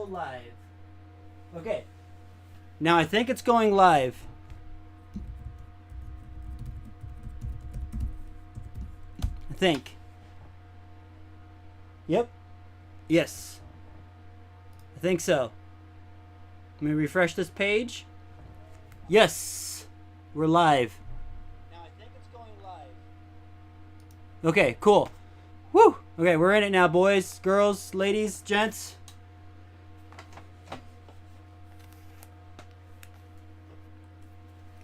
go live. Okay. Now I think it's going live. I think. Yep. Yes. I think so. Let me refresh this page. Yes. We're live. Now I think it's going live. Okay, cool. Woo! Okay, we're in it now, boys, girls, ladies, gents.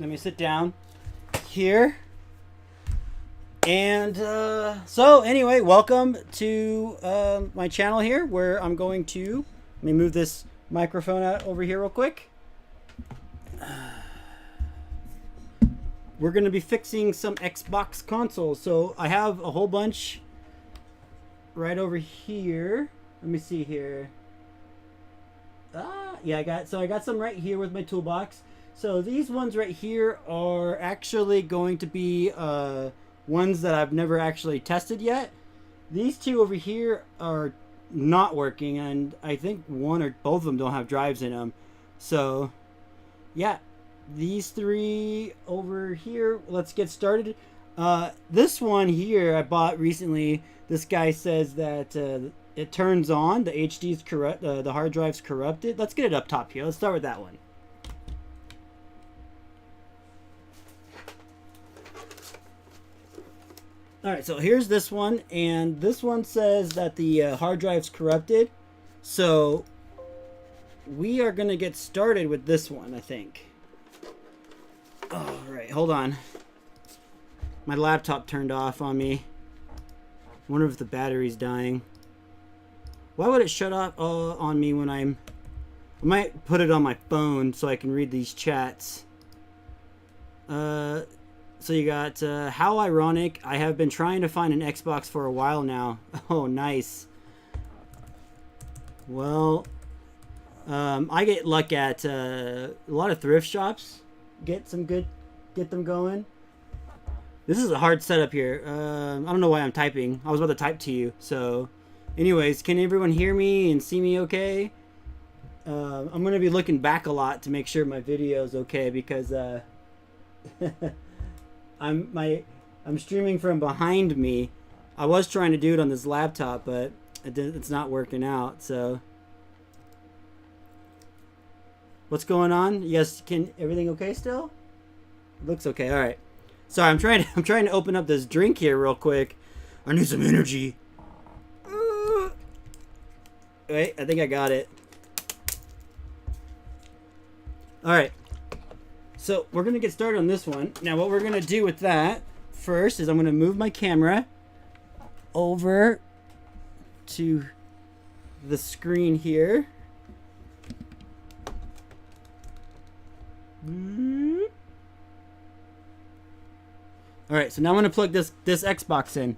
Let me sit down here. And so anyway, welcome to my channel here, where I'm going to, let me move this microphone out over here real quick. We're going to be fixing some Xbox consoles. So I have a whole bunch right over here. Let me see here. Yeah, I got some right here with my toolbox. So these ones right here are actually going to be ones that I've never actually tested yet. These two over here are not working, and I think one or both of them don't have drives in them. So yeah, these three over here, let's get started. This one here I bought recently. This guy says that it turns on, the HD's corrupt, the hard drive's corrupted. Let's get it up top here. Let's start with that one. Alright, so here's this one, and this one says that the hard drive's corrupted. So we are going to get started with this one, I think. Alright, hold on. My laptop turned off on me. I wonder if the battery's dying. Why would it shut off on me when I might put it on my phone so I can read these chats. So you got, how ironic, I have been trying to find an Xbox for a while now. Oh, nice. Well, I get luck at a lot of thrift shops. Get them going. This is a hard setup here. I don't know why I'm typing. I was about to type to you. So, anyways, can everyone hear me and see me okay? I'm going to be looking back a lot to make sure my video is okay because... I'm streaming from behind me. I was trying to do it on this laptop, but it's not working out. So, what's going on? Yes, everything okay still? It looks okay. All right. Sorry, I'm trying to open up this drink here real quick. I need some energy. Wait, I think I got it. All right. So we're going to get started on this one. Now what we're going to do with that first is I'm going to move my camera over to the screen here. Alright, so now I'm going to plug this Xbox in.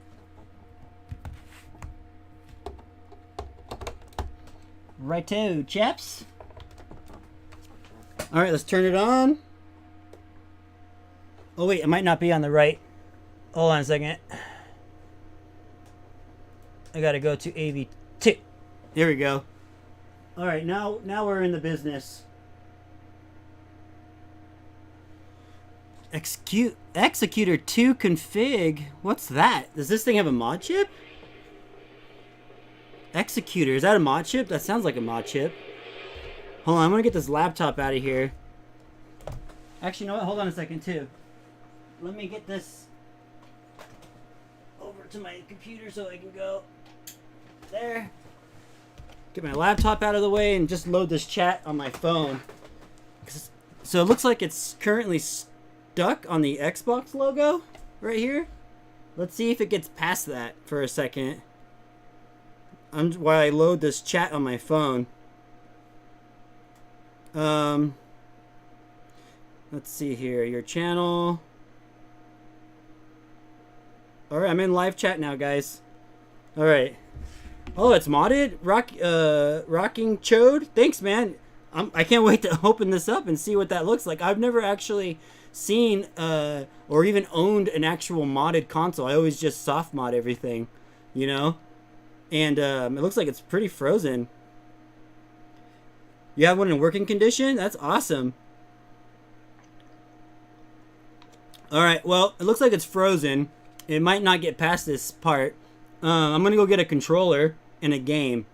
Righto, chaps. Alright, let's turn it on. Oh wait, it might not be on the right. Hold on a second. I gotta go to AV2. There we go. Alright, now we're in the business. Executor 2 config. What's that? Does this thing have a mod chip? Executor, is that a mod chip? That sounds like a mod chip. Hold on, I'm gonna get this laptop out of here. Actually, you know what? Hold on a second, too. Let me get this over to my computer so I can go there. Get my laptop out of the way and just load this chat on my phone. So it looks like it's currently stuck on the Xbox logo right here. Let's see if it gets past that for a second. While I load this chat on my phone. Let's see here. Your channel. Alright, I'm in live chat now, guys. Alright. Oh, it's modded? Rocking Chode? Thanks, man. I can't wait to open this up and see what that looks like. I've never actually seen or even owned an actual modded console. I always just soft mod everything, you know? And it looks like it's pretty frozen. You have one in working condition? That's awesome. Alright, well, it looks like it's frozen. It might not get past this part. I'm gonna go get a controller in a game.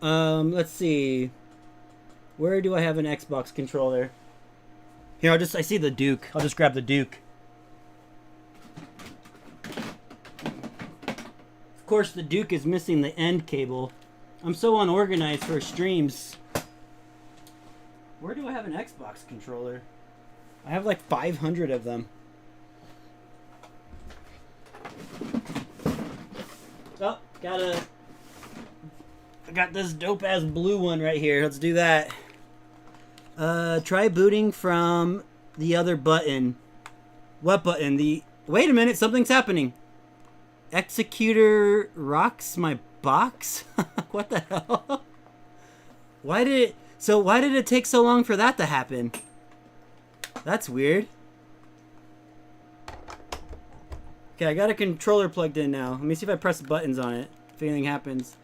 Let's see. Where do I have an Xbox controller? Here, I see the Duke. I'll just grab the Duke. Of course, the Duke is missing the end cable. I'm so unorganized for streams. Where do I have an Xbox controller? I have like 500 of them. Oh, I got this dope ass blue one right here. Let's do that. Try booting from the other button. What button? Wait a minute, something's happening. Executor rocks my box? What the hell? Why did it take so long for that to happen? That's weird. Okay, I got a controller plugged in now. Let me see if I press the buttons on it, if anything happens.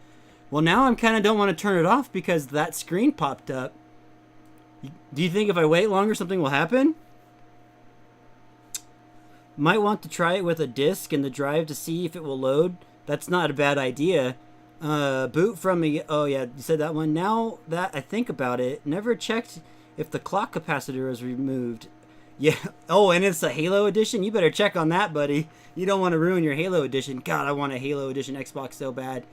Well, now I'm kind of don't want to turn it off because that screen popped up. Do you think if I wait longer something will happen? Might want to try it with a disc and the drive to see if it will load. That's not a bad idea. Boot from a... Oh, yeah, you said that one. Now that I think about it, never checked if the clock capacitor was removed. Yeah. Oh, and it's a Halo edition? You better check on that, buddy. You don't want to ruin your Halo edition. God, I want a Halo edition Xbox so bad.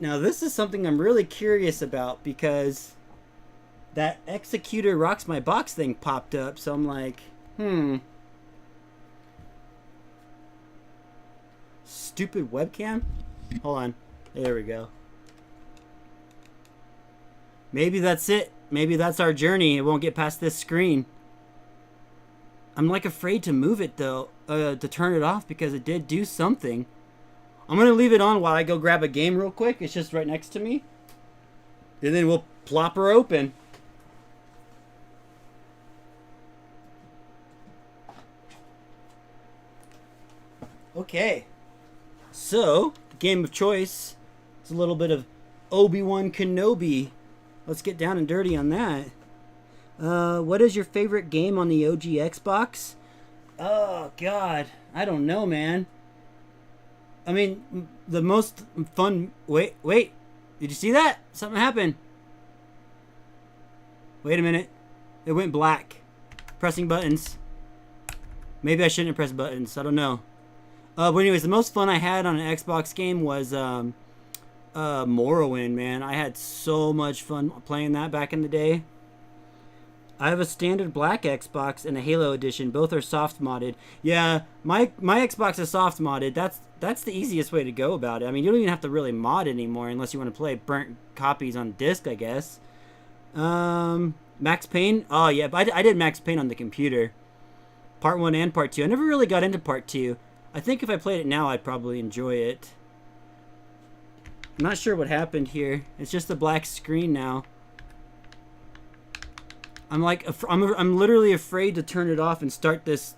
Now, this is something I'm really curious about because that Executor Rocks My Box thing popped up. So I'm like, Stupid webcam? Hold on. There we go. Maybe that's it. Maybe that's our journey. It won't get past this screen. I'm like afraid to move it though, to turn it off because it did do something. I'm going to leave it on while I go grab a game real quick. It's just right next to me. And then we'll plop her open. Okay. So, the game of choice is a little bit of Obi-Wan Kenobi. Let's get down and dirty on that. What is your favorite game on the OG Xbox? Oh, God. I don't know, man. I mean, the most fun... Wait. Did you see that? Something happened. Wait a minute. It went black. Pressing buttons. Maybe I shouldn't have pressed buttons. I don't know. But anyways, the most fun I had on an Xbox game was Morrowind, man. I had so much fun playing that back in the day. I have a standard black Xbox and a Halo edition. Both are soft modded. Yeah, my Xbox is soft modded. That's the easiest way to go about it. I mean, you don't even have to really mod anymore unless you want to play burnt copies on disc, I guess. Max Payne? Oh, yeah, but I did Max Payne on the computer. Part 1 and Part 2. I never really got into Part 2. I think if I played it now, I'd probably enjoy it. I'm not sure what happened here. It's just a black screen now. I'm literally afraid to turn it off and start this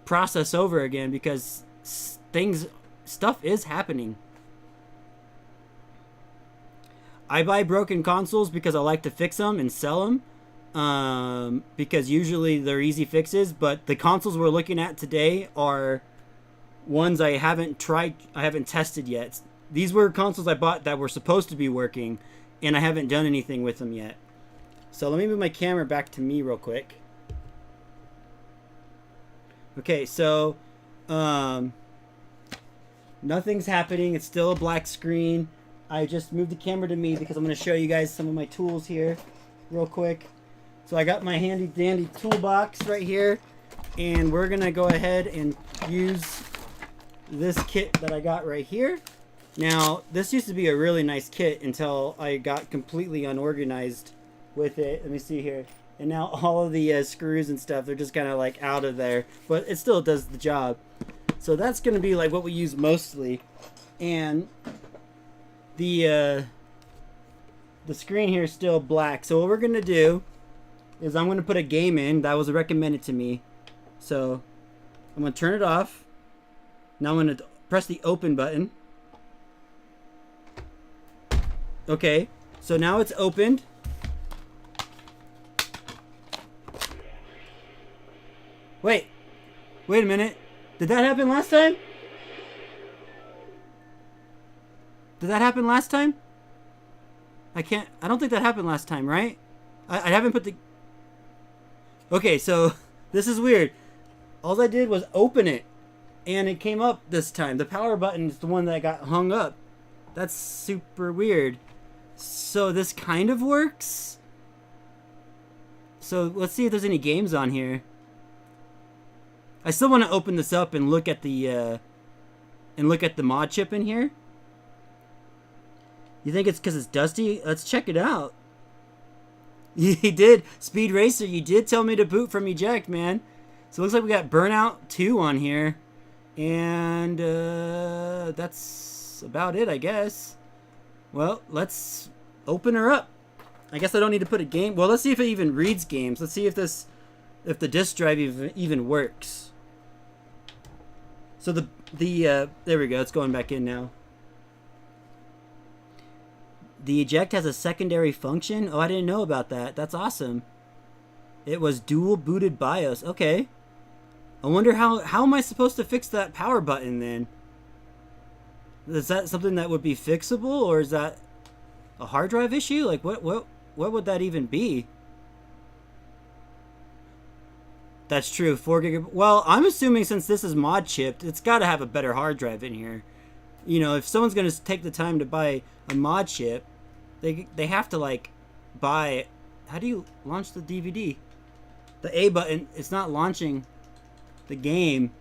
process over again because stuff is happening. I buy broken consoles because I like to fix them and sell them. Because usually they're easy fixes, but the consoles we're looking at today are ones I haven't tested yet. These were consoles I bought that were supposed to be working, and I haven't done anything with them yet. So let me move my camera back to me real quick. Okay, so nothing's happening. It's still a black screen. I just moved the camera to me because I'm going to show you guys some of my tools here real quick. So I got my handy dandy toolbox right here, and we're going to go ahead and use this kit that I got right here. Now, this used to be a really nice kit until I got completely unorganized with it. Let me see here. And now all of the screws and stuff, they're just kind of like out of there. But it still does the job. So that's going to be like what we use mostly. And the screen here is still black. So what we're going to do is I'm going to put a game in that was recommended to me. So I'm going to turn it off. Now I'm going to press the open button. Okay, so now it's opened. Wait. Wait a minute. Did that happen last time? Did that happen last time? I don't think that happened last time, right? I haven't put the... Okay, so this is weird. All I did was open it, and it came up this time. The power button is the one that got hung up. That's super weird. So this kind of works? So let's see if there's any games on here. I still want to open this up and look at the mod chip in here. You think it's because it's dusty? Let's check it out. You did. Speed Racer, you did tell me to boot from eject, man. So it looks like we got Burnout 2 on here. And that's about it, I guess. Well, let's open her up. I guess I don't need to put a game. Well, let's see if it even reads games. Let's see if the disk drive even works. So there we go. It's going back in now. The eject has a secondary function. Oh, I didn't know about that. That's awesome. It was dual booted BIOS. Okay. I wonder how am I supposed to fix that power button then? Is that something that would be fixable, or is that a hard drive issue? Like what would that even be? That's true. 4 GB. Well, I'm assuming since this is mod chipped, it's got to have a better hard drive in here. You know, if someone's going to take the time to buy a mod chip, they have to like buy. How do you launch the DVD? The A button. It's not launching the game.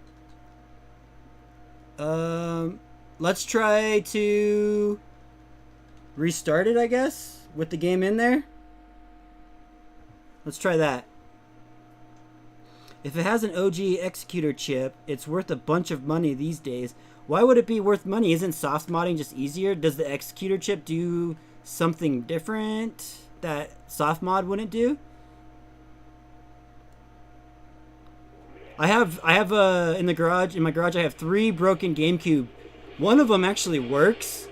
Let's try to restart it, I guess, with the game in there. Let's try that. If it has an OG executor chip, it's worth a bunch of money these days. Why would it be worth money? Isn't soft modding just easier? Does the executor chip do something different that soft mod wouldn't do? I have in my garage I have 3 broken GameCube. One of them actually works,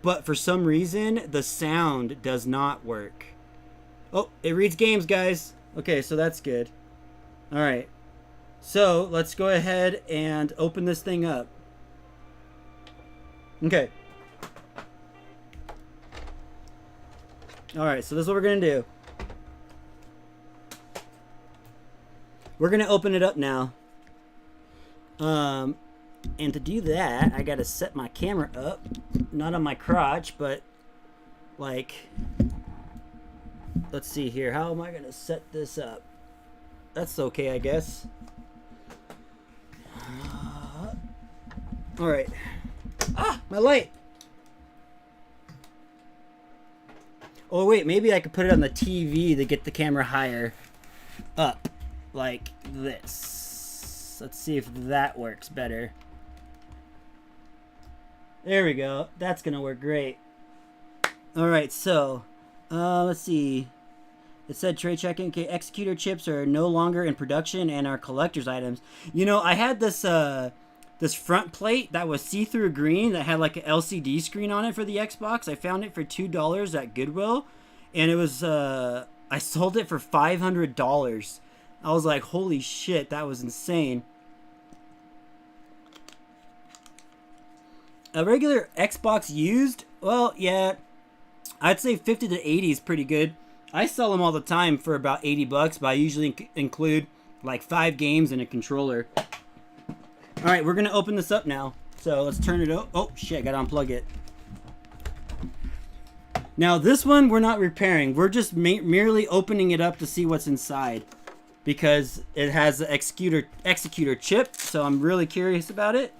but for some reason the sound does not work. Oh, it reads games, guys. Okay, so that's good. All right. So, let's go ahead and open this thing up. Okay. All right, so this is what we're going to do. We're going to open it up now. And to do that, I got to set my camera up. Not on my crotch, but like, let's see here. How am I going to set this up? That's okay, I guess. All right. Ah, my light. Oh, wait, maybe I could put it on the TV to get the camera higher up, like this. Let's see if that works better. There we go. That's gonna work great. All right, so let's see. It said trade checking. Okay, executor chips are no longer in production and are collector's items. You know, I had this this front plate that was see-through green that had like an LCD screen on it for the Xbox. I found it for $2 at Goodwill, and it was I sold it for $500. I was like, holy shit, that was insane. A regular Xbox used, well, yeah, I'd say 50 to 80 is pretty good. I sell them all the time for about 80 bucks, but I usually include like 5 games and a controller. All right, we're going to open this up now. So let's turn it up. Oh, shit, got to unplug it. Now, this one we're not repairing. We're just merely opening it up to see what's inside, because it has the executor chip, so I'm really curious about it.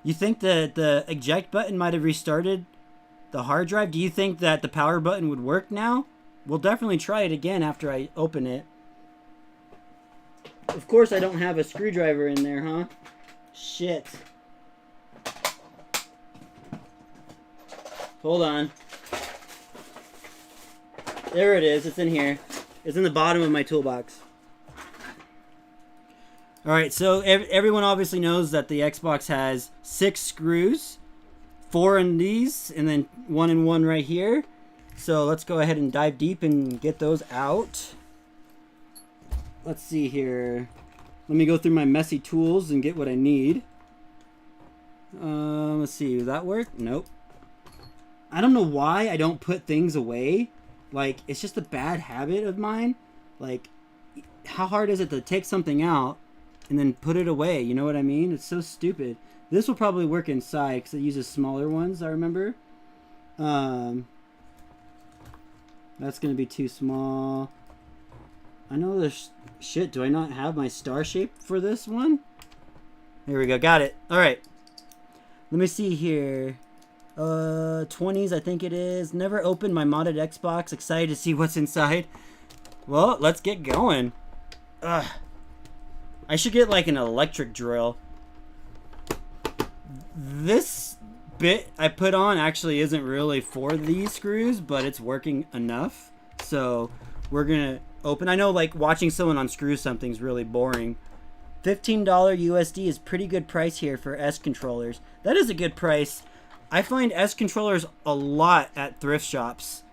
You think that the eject button might have restarted the hard drive? Do you think that the power button would work now? We'll definitely try it again after I open it. Of course I don't have a screwdriver in there, huh? Shit. Hold on. There it is. It's in here. It's in the bottom of my toolbox. Alright, so everyone obviously knows that the Xbox has 6 screws. 4 in these, and then 1 in 1 right here. So let's go ahead and dive deep and get those out. let's see here. Let me go through my messy tools and get what I need. Let's see, does that work? Nope. I don't know why I don't put things away. Like, it's just a bad habit of mine. Like, how hard is it to take something out and then put it away? You know what I mean? It's so stupid. This will probably work inside because it uses smaller ones, I remember. That's going to be too small. I know there's... Shit, do I not have my star shape for this one? Here we go. Got it. Alright. Let me see here. 20s, I think it is. Never opened my modded Xbox. Excited to see what's inside. Well, let's get going. Ugh. I should get like an electric drill. This bit I put on actually isn't really for these screws, but it's working enough. So we're gonna open. I know like watching someone unscrew something's really boring. $15 USD is pretty good price here for S controllers. That is a good price. I find S controllers a lot at thrift shops.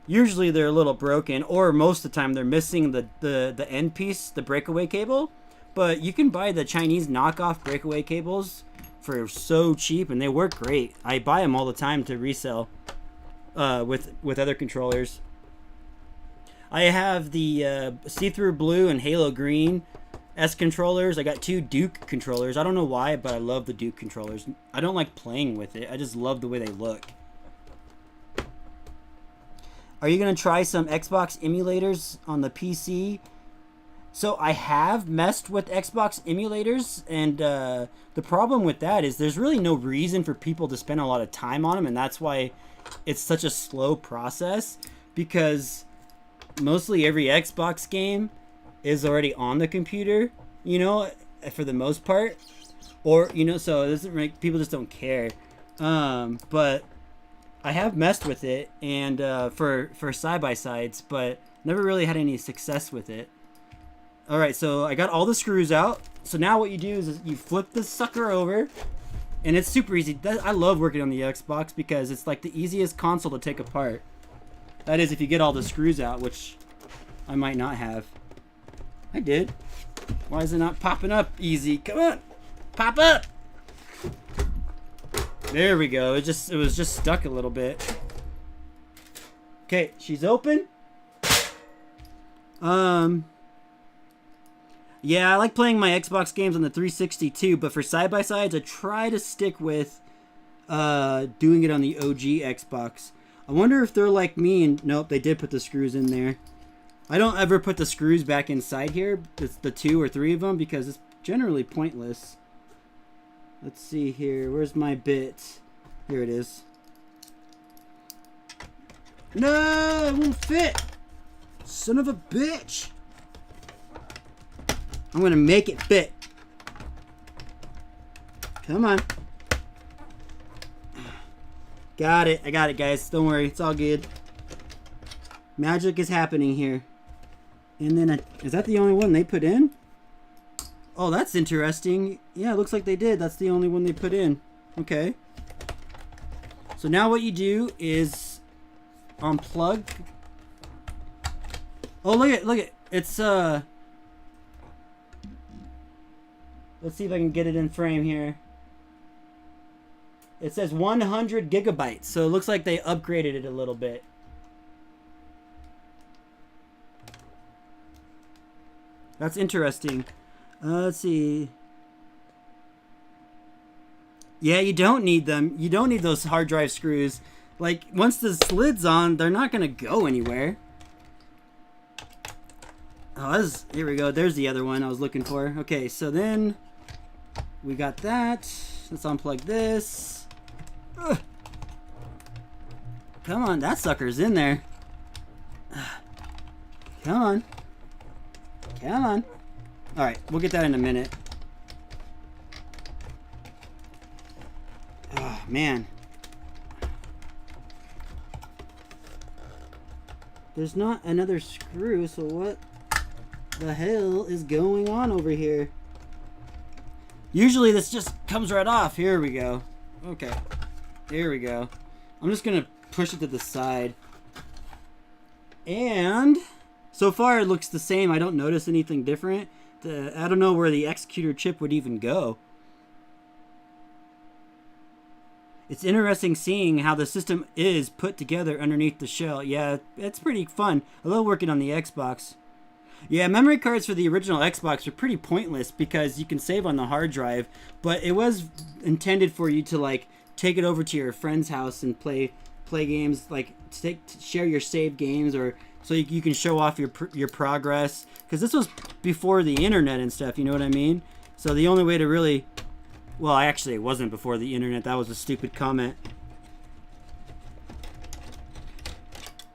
Usually they're a little broken, or most of the time they're missing the end piece, the breakaway cable. But you can buy the Chinese knockoff breakaway cables for so cheap, and they work great. I buy them all the time to resell with other controllers. I have the see-through blue and halo green S controllers. I got 2 Duke controllers. I don't know why, but I love the Duke controllers. I don't like playing with it. I just love the way they look. Are you going to try some Xbox emulators on the PC? So I have messed with Xbox emulators, and the problem with that is there's really no reason for people to spend a lot of time on them, and that's why it's such a slow process, because mostly every Xbox game is already on the computer, you know, for the most part, or, you know, so it doesn't make, people just don't care. But I have messed with it, and for side-by-sides, but never really had any success with it. Alright, so I got all the screws out. So now what you do is you flip this sucker over, and it's super easy. I love working on the Xbox because it's like the easiest console to take apart. That is, if you get all the screws out, which I might not have. I did. Why is it not popping up easy? Come on! Pop up! There we go. It was just stuck a little bit. Okay, she's open. Yeah, I like playing my Xbox games on the 360 too, but for side-by-sides, I try to stick with doing it on the OG Xbox. I wonder if they're like me and... Nope, they did put the screws in there. I don't ever put the screws back inside here. It's the 2 or 3 of them because it's generally pointless. Let's see here. Where's my bit? Here it is. No, it won't fit. Son of a bitch. I'm going to make it fit. Come on. Got it. I got it, guys. Don't worry. It's all good. Magic is happening here. And then, is that the only one they put in? Oh, that's interesting. Yeah, it looks like they did. That's the only one they put in. Okay. So now what you do is unplug. Oh, look at. It's, let's see if I can get it in frame here. It says 100 gigabytes. So it looks like they upgraded it a little bit. That's interesting. Let's see. Yeah, you don't need them. You don't need those hard drive screws. Like, once the lid's on, they're not going to go anywhere. Oh, here we go. There's the other one I was looking for. Okay, so then we got that. Let's unplug this. Ugh. Come on, that sucker's in there. Come on. Come on. Alright, we'll get that in a minute. Oh, man. There's not another screw, so what the hell is going on over here? Usually this just comes right off. Here we go. Okay. Here we go. I'm just going to push it to the side. And So far, it looks the same. I don't notice anything different. I don't know where the executor chip would even go. It's interesting seeing how the system is put together underneath the shell. Yeah, it's pretty fun. I love working on the Xbox. Yeah, memory cards for the original Xbox are pretty pointless because you can save on the hard drive, but it was intended for you to like take it over to your friend's house and play games, like share your saved games, or so you can show off your progress. Because this was before the internet and stuff, you know what I mean? So the only way to really, well, actually it wasn't before the internet. That was a stupid comment.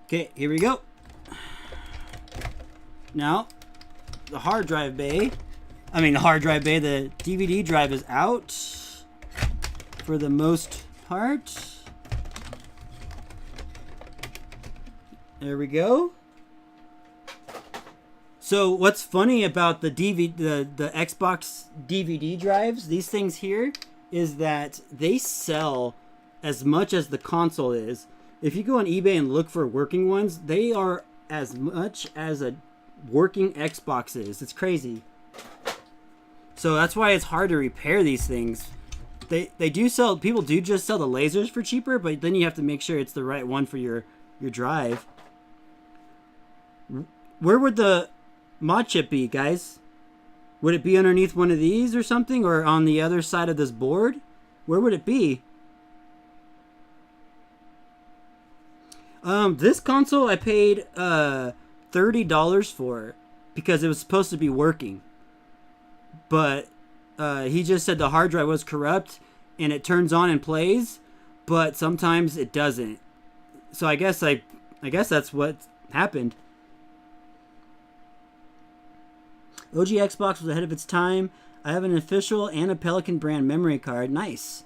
Okay, here we go. Now, the hard drive bay, the DVD drive is out for the most part. There we go. So what's funny about the Xbox DVD drives, these things here, is that they sell as much as the console is. If you go on eBay and look for working ones, they are as much as a working Xbox is. It's crazy. So that's why it's hard to repair these things. They do sell, people do just sell the lasers for cheaper, but then you have to make sure it's the right one for your drive. Where would the mod chip be, guys? Would it be underneath one of these or something, or on the other side of this board? Where would it be? This console I paid $30 for because it was supposed to be working, but he just said the hard drive was corrupt and it turns on and plays, but sometimes it doesn't. So I guess that's what happened. OG Xbox was ahead of its time. I have an official and a Pelican brand memory card. Nice.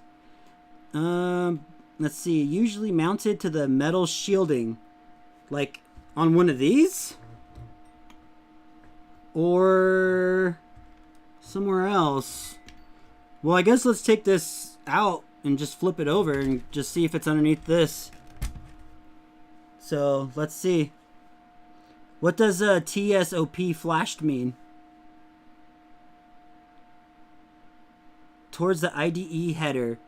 Let's see. Usually mounted to the metal shielding, like on one of these, or somewhere else. Well, I guess let's take this out and just flip it over and just see if it's underneath this. So let's see. What does TSOP flashed mean? Towards the IDE header.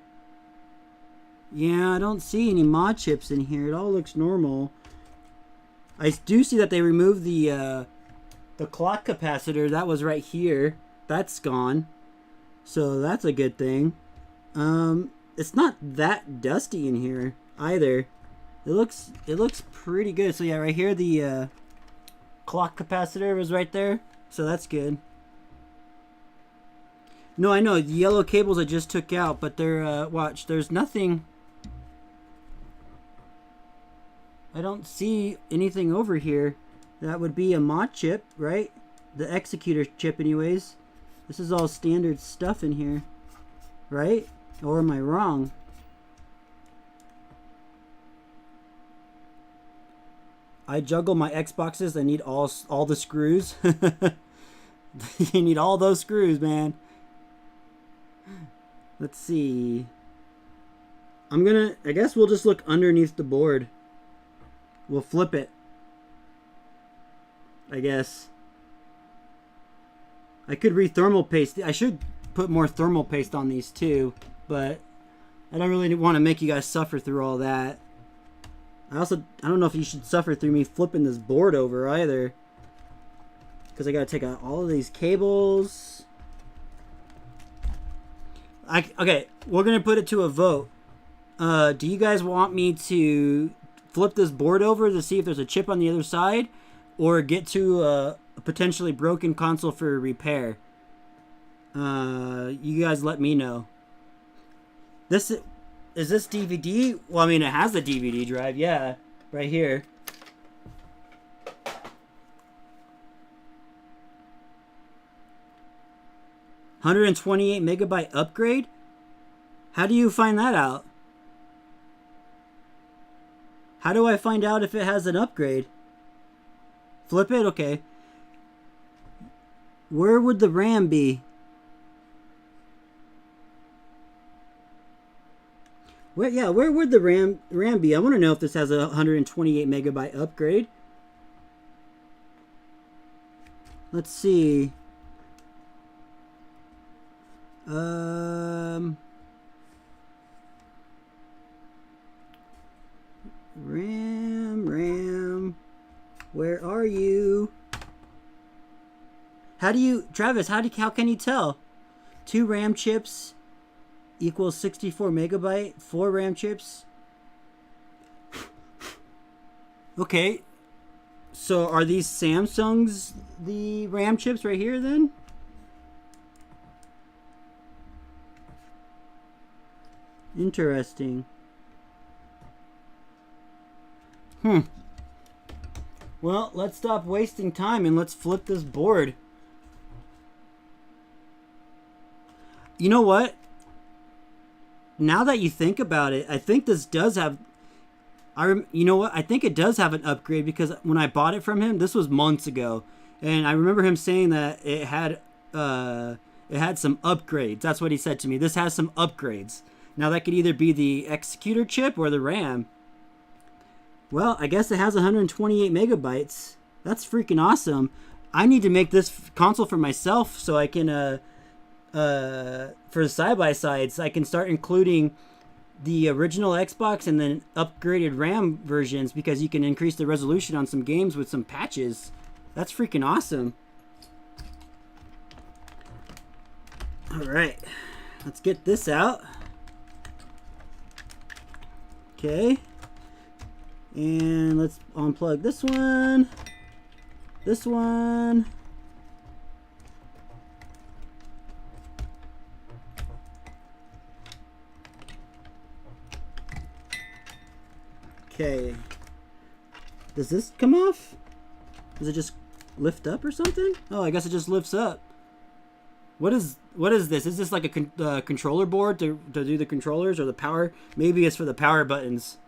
Yeah, I don't see any mod chips in here. It all looks normal. I do see that they removed the clock capacitor. That was right here. That's gone. So that's a good thing. It's not that dusty in here either. It looks pretty good. So yeah, right here the clock capacitor was right there. So that's good. No, I know the yellow cables I just took out, but they're watch. There's nothing. I don't see anything over here. That would be a mod chip, right? The executor chip, anyways. This is all standard stuff in here, right? Or am I wrong? I juggle my Xboxes. I need all the screws. You need all those screws, man. Let's see. I guess we'll just look underneath the board. We'll flip it, I guess. I could re-thermal paste. I should put more thermal paste on these too, but I don't really want to make you guys suffer through all that. I don't know if you should suffer through me flipping this board over either, because I gotta take out all of these cables. Okay, we're gonna put it to a vote. Do you guys want me to flip this board over to see if there's a chip on the other side, or get to a potentially broken console for repair? You guys let me know. Is this DVD? Well, I mean, it has a DVD drive, yeah, right here. $128 megabyte upgrade? How do you find that out? How do I find out if it has an upgrade? Flip it? Okay. Where would the RAM be? Where would the RAM be? I want to know if this has a 128 megabyte upgrade. Let's see. RAM. Where are you? How do you, Travis? How can you tell? 2 RAM chips equals 64 megabyte. 4 RAM chips. Okay. So are these Samsung's the RAM chips right here then? Interesting. Well, let's stop wasting time and let's flip this board. You know what? Now that you think about it, I think this does have... you know what? I think it does have an upgrade because when I bought it from him, this was months ago. And I remember him saying that it had some upgrades. That's what he said to me. This has some upgrades. Now that could either be the executor chip or the RAM. Well, I guess it has 128 megabytes. That's freaking awesome. I need to make this console for myself so I can, for the side-by-sides, I can start including the original Xbox and then upgraded RAM versions because you can increase the resolution on some games with some patches. That's freaking awesome. Alright, let's get this out. Okay. And let's unplug this one. This one. Okay. Does this come off? Does it just lift up or something? Oh, I guess it just lifts up. What is this? Is this like a controller board to do the controllers or the power? Maybe it's for the power buttons.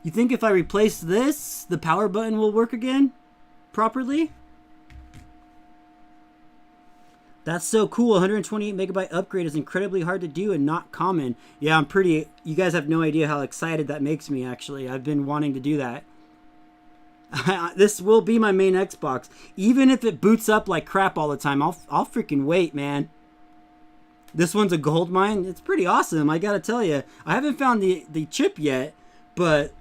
You think if I replace this, the power button will work again properly? That's so cool. 128 megabyte upgrade is incredibly hard to do and not common. Yeah, you guys have no idea how excited that makes me, actually. I've been wanting to do that. This will be my main Xbox. Even if it boots up like crap all the time, I'll freaking wait, man. This one's a gold mine. It's pretty awesome, I gotta tell you. I haven't found the chip yet, but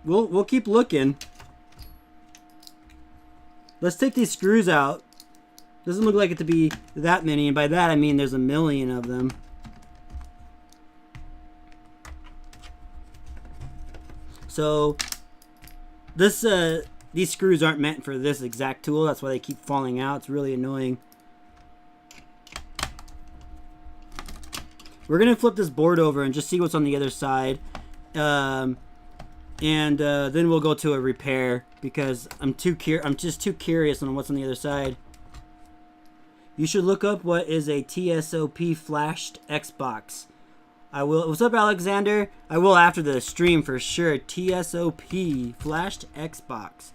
we'll keep looking. Let's take these screws out. Doesn't look like it to be that many, and by that I mean there's a million of them. So these screws aren't meant for this exact tool. That's why they keep falling out. It's really annoying. We're gonna flip this board over and just see what's on the other side, and then we'll go to a repair because I'm just too curious on what's on the other side. You should look up what is a TSOP flashed Xbox. I will. What's up, Alexander? I will after the stream for sure. TSOP flashed Xbox.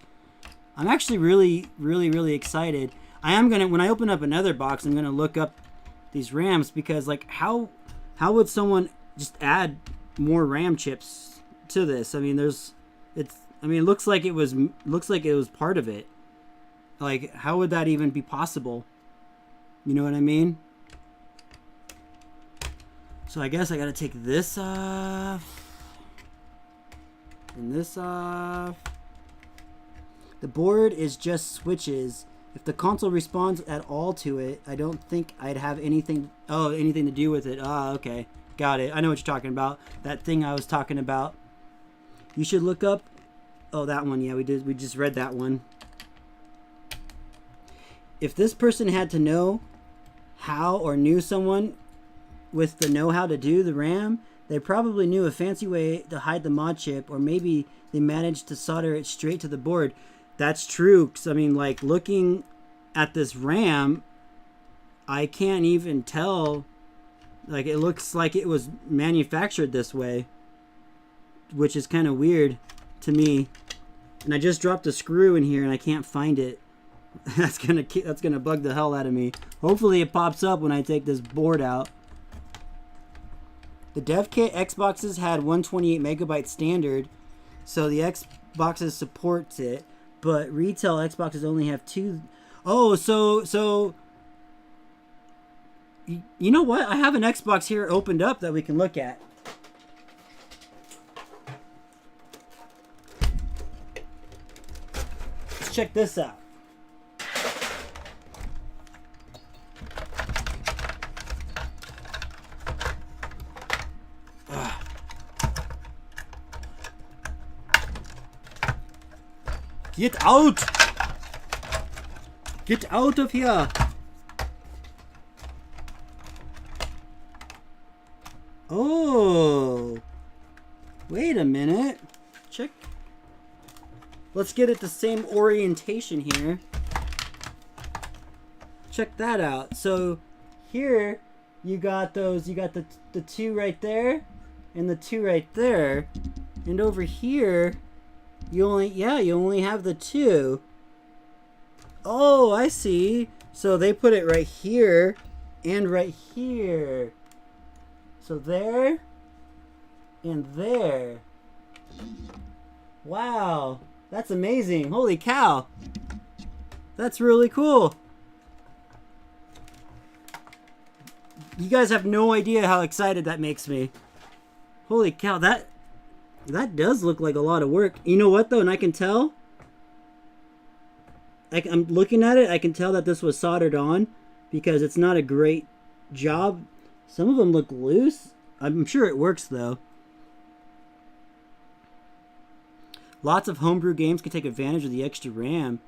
I'm actually really excited. I am gonna, when I open up another box, I'm gonna look up these RAMs because like how would someone just add more RAM chips to this? I mean, it looks like it was part of it. Like, how would that even be possible? You know what I mean? So I guess I gotta take this off. And this off. The board is just switches. If the console responds at all to it, I don't think I'd have anything to do with it. Ah, okay. Got it. I know what you're talking about. That thing I was talking about. You should look up... Oh, that one. Yeah, we did. We just read that one. If this person had to know how or knew someone with the know-how to do the RAM, they probably knew a fancy way to hide the mod chip, or maybe they managed to solder it straight to the board. That's true, because I mean, like, looking at this RAM, I can't even tell. Like, it looks like it was manufactured this way, which is kind of weird to me. And I just dropped a screw in here and I can't find it. That's gonna bug the hell out of me. Hopefully it pops up when I take this board out. The dev kit Xboxes had 128 megabyte standard, so the Xboxes supports it. but retail Xboxes only have 2. Oh, so you know what? I have an Xbox here opened up that we can look at. Let's check this out. Get out! Get out of here! Oh! Wait a minute. Check. Let's get it the same orientation here. Check that out. So here you got those. You got the 2 right there, and the 2 right there, and over here. You only have the 2. Oh, I see. So they put it right here and right here. So there and there. Wow, that's amazing. Holy cow. That's really cool. You guys have no idea how excited that makes me. Holy cow, that does look like a lot of work. You know what, though? And I can tell. I'm looking at it. I can tell that this was soldered on because it's not a great job. Some of them look loose. I'm sure it works, though. Lots of homebrew games can take advantage of the extra RAM.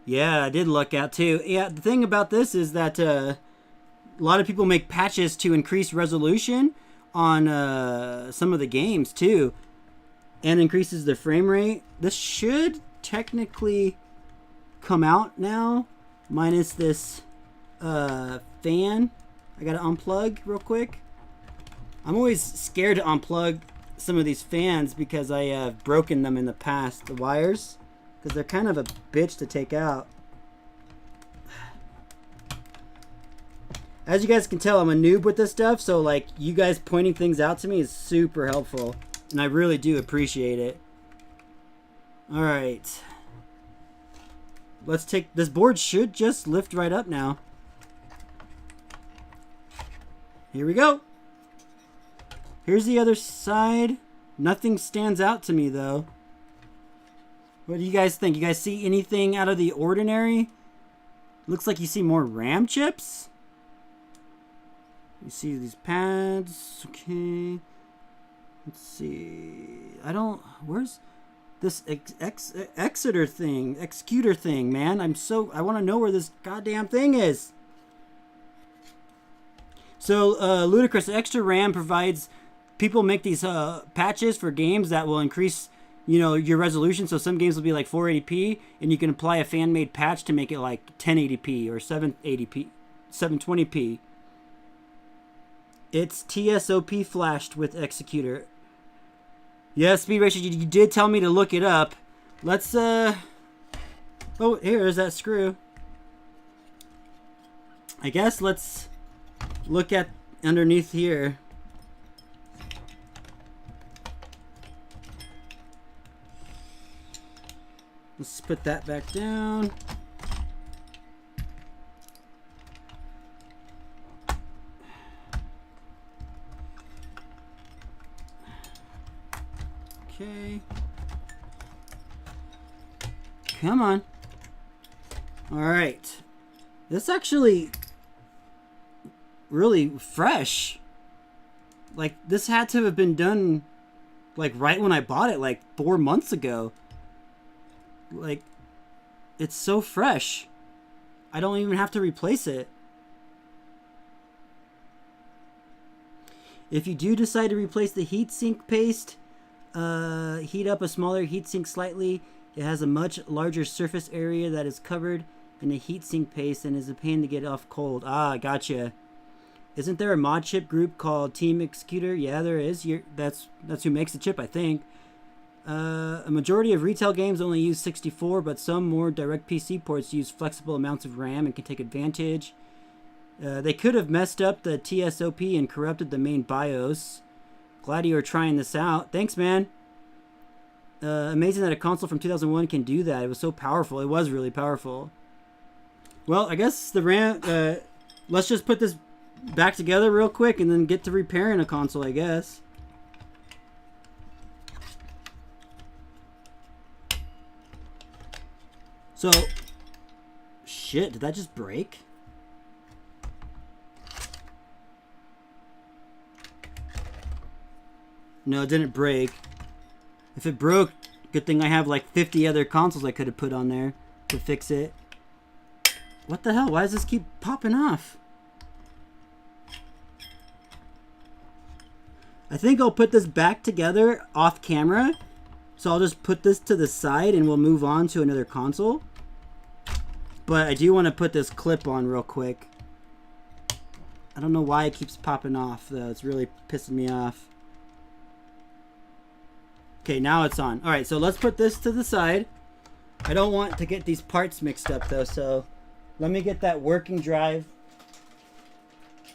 Yeah, I did look at, too. Yeah, the thing about this is that a lot of people make patches to increase resolution on some of the games, too. And increases the frame rate. This should technically come out now, minus this fan. I gotta unplug real quick. I'm always scared to unplug some of these fans because I have broken them in the past, the wires, because they're kind of a bitch to take out. As you guys can tell, I'm a noob with this stuff, so like you guys pointing things out to me is super helpful. And I really do appreciate it. Alright. Let's take... This board should just lift right up now. Here we go. Here's the other side. Nothing stands out to me, though. What do you guys think? You guys see anything out of the ordinary? Looks like you see more RAM chips. You see these pads. Okay. Let's see. I don't... Where's this Exeter thing? Executor thing, man. I want to know where this goddamn thing is. So, Ludicrous Extra RAM provides... People make these patches for games that will increase, your resolution. So some games will be like 480p, and you can apply a fan-made patch to make it like 1080p or 780p, 720p. It's TSOP flashed with Executor. Yes, Speed Racer, you did tell me to look it up. Let's, Oh, here's that screw. I guess let's look at underneath here. Let's put that back down. Okay. Come on. All right. This actually really fresh. Like, this had to have been done like right when I bought it, like 4 months ago. Like, it's so fresh. I don't even have to replace it. If you do decide to replace the heatsink paste, heat up a smaller heatsink slightly. It has a much larger surface area that is covered in the heatsink paste and is a pain to get off cold. Ah, gotcha. Isn't there a mod chip group called Team Executor? Yeah, there is. That's who makes the chip, I think. A majority of retail games only use 64, but some more direct PC ports use flexible amounts of RAM and can take advantage. They could have messed up the TSOP and corrupted the main BIOS. Glad you are trying this out. Thanks, man. Amazing that a console from 2001 can do that. It was so powerful. It was really powerful. Well, I guess the RAM... let's just put this back together real quick and then get to repairing a console, I guess. So... Shit, did that just break? No, it didn't break. If it broke, good thing I have like 50 other consoles I could have put on there to fix it. What the hell? Why does this keep popping off? I think I'll put this back together off camera. So I'll just put this to the side and we'll move on to another console. But I do want to put this clip on real quick. I don't know why it keeps popping off though. It's really pissing me off. Okay, now it's on. Alright, so let's put this to the side. I don't want to get these parts mixed up though, so let me get that working drive.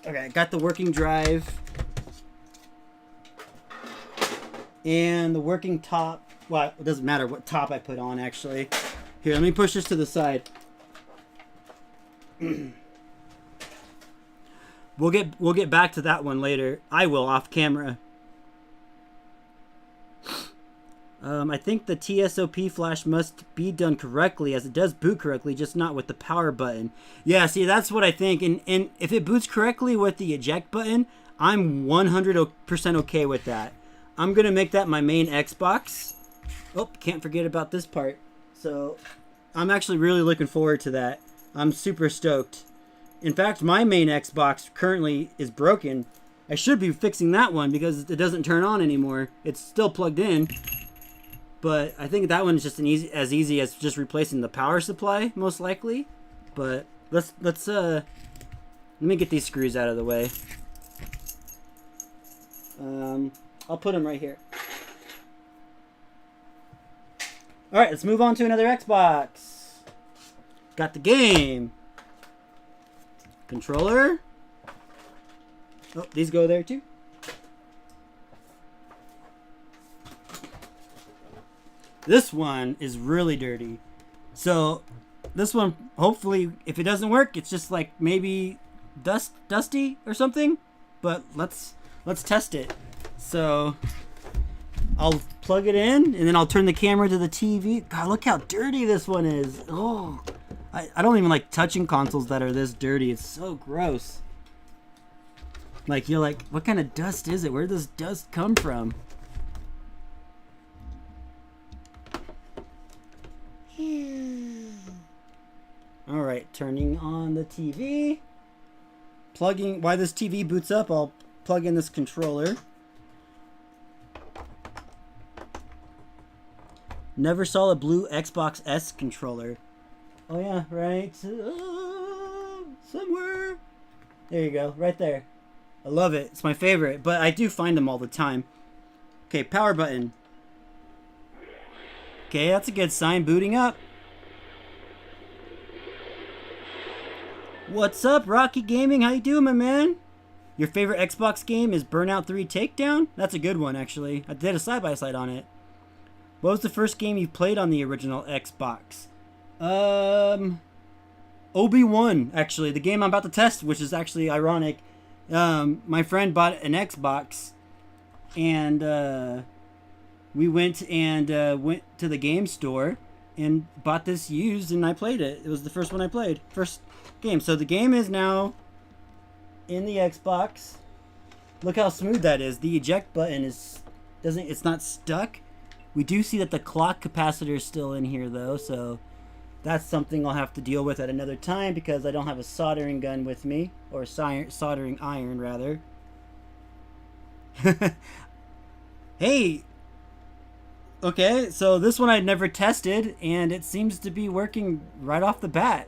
Okay, I got the working drive. And the working top. Well, it doesn't matter what top I put on actually. Here, let me push this to the side. We'll get back to that one later. I will off camera. I think the TSOP flash must be done correctly as it does boot correctly, just not with the power button. Yeah, see, that's what I think. And if it boots correctly with the eject button, I'm 100% okay with that. I'm going to make that my main Xbox. Oh, can't forget about this part. So I'm actually really looking forward to that. I'm super stoked. In fact, my main Xbox currently is broken. I should be fixing that one because it doesn't turn on anymore. It's still plugged in. But I think that one's just as easy as just replacing the power supply, most likely. But let me get these screws out of the way. I'll put them right here. All right, let's move on to another Xbox. Got the game. Controller. Oh, these go there too. This one is really dirty. So this one, hopefully, if it doesn't work, it's just like maybe dusty or something. But let's test it. So I'll plug it in and then I'll turn the camera to the TV. God, look how dirty this one is. Oh, I don't even like touching consoles that are this dirty. It's so gross. Like, you're like, what kind of dust is it? Where does dust come from? Alright, turning on the TV. Plugging, while this TV boots up, I'll plug in this controller. Never saw a blue Xbox S controller. Oh yeah, right. Somewhere. There you go, right there. I love it. It's my favorite, but I do find them all the time. Okay, power button. Okay, that's a good sign. Booting up. What's up, Rocky Gaming? How you doing, my man? Your favorite Xbox game is Burnout 3 Takedown? That's a good one, actually. I did a side-by-side on it. What was the first game you played on the original Xbox? Obi-Wan, actually. The game I'm about to test, which is actually ironic. My friend bought an Xbox, and we went to the game store and bought this used, and I played it. It was the first one I played. First game. So the game is now in the Xbox. Look how smooth that is. The eject button it's not stuck. We do see that the clock capacitor is still in here though, so that's something I'll have to deal with at another time because I don't have a soldering gun with me, or soldering iron rather. Hey, okay, so this one I'd never tested and it seems to be working right off the bat.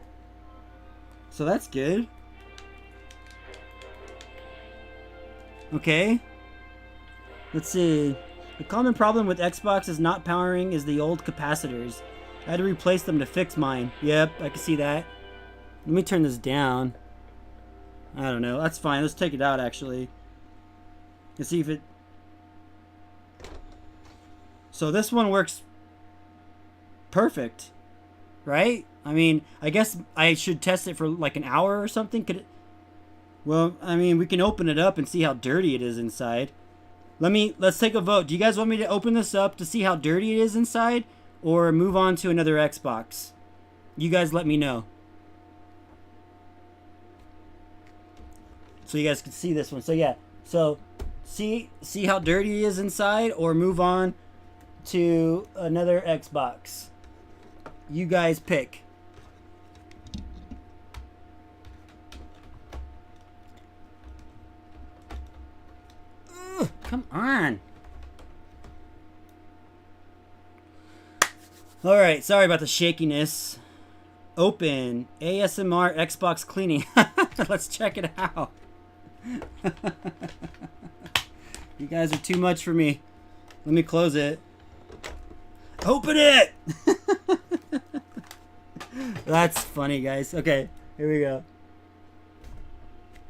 So that's good. Okay. Let's see. The common problem with Xbox is not powering is the old capacitors. I had to replace them to fix mine. Yep, I can see that. Let me turn this down. I don't know. That's fine. Let's take it out, actually. Let's see if it... So this one works perfect, right? I mean, I guess I should test it for like an hour or something. Could it? Well, I mean, we can open it up and see how dirty it is inside. Let's take a vote. Do you guys want me to open this up to see how dirty it is inside, or move on to another Xbox? You guys let me know. So you guys can see this one. So yeah, so see how dirty it is inside, or move on to another Xbox. You guys pick. Ugh, come on. Alright, sorry about the shakiness. Open ASMR Xbox cleaning. Let's check it out. You guys are too much for me. Let me close it. Open it! That's funny, guys. Okay, here we go.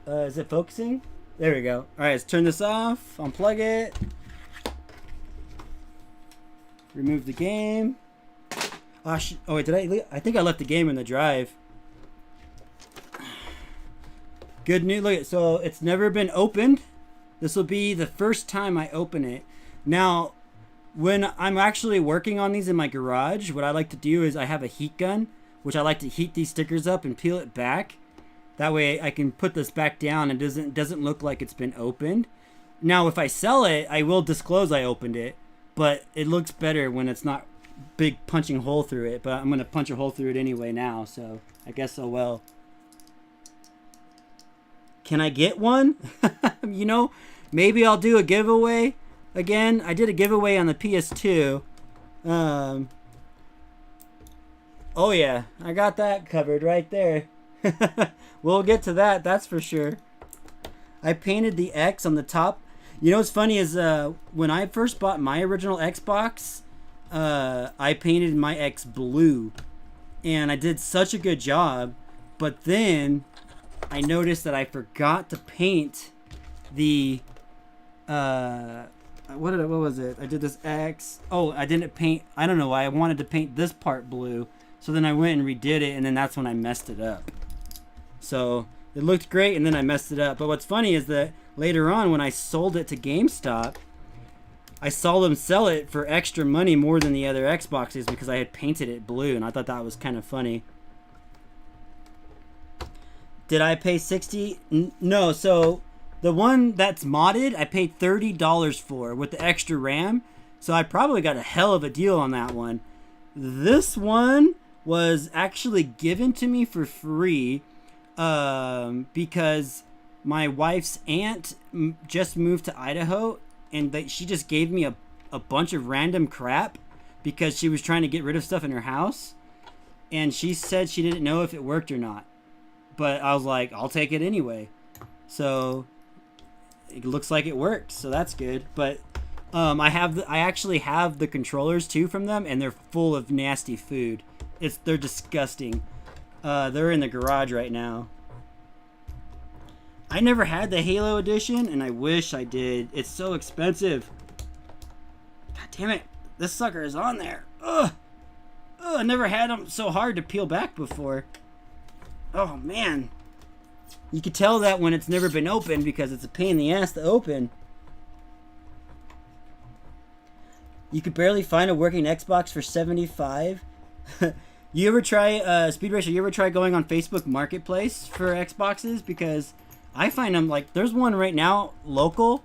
Is it focusing? There we go. Alright, let's turn this off. Unplug it. Remove the game. Oh, wait, did I think I left the game in the drive. Good news. Look, so it's never been opened. This will be the first time I open it. Now, when I'm actually working on these in my garage, what I like to do is I have a heat gun, which I like to heat these stickers up and peel it back. That way I can put this back down and it doesn't look like it's been opened. Now, if I sell it, I will disclose I opened it, but it looks better when it's not big punching hole through it. But I'm going to punch a hole through it anyway now, so I guess oh well. Can I get one? You know, maybe I'll do a giveaway again. I did a giveaway on the PS2. Oh yeah, I got that covered right there. We'll get to that, that's for sure. I painted the X on the top. You know what's funny is when I first bought my original Xbox, I painted my X blue. And I did such a good job. But then I noticed that I forgot to paint the what was it? I did this X. Oh, I didn't paint. I don't know why. I wanted to paint this part blue. So then I went and redid it, and then that's when I messed it up. So it looked great, and then I messed it up. But what's funny is that later on, when I sold it to GameStop, I saw them sell it for extra money more than the other Xboxes because I had painted it blue, and I thought that was kind of funny. Did I pay $60? No, so the one that's modded, I paid $30 for with the extra RAM. So I probably got a hell of a deal on that one. This one was actually given to me for free because my wife's aunt just moved to Idaho, and she just gave me a bunch of random crap because she was trying to get rid of stuff in her house. And she said she didn't know if it worked or not. But I was like, I'll take it anyway. So it looks like it worked, so that's good. But I actually have the controllers too from them, and they're full of nasty food. They're disgusting. They're in the garage right now. I never had the Halo edition, and I wish I did. It's so expensive. God damn it! This sucker is on there. Ugh. I never had them so hard to peel back before. Oh man, you could tell that when it's never been opened because it's a pain in the ass to open. You could barely find a working Xbox for $75. You ever try Speed Racer? You ever try going on Facebook Marketplace for Xboxes? Because I find them like there's one right now local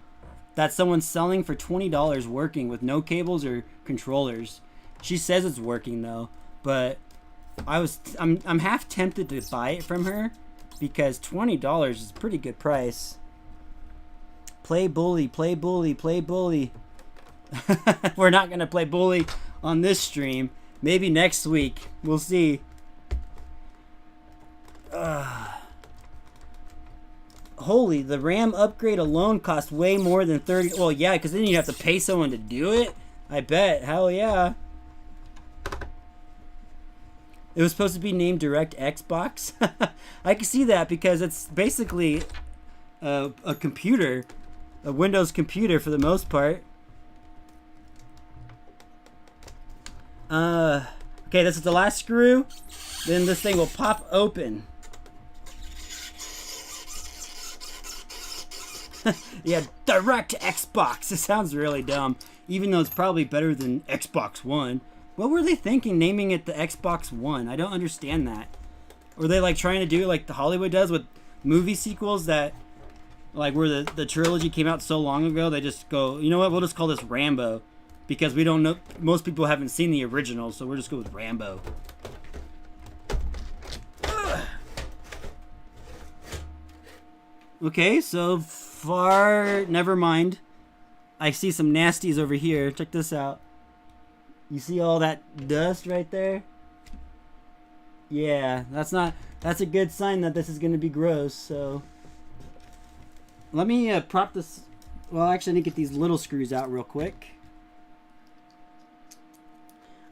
that someone's selling for $20 working with no cables or controllers. She says it's working though, but I'm half tempted to buy it from her because $20 is a pretty good price. Play bully, play bully, play bully. We're not gonna play bully on this stream. Maybe next week. We'll see. Holy, the RAM upgrade alone cost way more than 30. Well, yeah, because then you have to pay someone to do it. I bet. Hell yeah. It was supposed to be named Direct Xbox. I can see that because it's basically a computer, a Windows computer for the most part. Okay, this is the last screw. Then this thing will pop open. Yeah, direct to Xbox. It sounds really dumb, even though it's probably better than Xbox One. What were they thinking naming it the Xbox One? I don't understand that. Or they like trying to do like the Hollywood does with movie sequels that, like where the trilogy came out so long ago, they just go, you know what, we'll just call this Rambo. Because we don't know, most people haven't seen the original, so we'll just go with Rambo. Okay, so far, never mind. I see some nasties over here. Check this out. You see all that dust right there? Yeah, that's a good sign that this is going to be gross, so. Let me prop this, well, actually I need to get these little screws out real quick.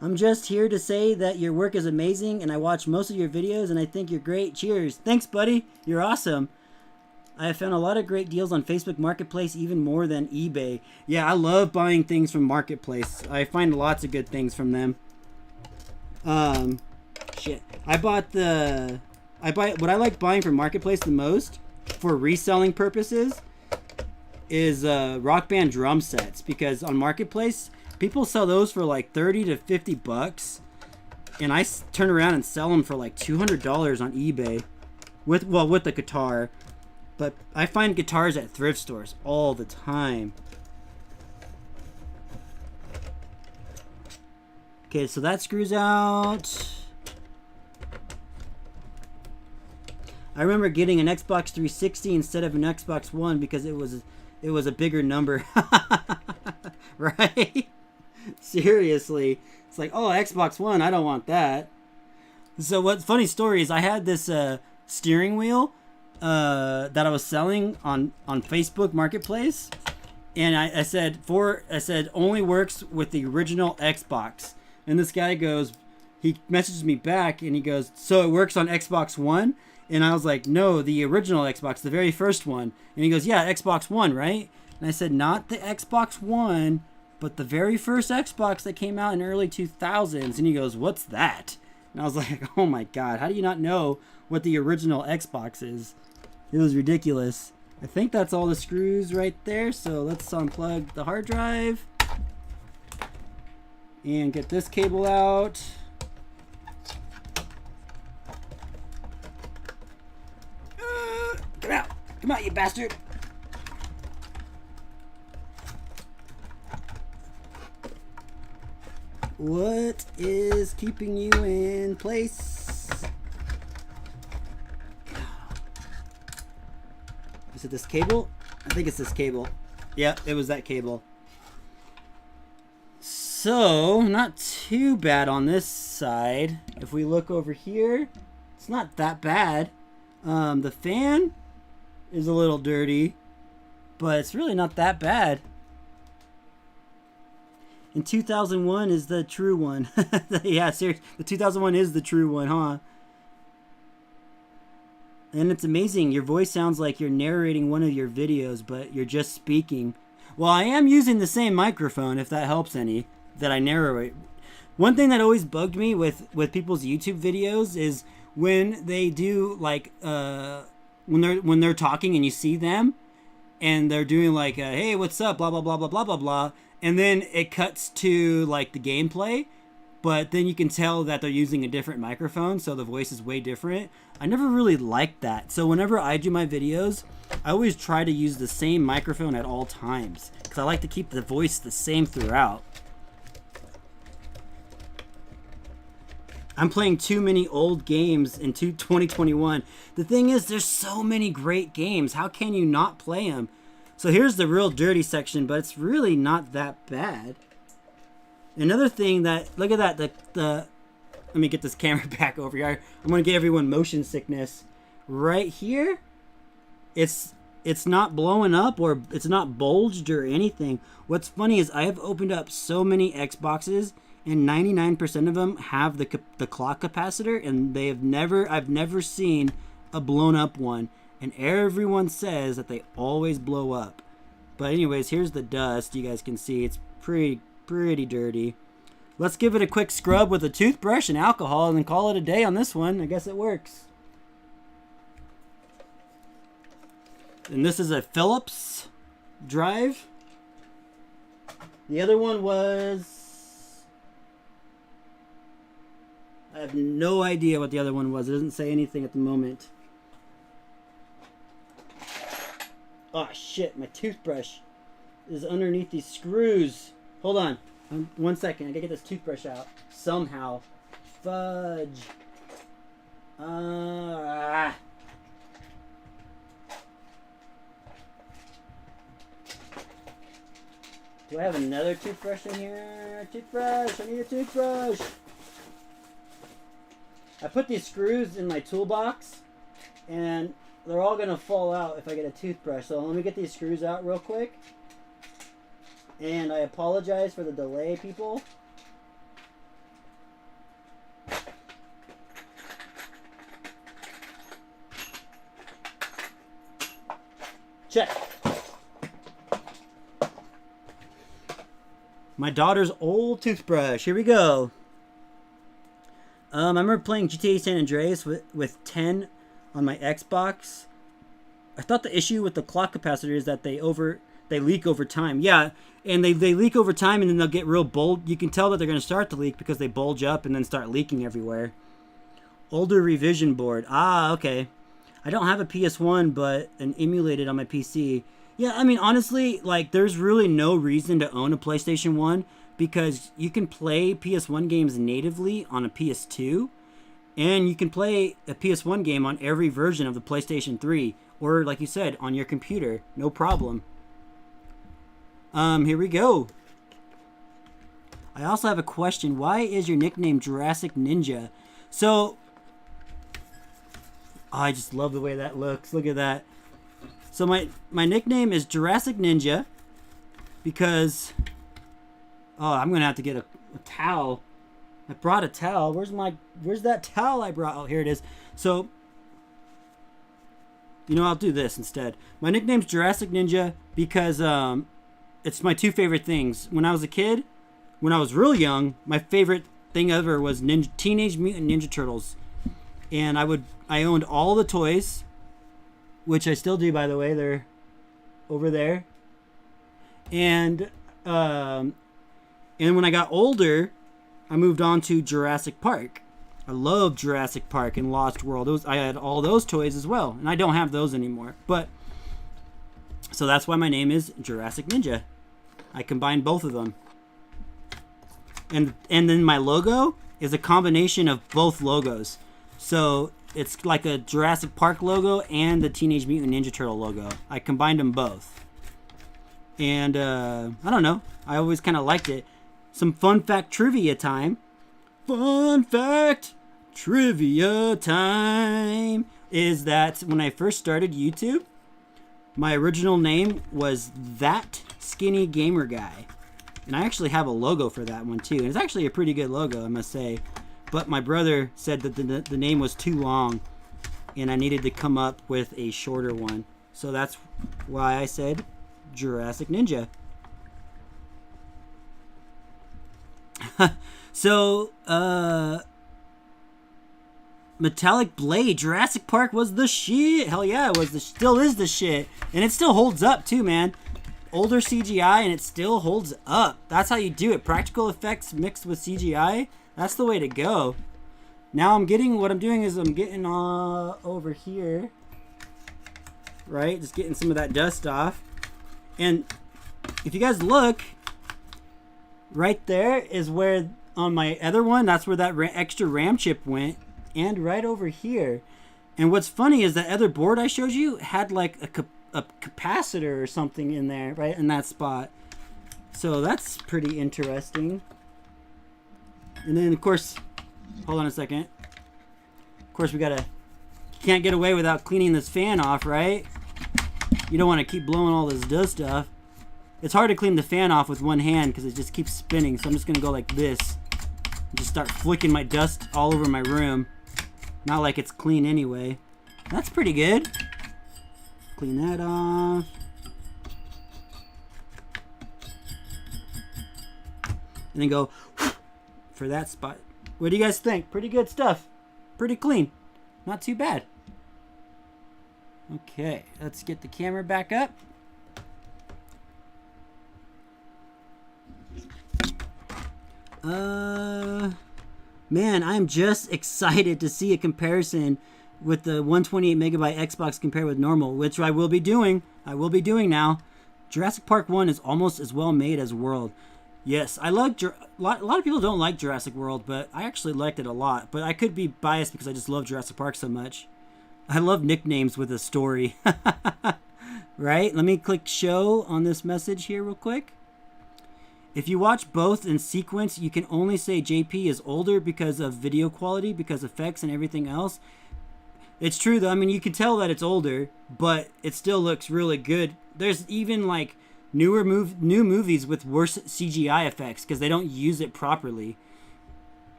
I'm just here to say that your work is amazing, and I watch most of your videos, and I think you're great. Cheers. Thanks, buddy. You're awesome. I have found a lot of great deals on Facebook Marketplace, even more than eBay. Yeah, I love buying things from Marketplace. I find lots of good things from them. Shit. What I like buying from Marketplace the most, for reselling purposes, is Rock Band drum sets. Because on Marketplace, people sell those for like 30 to 50 bucks, and I turn around and sell them for like $200 on eBay with the guitar. But I find guitars at thrift stores all the time. Okay, so that screws out. I remember getting an Xbox 360 instead of an Xbox One because it was a bigger number. Right? Seriously. It's like, oh, Xbox One, I don't want that. So what funny story is I had this steering wheel that I was selling on Facebook Marketplace, and I said only works with the original Xbox. And this guy goes, he messages me back and he goes, so it works on Xbox One? And I was like, no, the original Xbox, the very first one. And he goes, yeah, Xbox One, right? And I said, not the Xbox One, but the very first Xbox that came out in early 2000s. And he goes, what's that? And I was like, oh my God, how do you not know what the original Xbox is? It was ridiculous. I think that's all the screws right there. So let's unplug the hard drive and get this cable out. Come out! Come out, you bastard! What is keeping you in place? Is it this cable? I think it's this cable. Yeah, it was that cable. So, not too bad on this side. If we look over here, it's not that bad. The fan is a little dirty, but it's really not that bad. And 2001 is the true one. Yeah, seriously, the 2001 is the true one, huh? And it's amazing. Your voice sounds like you're narrating one of your videos, but you're just speaking. Well, I am using the same microphone, if that helps any, that I narrate. One thing that always bugged me with people's YouTube videos is when they do like when they're talking and you see them and they're doing like hey, what's up, blah blah blah blah blah blah blah, and then it cuts to like the gameplay, but then you can tell that they're using a different microphone, so the voice is way different. I never really liked that. So whenever I do my videos, I always try to use the same microphone at all times because I like to keep the voice the same throughout. I'm playing too many old games in 2021. The thing is, there's so many great games. How can you not play them? So here's the real dirty section, but it's really not that bad. Another thing that, look at that, let me get this camera back over here. I'm going to give everyone motion sickness. Right here, it's not blowing up or it's not bulged or anything. What's funny is I have opened up so many Xboxes, and 99% of them have the clock capacitor, and I've never seen a blown up one, and everyone says that they always blow up. But anyways, here's the dust. You guys can see it's pretty dirty. let's give it a quick scrub with a toothbrush and alcohol and then call it a day on this one. I guess it works. And this is a Phillips drive. The other one was... I have no idea what the other one was. It doesn't say anything at the moment. Oh shit, my toothbrush is underneath these screws. Hold on. 1 second. I gotta get this toothbrush out. Somehow. Fudge. Do I have another toothbrush in here? Toothbrush! I need a toothbrush! I put these screws in my toolbox, and they're all gonna fall out if I get a toothbrush. So let me get these screws out real quick. And I apologize for the delay, people. Check. My daughter's old toothbrush. Here we go. I remember playing GTA San Andreas with 10 on my Xbox. I thought the issue with the clock capacitor is that they leak over time. Yeah, and they leak over time, and then they'll get real bold. You can tell that they're going to start to leak because they bulge up and then start leaking everywhere. Older revision board. Ah, okay. I don't have a PS1, but an emulated on my PC. Yeah, I mean, honestly, like, there's really no reason to own a PlayStation 1 because you can play PS1 games natively on a PS2, and you can play a PS1 game on every version of the PlayStation 3, or, like you said, on your computer. No problem. Here we go. I also have a question. Why is your nickname Jurassic Ninja? So, I just love the way that looks. Look at that. So my nickname is Jurassic Ninja because... Oh, I'm going to have to get a towel. I brought a towel. Where's that towel I brought? Oh, here it is. So, you know, I'll do this instead. My nickname's Jurassic Ninja because it's my two favorite things. When I was a kid, when I was real young, my favorite thing ever was Teenage Mutant Ninja Turtles. And I owned all the toys, which I still do, by the way. They're over there. And when I got older, I moved on to Jurassic Park. I love Jurassic Park and Lost World. I had all those toys as well, and I don't have those anymore. But so that's why my name is Jurassic Ninja. I combined both of them. And then my logo is a combination of both logos. So it's like a Jurassic Park logo and the Teenage Mutant Ninja Turtle logo. I combined them both. And I don't know. I always kind of liked it. Some fun fact trivia time. Fun fact trivia time is that when I first started YouTube, my original name was That Skinny Gamer Guy. And I actually have a logo for that one too. And it's actually a pretty good logo, I must say. But my brother said that the name was too long and I needed to come up with a shorter one. So that's why I said Jurassic Ninja. So, Metallic Blade, Jurassic Park was the shit. Hell yeah, it was. Still is the shit. And it still holds up too, man. Older CGI and it still holds up. That's how you do it. Practical effects mixed with CGI. That's the way to go. Now what I'm doing is I'm getting over here. Right? Just getting some of that dust off. And if you guys look, right there is where, on my other one, that's where that extra RAM chip went. And right over here. And what's funny is that other board I showed you had like a capacitor or something in there, right in that spot. So that's pretty interesting. And then, of course, hold on a second. Of course, can't get away without cleaning this fan off, right? You don't want to keep blowing all this dust off. It's hard to clean the fan off with one hand because it just keeps spinning. So I'm just going to go like this. And just start flicking my dust all over my room. Not like it's clean anyway. That's pretty good. Clean that off. And then go for that spot. What do you guys think? Pretty good stuff. Pretty clean. Not too bad. Okay, let's get the camera back up. Man, I'm just excited to see a comparison with the 128 megabyte Xbox compared with normal, which I will be doing. Now. Jurassic Park 1 is almost as well made as World. Yes, I like a lot of people don't like Jurassic World, but I actually liked it a lot. But I could be biased because I just love Jurassic Park so much. I love nicknames with a story. Right? Let me click show on this message here real quick. If you watch both in sequence, you can only say JP is older because of video quality, because effects and everything else. It's true though. I mean, you can tell that it's older, but it still looks really good. There's even like new movies with worse CGI effects because they don't use it properly.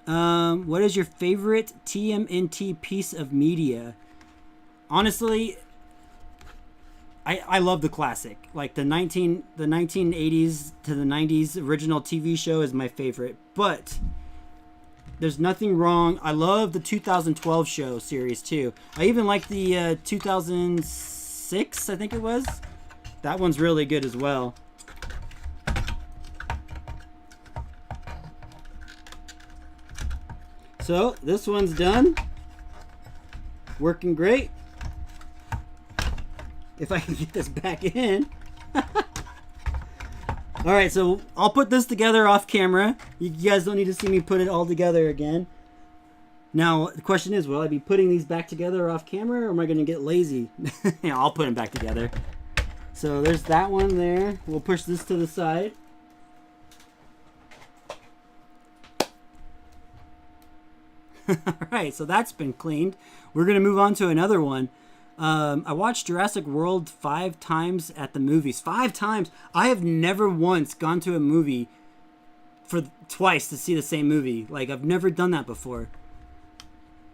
What is your favorite TMNT piece of media? Honestly, I love the classic. Like the 1980s to the 90s original TV show is my favorite. But there's nothing wrong. I love the 2012 show series too. I even like the 2006, I think it was. That one's really good as well. So this one's done. Working great. If I can get this back in. Alright, so I'll put this together off camera. You guys don't need to see me put it all together again. Now, the question is, will I be putting these back together off camera, or am I going to get lazy? Yeah, I'll put them back together. So there's that one there. We'll push this to the side. Alright, so that's been cleaned. We're going to move on to another one. I watched Jurassic World 5 times at the movies. 5 times. I have never once gone to a movie for twice to see the same movie. Like, I've never done that before.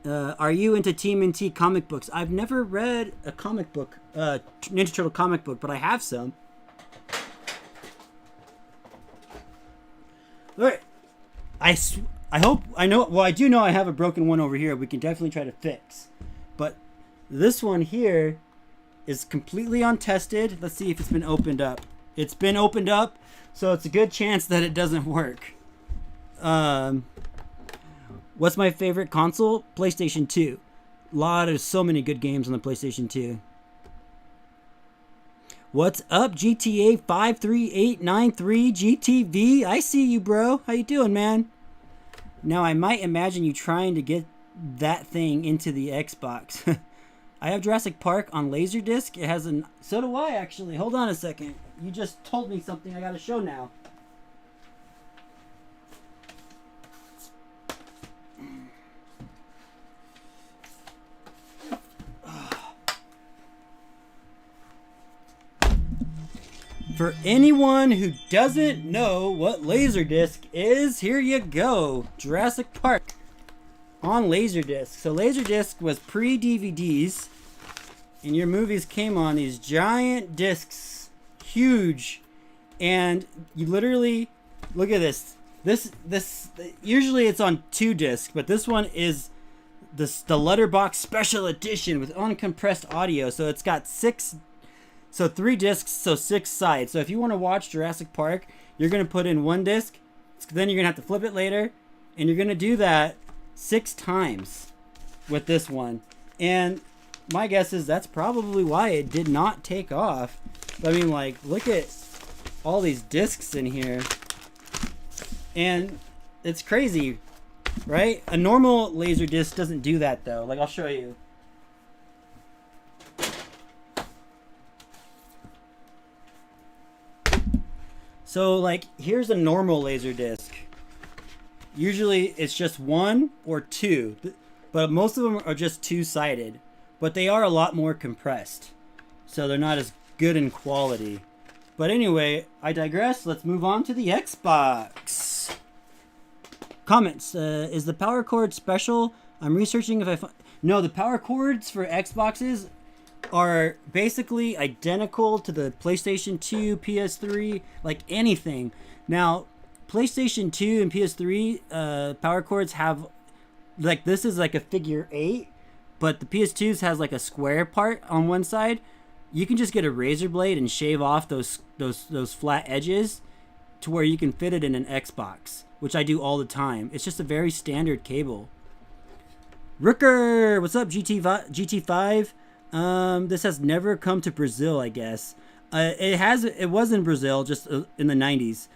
Are you into TMNT comic books? I've never read a comic book, Ninja Turtle comic book, but I have some. Alright. I do know I have a broken one over here we can definitely try to fix. But this one here is completely untested. Let's see if it's been opened up. It's been opened up, so it's a good chance that it doesn't work. What's my favorite console? PlayStation 2. So many good games on the PlayStation 2. What's up, GTA 53893 GTV? I see you, bro. How you doing, man? Now, I might imagine you trying to get that thing into the Xbox. I have Jurassic Park on Laserdisc. It has an... So do I, actually. Hold on a second. You just told me something I gotta show now. For anyone who doesn't know what Laserdisc is, here you go. Jurassic Park on Laserdisc. So Laserdisc was pre-DVDs, and your movies came on these giant discs, huge, and you literally look at this. This usually it's on 2 discs, but this one is the Letterbox Special Edition with uncompressed audio. So it's got 3 discs, so 6 sides. So if you want to watch Jurassic Park, you're going to put in 1 disc, then you're going to have to flip it later, and you're going to do that 6 times with this one. And my guess is that's probably why it did not take off. I mean, like, look at all these discs in here. And it's crazy, right? A normal Laserdisc doesn't do that, though. Like, I'll show you. So, like, here's a normal Laserdisc. Usually it's just 1 or 2, but most of them are just 2-sided. But they are a lot more compressed, so they're not as good in quality. But anyway, I digress. Let's move on to the Xbox. Comments. Is the power cord special? I'm researching if I find... No, the power cords for Xboxes are basically identical to the PlayStation 2, PS3, like anything. Now, PlayStation 2 and PS3 power cords have, like, this is like a figure 8, but the PS2's has like a square part on one side. You can just get a razor blade and shave off those flat edges to where you can fit it in an Xbox, which I do all the time. It's just a very standard cable. Rooker, what's up, GT5? This has never come to Brazil, I guess. It was in Brazil, just in the 90s.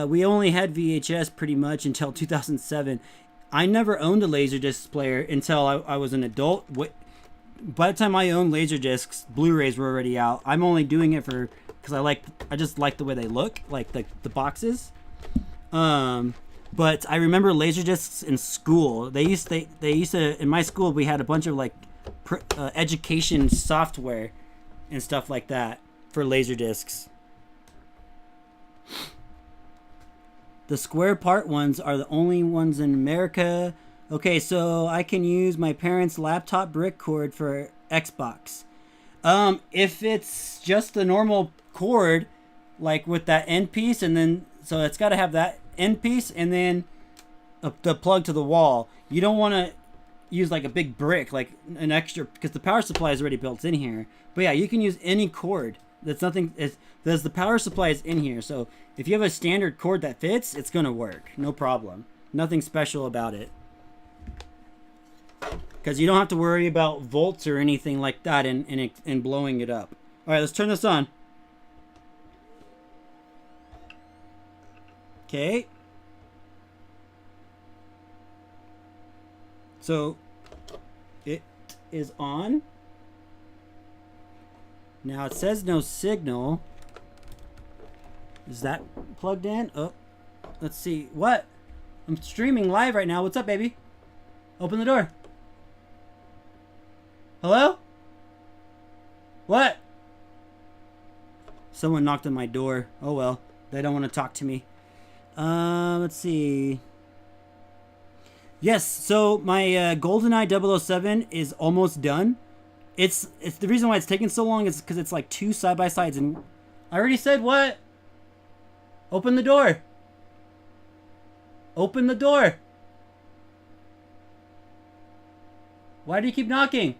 We only had VHS pretty much until 2007. I never owned a Laserdisc player until I was an adult. By the time I owned Laserdiscs, Blu-rays were already out. I'm only doing it because I just like the way they look, like the boxes. But I remember Laserdiscs in school. They used to in my school we had a bunch of like education software and stuff like that for Laserdiscs. The square part ones are the only ones in America. Okay, so I can use my parents' laptop brick cord for Xbox. If it's just the normal cord, like with that end piece, and then so it's got to have that end piece and then the plug to the wall. You don't want to use like a big brick, like an extra, because the power supply is already built in here. But yeah, you can use any cord. There's the power supply is in here. So if you have a standard cord that fits, it's gonna work, no problem. Nothing special about it, because you don't have to worry about volts or anything like that and blowing it up. All right, let's turn this on. Okay. So it is on. Now it says no signal. Is that plugged in? Oh, let's see. What? I'm streaming live right now. What's up, baby? Open the door. Hello? What? Someone knocked on my door. Oh well. They don't want to talk to me. Let's see. Yes, so my GoldenEye 007 is almost done. It's the reason why it's taking so long is because it's like two side-by-sides, and I already said what? Open the door. Open the door. Why do you keep knocking?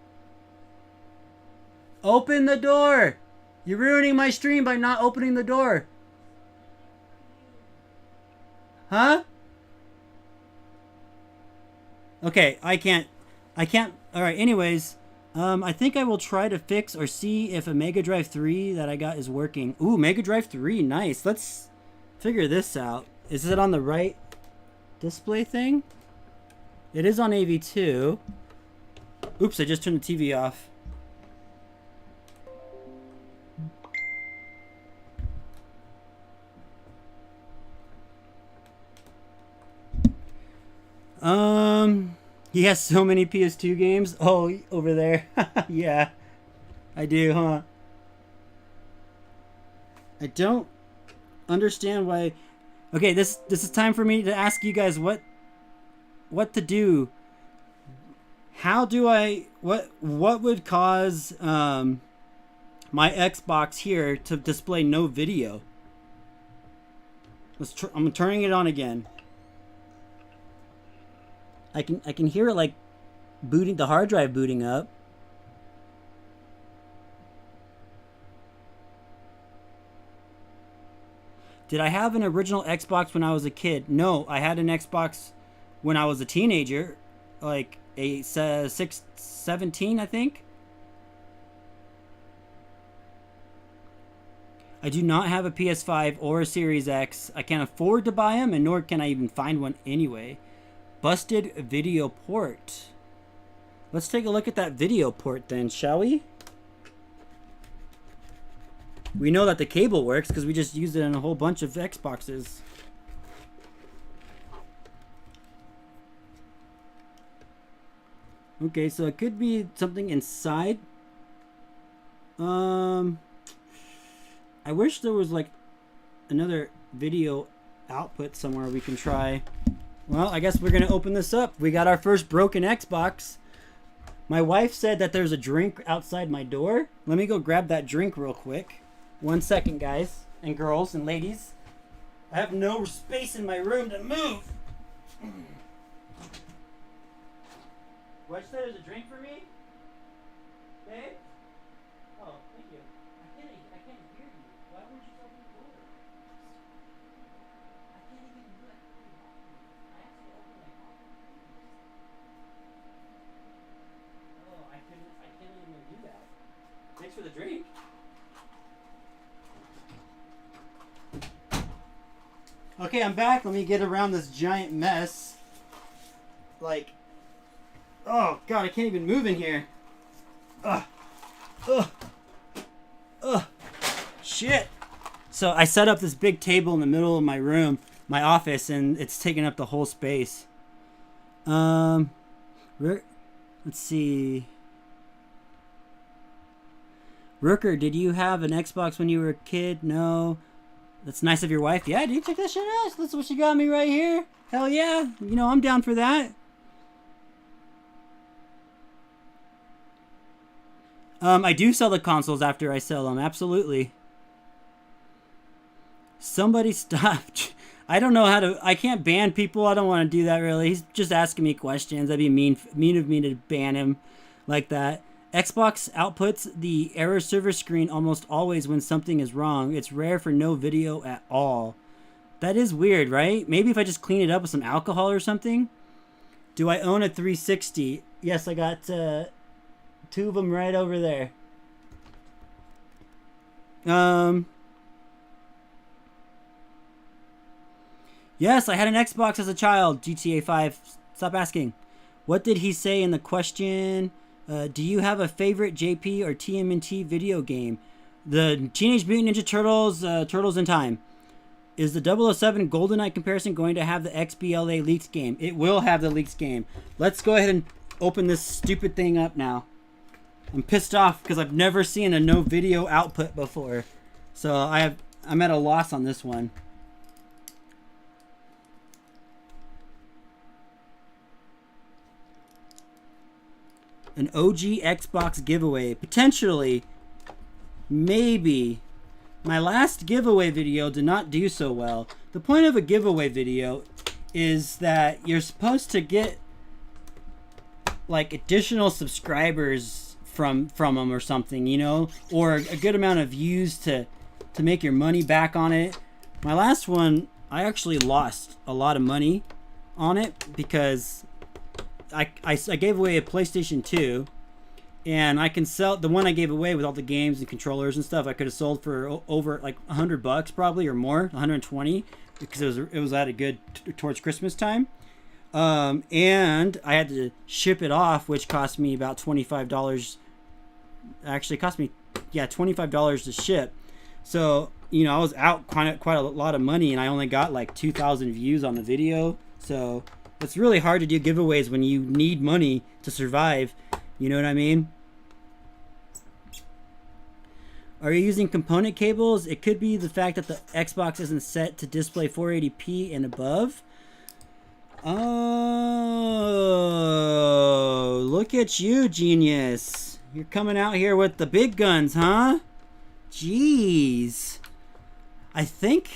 Open the door. You're ruining my stream by not opening the door. Huh? Okay, I can't. All right, anyways, I think I will try to fix or see if a Mega Drive 3 that I got is working. Ooh, Mega Drive 3, nice. Let's figure this out. Is it on the right display thing? It is on AV2. Oops, I just turned the TV off. He has so many PS2 games. Oh, over there. Yeah, I do, huh? I don't understand why. Okay, this is time for me to ask you guys what to do. How do I what would cause my Xbox here to display no video? I'm turning it on again. I can hear it like booting, the hard drive booting up. Did I have an original Xbox when I was a kid? No, I had an Xbox when I was a teenager, like a 17, I think. I do not have a PS5 or a Series X. I can't afford to buy them, and nor can I even find one anyway. Busted video port. Let's take a look at that video port then, shall we? We know that the cable works because we just used it in a whole bunch of Xboxes. Okay, so it could be something inside. I wish there was like another video output somewhere we can try. Well, I guess we're gonna open this up. We got our first broken Xbox. My wife said that there's a drink outside my door. Let me go grab that drink real quick. 1 second, guys and girls and ladies. I have no space in my room to move. What you said? There's a drink for me? Babe? Oh, thank you. I can't hear you. Why weren't you open the door? I can't even do it. I have to open my mouth. Oh, I can't even do that. Thanks for the drink. Okay, I'm back. Let me get around this giant mess. Like, oh god, I can't even move in here. Ugh. Ugh. Ugh. Shit. So I set up this big table in the middle of my room, my office, and it's taking up the whole space. Let's see. Rooker, did you have an Xbox when you were a kid? No. That's nice of your wife. Yeah, dude, check that shit out. That's what she got me right here. Hell yeah. You know, I'm down for that. I do sell the consoles after I sell them. Absolutely. Somebody stop. I don't know how to... I can't ban people. I don't want to do that, really. He's just asking me questions. That'd be mean of me to ban him like that. Xbox outputs the error server screen almost always when something is wrong. It's rare for no video at all. That is weird, right? Maybe if I just clean it up with some alcohol or something. Do I own a 360? Yes, I got 2 of them right over there. Yes, I had an Xbox as a child. GTA 5. Stop asking. What did he say in the question? Do you have a favorite JP or TMNT video game? The Teenage Mutant Ninja Turtles, Turtles in Time. Is the 007 GoldenEye comparison going to have the XBLA leaks game? It will have the leaks game. Let's go ahead and open this stupid thing up now. I'm pissed off because I've never seen a no video output before. So I'm at a loss on this one. An OG Xbox giveaway. Potentially. Maybe. My last giveaway video did not do so well. The point of a giveaway video is that you're supposed to get like additional subscribers from them or something, you know, or a good amount of views to make your money back on it. My last one, I actually lost a lot of money on it because I gave away a PlayStation 2, and I can sell the one I gave away with all the games and controllers and stuff. I could have sold for over like $100 probably, or more, 120, because it was at a good towards Christmas time. And I had to ship it off, which cost me about $25. Actually, it cost me $25 to ship. So you know, I was out quite a lot of money, and I only got like 2,000 views on the video. So it's really hard to do giveaways when you need money to survive. You know what I mean? Are you using component cables? It could be the fact that the Xbox isn't set to display 480p and above. Oh, look at you, genius. You're coming out here with the big guns, huh? Jeez. I think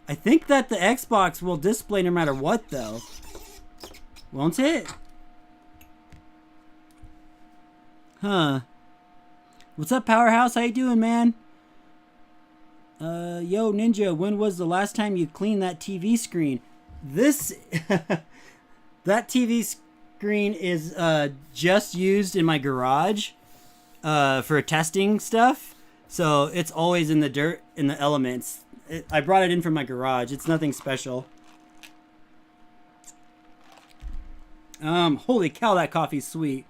that the Xbox will display no matter what, though. Won't it? Huh. What's up, Powerhouse? How you doing, man? Yo, Ninja, when was the last time you cleaned that TV screen? This... that TV screen is just used in my garage for testing stuff. So it's always in the dirt, in the elements. I brought it in from my garage. It's nothing special. Holy cow, that coffee's sweet.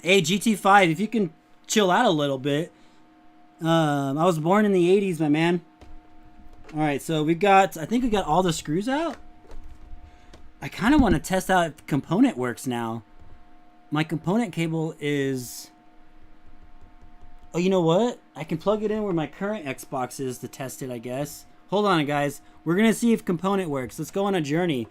Hey, GT5, if you can chill out a little bit. I was born in the 80s, my man. Alright, so I think we got all the screws out. I kind of want to test out if the component works now. My component cable is... Oh, you know what? I can plug it in where my current Xbox is to test it, I guess. Hold on, guys. We're going to see if component works. Let's go on a journey.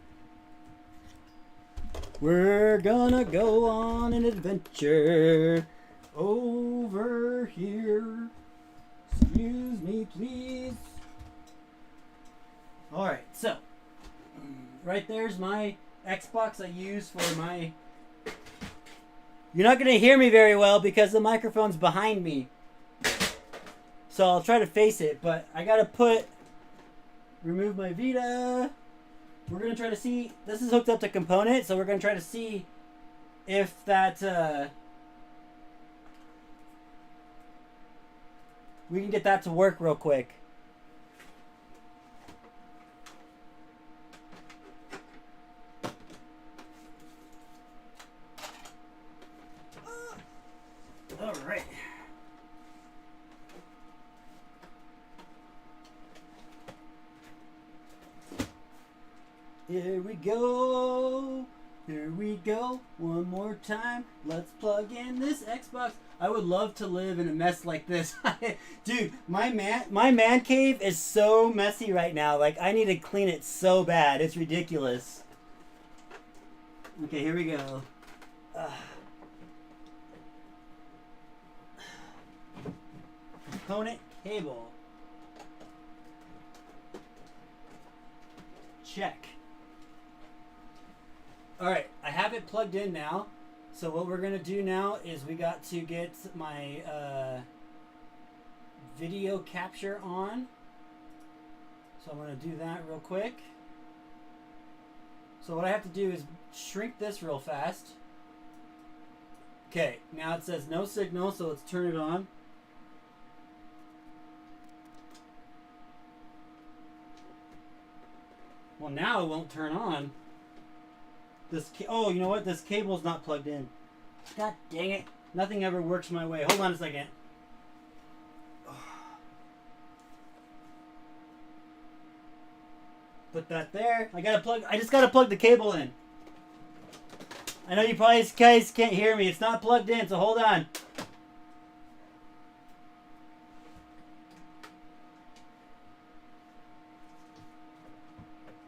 We're gonna go on an adventure over here. Excuse me, please. Alright, so right there's my Xbox I use for my... You're not going to hear me very well because the microphone's behind me. So I'll try to face it, but I got to remove my Vita. We're going to try to see, this is hooked up to component, so we're going to try to see if that, we can get that to work real quick. All right. Here we go. Here we go. One more time. Let's plug in this Xbox. I would love to live in a mess like this. Dude, my man cave is so messy right now. Like, I need to clean it so bad. It's ridiculous. Okay, here we go. Component cable. Check. Alright, I have it plugged in now. So what we're going to do now is we got to get my video capture on. So I'm going to do that real quick. So what I have to do is shrink this real fast. Okay, now it says no signal, so let's turn it on. Well, now it won't turn on. Oh, you know what? This cable's not plugged in. God dang it. Nothing ever works my way. Hold on a second. Put that there. I just gotta plug the cable in. I know you guys can't hear me. It's not plugged in, so hold on.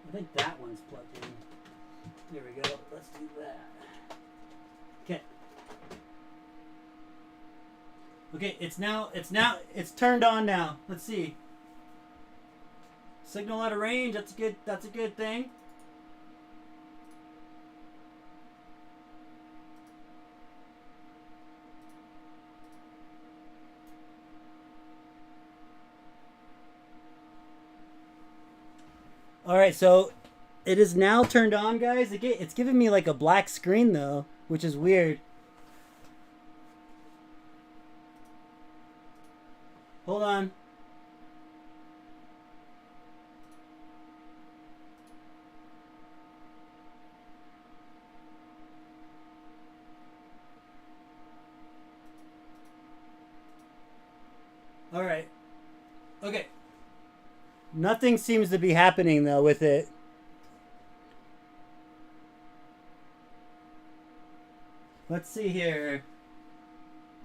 I think that one's plugged in. There we go. Let's do that. Okay. Okay, it's turned on now. Let's see. Signal out of range. That's a good thing. All right, so it is now turned on, guys. It's giving me like a black screen though, which is weird. Hold on. All right. Okay. Nothing seems to be happening though with it. Let's see here.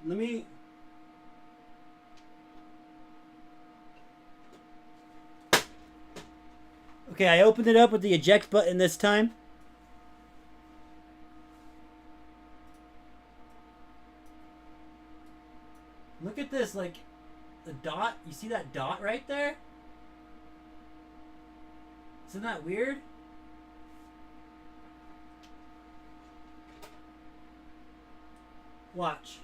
Let me... Okay, I opened it up with the eject button this time. Look at this, like, the dot. You see that dot right there? Isn't that weird? Watch.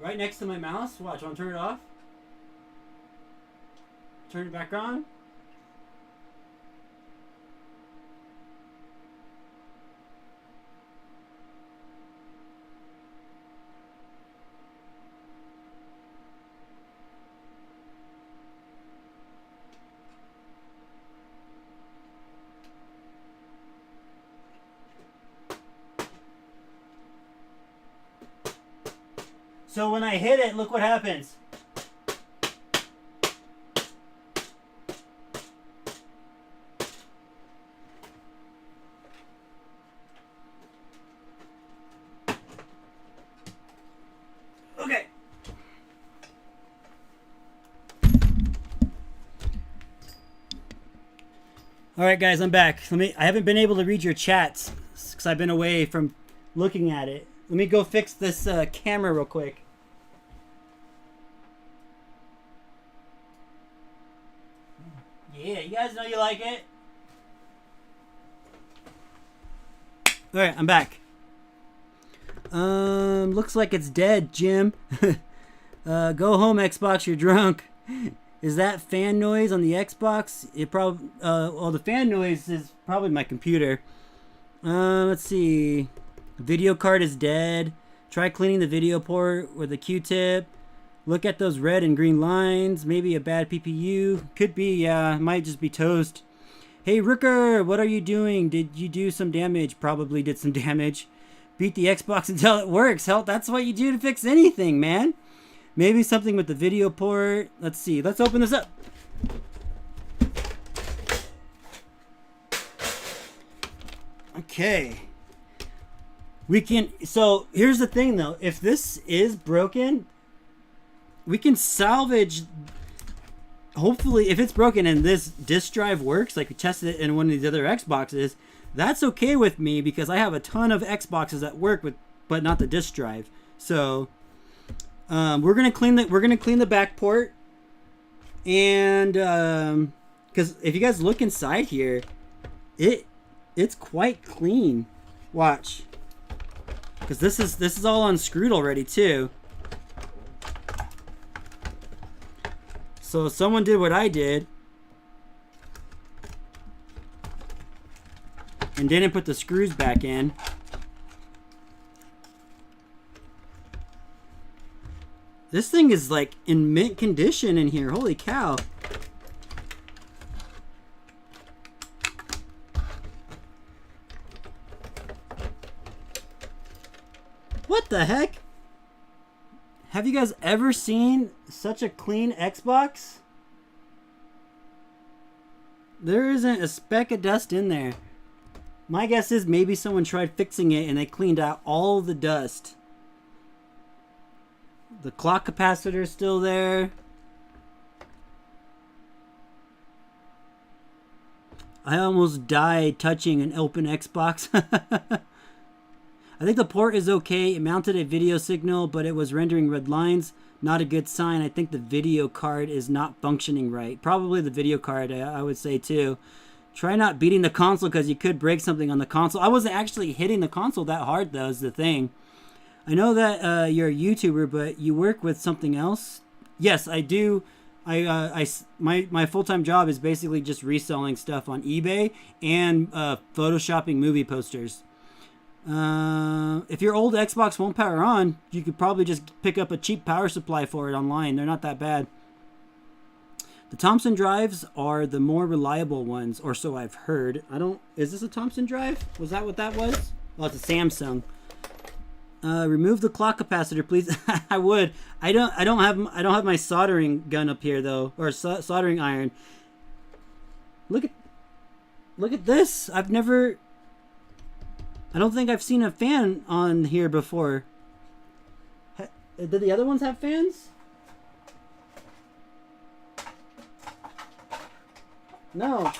Right next to my mouse. Watch. Want to turn it off? Turn it back on. So when I hit it, look what happens. Okay. All right, guys, I'm back. I haven't been able to read your chats because I've been away from looking at it. Let me go fix this camera real quick. Yeah, you guys know you like it. Alright, I'm back. Looks like it's dead, Jim. Go home, Xbox, you're drunk. Is that fan noise on the Xbox? It probably, well, the fan noise is probably my computer. Let's see. Video card is dead. Try cleaning the video port with a Q-tip. Look at those red and green lines. Maybe a bad PPU. Could be, yeah. Might just be toast. Hey, Rooker, what are you doing? Did you do some damage? Probably did some damage. Beat the Xbox until it works. Hell, that's what you do to fix anything, man. Maybe something with the video port. Let's see. Let's open this up. Okay. We can... So, here's the thing, though. If this is broken, we can salvage... Hopefully, if it's broken and this disk drive works, like we tested it in one of these other Xboxes, that's okay with me because I have a ton of Xboxes that work with, but not the disk drive. So, we're gonna clean the back port, and because if you guys look inside here, it's quite clean. Watch, because this is all unscrewed already too. So someone did what I did and didn't put the screws back in. This thing is like in mint condition in here. Holy cow. What the heck? Have you guys ever seen such a clean Xbox? There isn't a speck of dust in there. My guess is maybe someone tried fixing it and they cleaned out all the dust. The clock capacitor is still there. I almost died touching an open Xbox. I think the port is okay. It mounted a video signal, but it was rendering red lines. Not a good sign. I think the video card is not functioning right. Probably the video card, I would say too. Try not beating the console because you could break something on the console. I wasn't actually hitting the console that hard though, is the thing. I know that you're a YouTuber, but you work with something else? Yes, I do. My full-time job is basically just reselling stuff on eBay and photoshopping movie posters. If your old Xbox won't power on, you could probably just pick up a cheap power supply for it online. They're not that bad. The Thompson drives are the more reliable ones, or so I've heard. Is this a Thompson drive? Was that what that was? Oh, it's a Samsung. Remove the clock capacitor, please. I would. I don't have my soldering gun up here though, or soldering iron. Look at this. I don't think I've seen a fan on here before. Did the other ones have fans? No.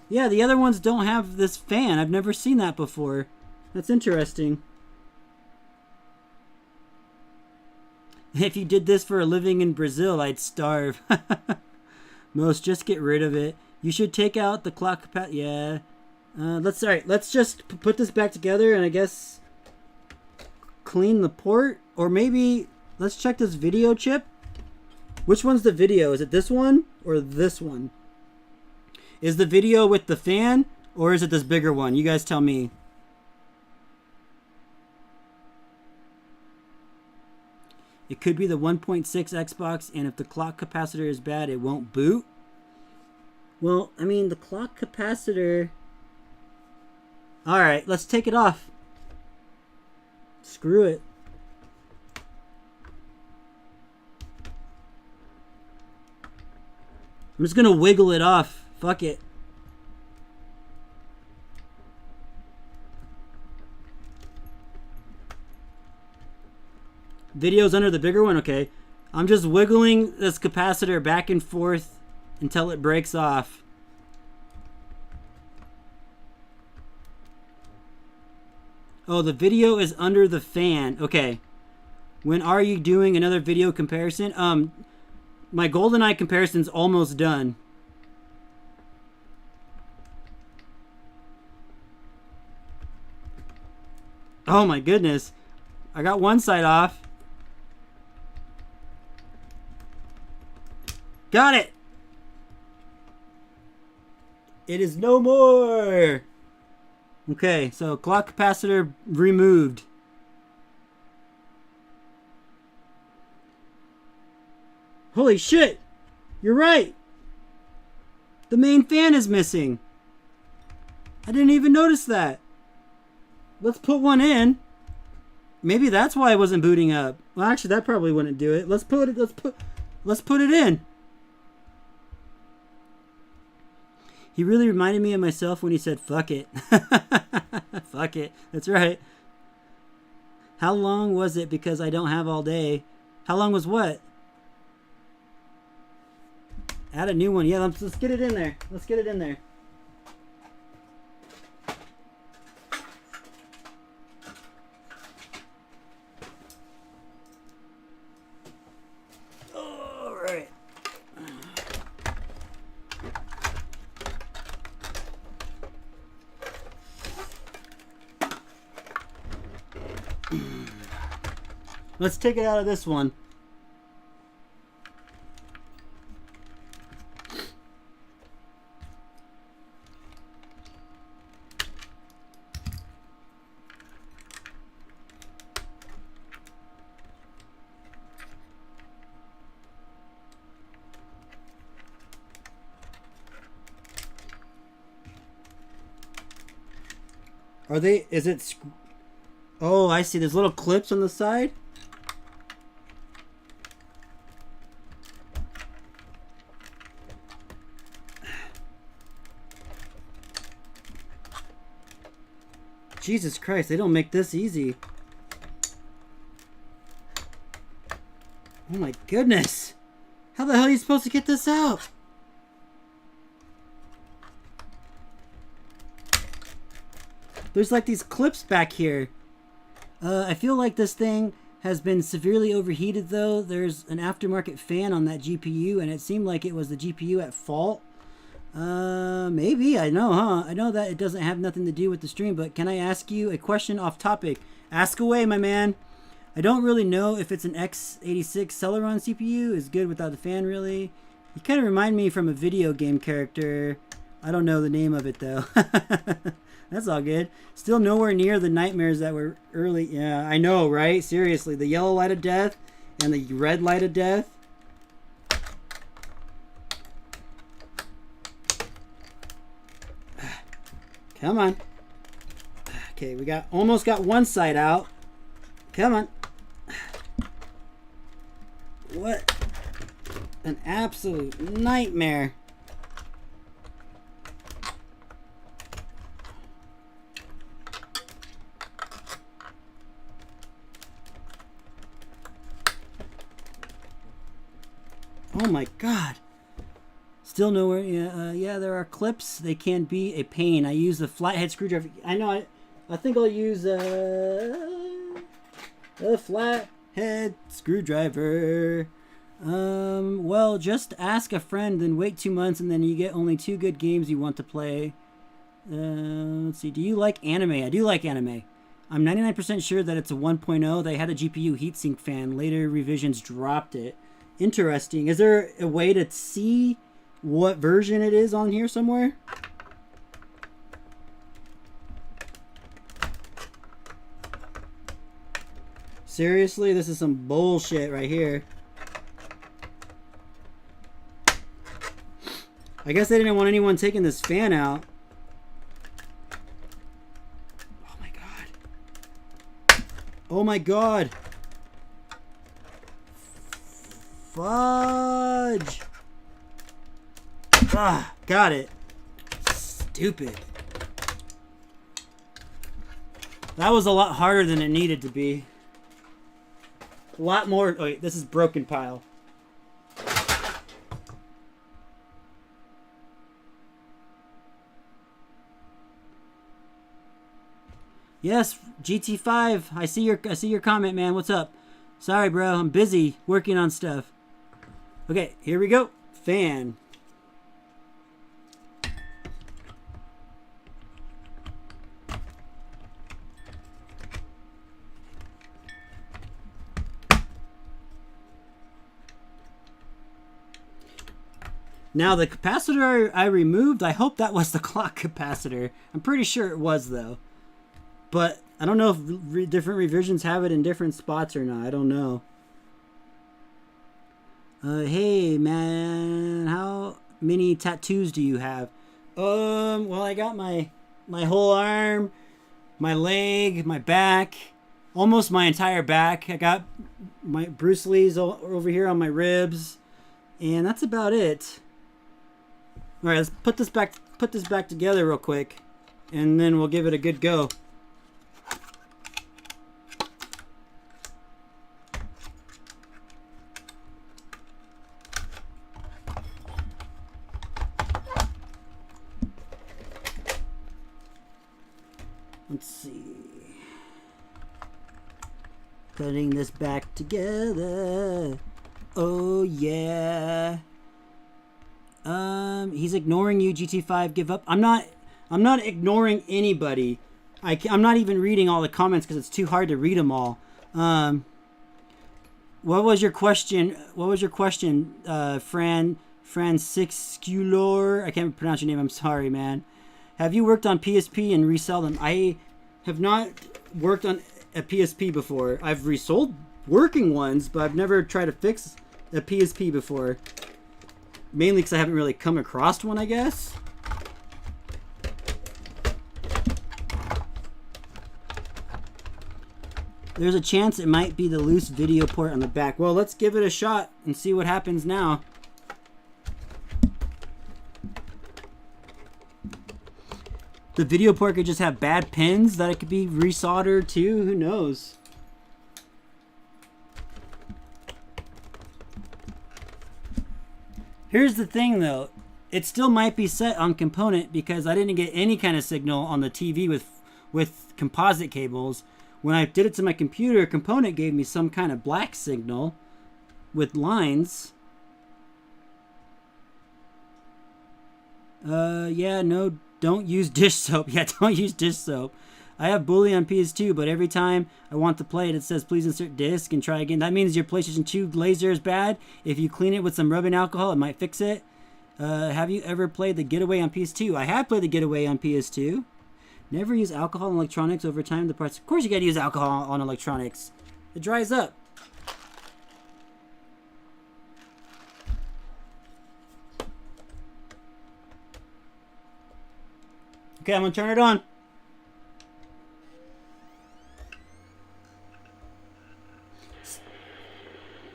Yeah, the other ones don't have this fan. I've never seen that before. That's interesting. If you did this for a living in Brazil, I'd starve. Most, just get rid of it. You should take out the clock capacitor. Yeah. Let's just put this back together and I guess clean the port, or maybe let's check this video chip. Which one's the video? Is it this one or this one? Is the video with the fan or is it this bigger one? You guys tell me. It could be the 1.6 Xbox, and if the clock capacitor is bad, it won't boot. Well, I mean, the clock capacitor... Alright, let's take it off. Screw it. I'm just gonna wiggle it off. Fuck it. Video's under the bigger one? Okay. I'm just wiggling this capacitor back and forth until it breaks off. Oh, the video is under the fan. Okay. When are you doing another video comparison? My GoldenEye comparison's almost done. Oh my goodness. I got one side off. Got it. It is no more. Okay, so clock capacitor removed. Holy shit! You're right! The main fan is missing. I didn't even notice that. Let's put one in. Maybe that's why it wasn't booting up. Well, actually, that probably wouldn't do it. Let's put it in. He really reminded me of myself when he said, fuck it. Fuck it. That's right. How long was it? Because I don't have all day. How long was what? Add a new one. Yeah, let's get it in there. Let's get it in there. All right. Let's take it out of this one. Are they, is it, oh, I see. There's little clips on the side. Jesus Christ, they don't make this easy. Oh my goodness. How the hell are you supposed to get this out? There's like these clips back here. I feel like this thing has been severely overheated though. There's an aftermarket fan on that GPU and it seemed like it was the GPU at fault. Maybe, I know, huh? I know that it doesn't have nothing to do with the stream, but can I ask you a question off topic? Ask away, my man. I don't really know if it's an x86 Celeron CPU. Is good without the fan, really. You kind of remind me from a video game character. I don't know the name of it, though. That's all good. Still nowhere near the nightmares that were early. Yeah, I know, right? Seriously, the yellow light of death and the red light of death. Come on. Okay, we almost got one side out. Come on. What an absolute nightmare. Oh my God. Still nowhere. Yeah, there are clips. They can be a pain. I use the flathead screwdriver. I know. I think I'll use a flathead screwdriver. Well, just ask a friend, then wait 2 months, and then you get only 2 good games you want to play. Let's see. Do you like anime? I do like anime. I'm 99% sure that it's a 1.0. They had a GPU heatsink fan. Later revisions dropped it. Interesting. Is there a way to see what version it is on here somewhere? Seriously, this is some bullshit right here. I guess they didn't want anyone taking this fan out. Oh my God. Oh my God. Fudge. Ah, got it. Stupid. That was a lot harder than it needed to be. A lot more. Oh, wait, this is broken pile. Yes, GT5. I see your comment, man. What's up? Sorry, bro. I'm busy working on stuff. Okay, here we go. Fan. Now the capacitor I removed, I hope that was the clock capacitor. I'm pretty sure it was though. But I don't know if different revisions have it in different spots or not. I don't know. Hey man, how many tattoos do you have? Well, I got my whole arm, my leg, my back, almost my entire back. I got my Bruce Lee's over here on my ribs, and that's about it. All right, let's put this back together real quick, and then we'll give it a good go. Let's see. Putting this back together. Oh yeah. He's ignoring you, GT5. Give up. I'm not ignoring anybody. I'm not even reading all the comments because it's too hard to read them all. What was your question? Francisculor? I can't pronounce your name. I'm sorry, man. Have you worked on PSP and resell them? I have not worked on a PSP before. I've resold working ones, but I've never tried to fix a PSP before. Mainly because I haven't really come across one, I guess. There's a chance it might be the loose video port on the back. Well, let's give it a shot and see what happens now. The video port could just have bad pins that it could be resoldered too. Who knows? Here's the thing though. It still might be set on component because I didn't get any kind of signal on the TV with composite cables. When I did it to my computer, component gave me some kind of black signal with lines. Yeah, no. Don't use dish soap. Yeah, don't use dish soap. I have Bully on PS2, but every time I want to play it, it says please insert disc and try again. That means your PlayStation 2 laser is bad. If you clean it with some rubbing alcohol, it might fix it. Have you ever played the Getaway on PS2? I have played the Getaway on PS2. Never use alcohol on electronics over time. The parts. Of course you gotta use alcohol on electronics. It dries up. Okay, I'm gonna turn it on.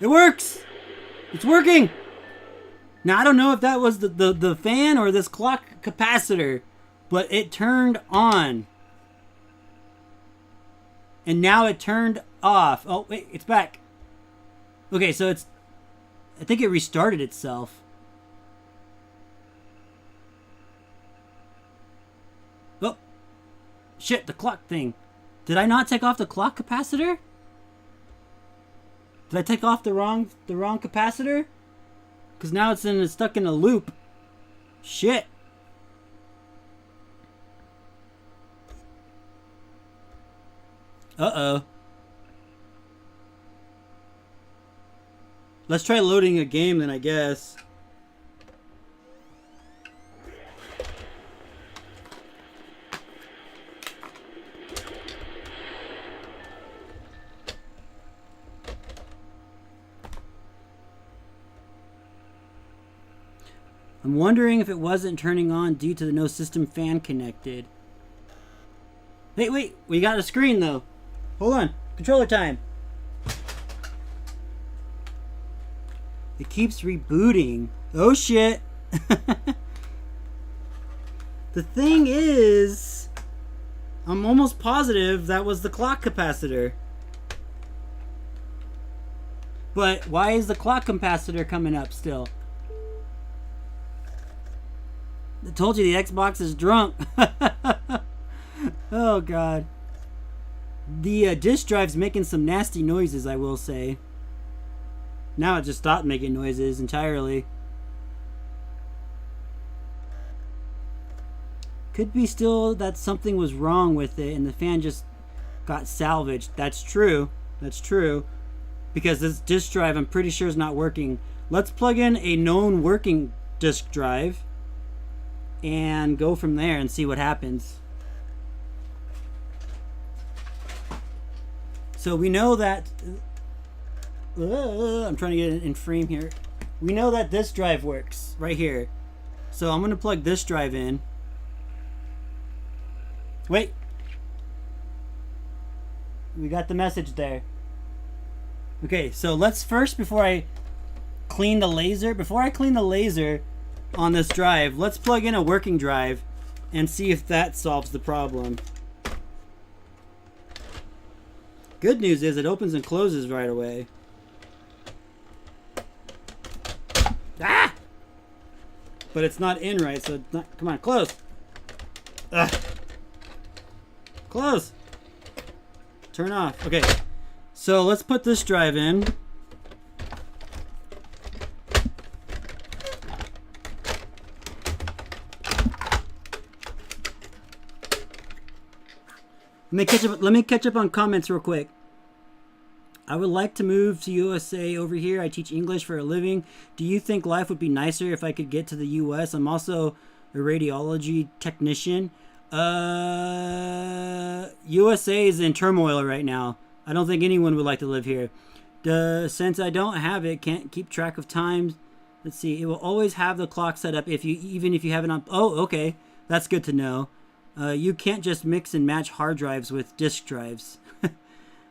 It works! It's working! Now, I don't know if that was the fan or this clock capacitor, but it turned on. And now it turned off. Oh, wait, it's back. Okay, so it's... I think it restarted itself. Oh. Shit, the clock thing. Did I not take off the clock capacitor? Did I take off the wrong capacitor? Because now it's stuck in a loop. Shit. Uh-oh. Let's try loading a game then, I guess. I'm wondering if it wasn't turning on due to the no system fan connected. Hey, wait, we got a screen though. Hold on, controller time. It keeps rebooting. Oh shit. The thing is, I'm almost positive that was the clock capacitor. But why is the clock capacitor coming up still? I told you the Xbox is drunk. Oh god. The disk drive's making some nasty noises, I will say. Now it just stopped making noises entirely. Could be still that something was wrong with it and the fan just got salvaged. That's true. That's true. Because this disk drive I'm pretty sure is not working. Let's plug in a known working disk drive and go from there and see what happens. So we know that I'm trying to get it in frame here. We know that this drive works right here. So I'm going to plug this drive in. Wait. We got the message there. Okay, so let's first, before I clean the laser on this drive, let's plug in a working drive and see if that solves the problem. Good news is it opens and closes right away. Ah! But it's not in right, so it's not, come on, close. Ugh. Close. Turn off. Okay, so let's put this drive in. Let me catch up on comments real quick. I would like to move to USA over here. I teach English for a living. Do you think life would be nicer if I could get to the US? I'm also a radiology technician. USA is in turmoil right now. I don't think anyone would like to live here. Since I don't have it, can't keep track of times. Let's see. It will always have the clock set up even if you have it on. Oh, okay. That's good to know. You can't just mix and match hard drives with disk drives.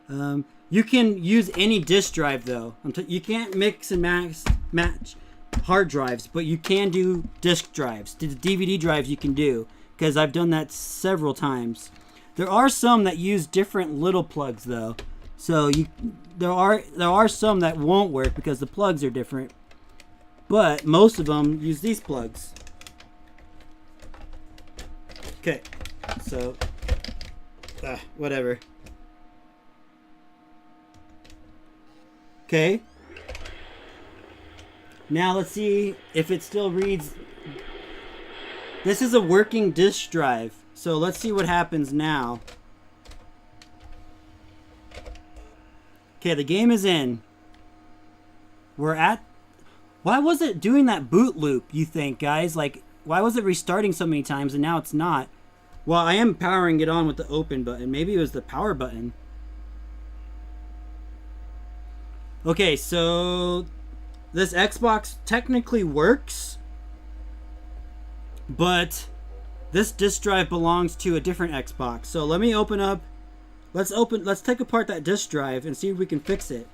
You can use any disk drive though. You can't mix and match hard drives, but you can do disk drives. The DVD drives you can do, because I've done that several times. There are some that use different little plugs though. So there are some that won't work because the plugs are different. But most of them use these plugs. Okay, so whatever. Okay. Now let's see if it still reads. This is a working disk drive, so let's see what happens now. Okay, the game is in. We're at. Why was it doing that boot loop, you think, guys? Like, why was it restarting so many times and now it's not? Well, I am powering it on with the open button. Maybe it was the power button. Okay, so this Xbox technically works, but this disk drive belongs to a different Xbox. So let me open up. Let's take apart that disk drive and see if we can fix it.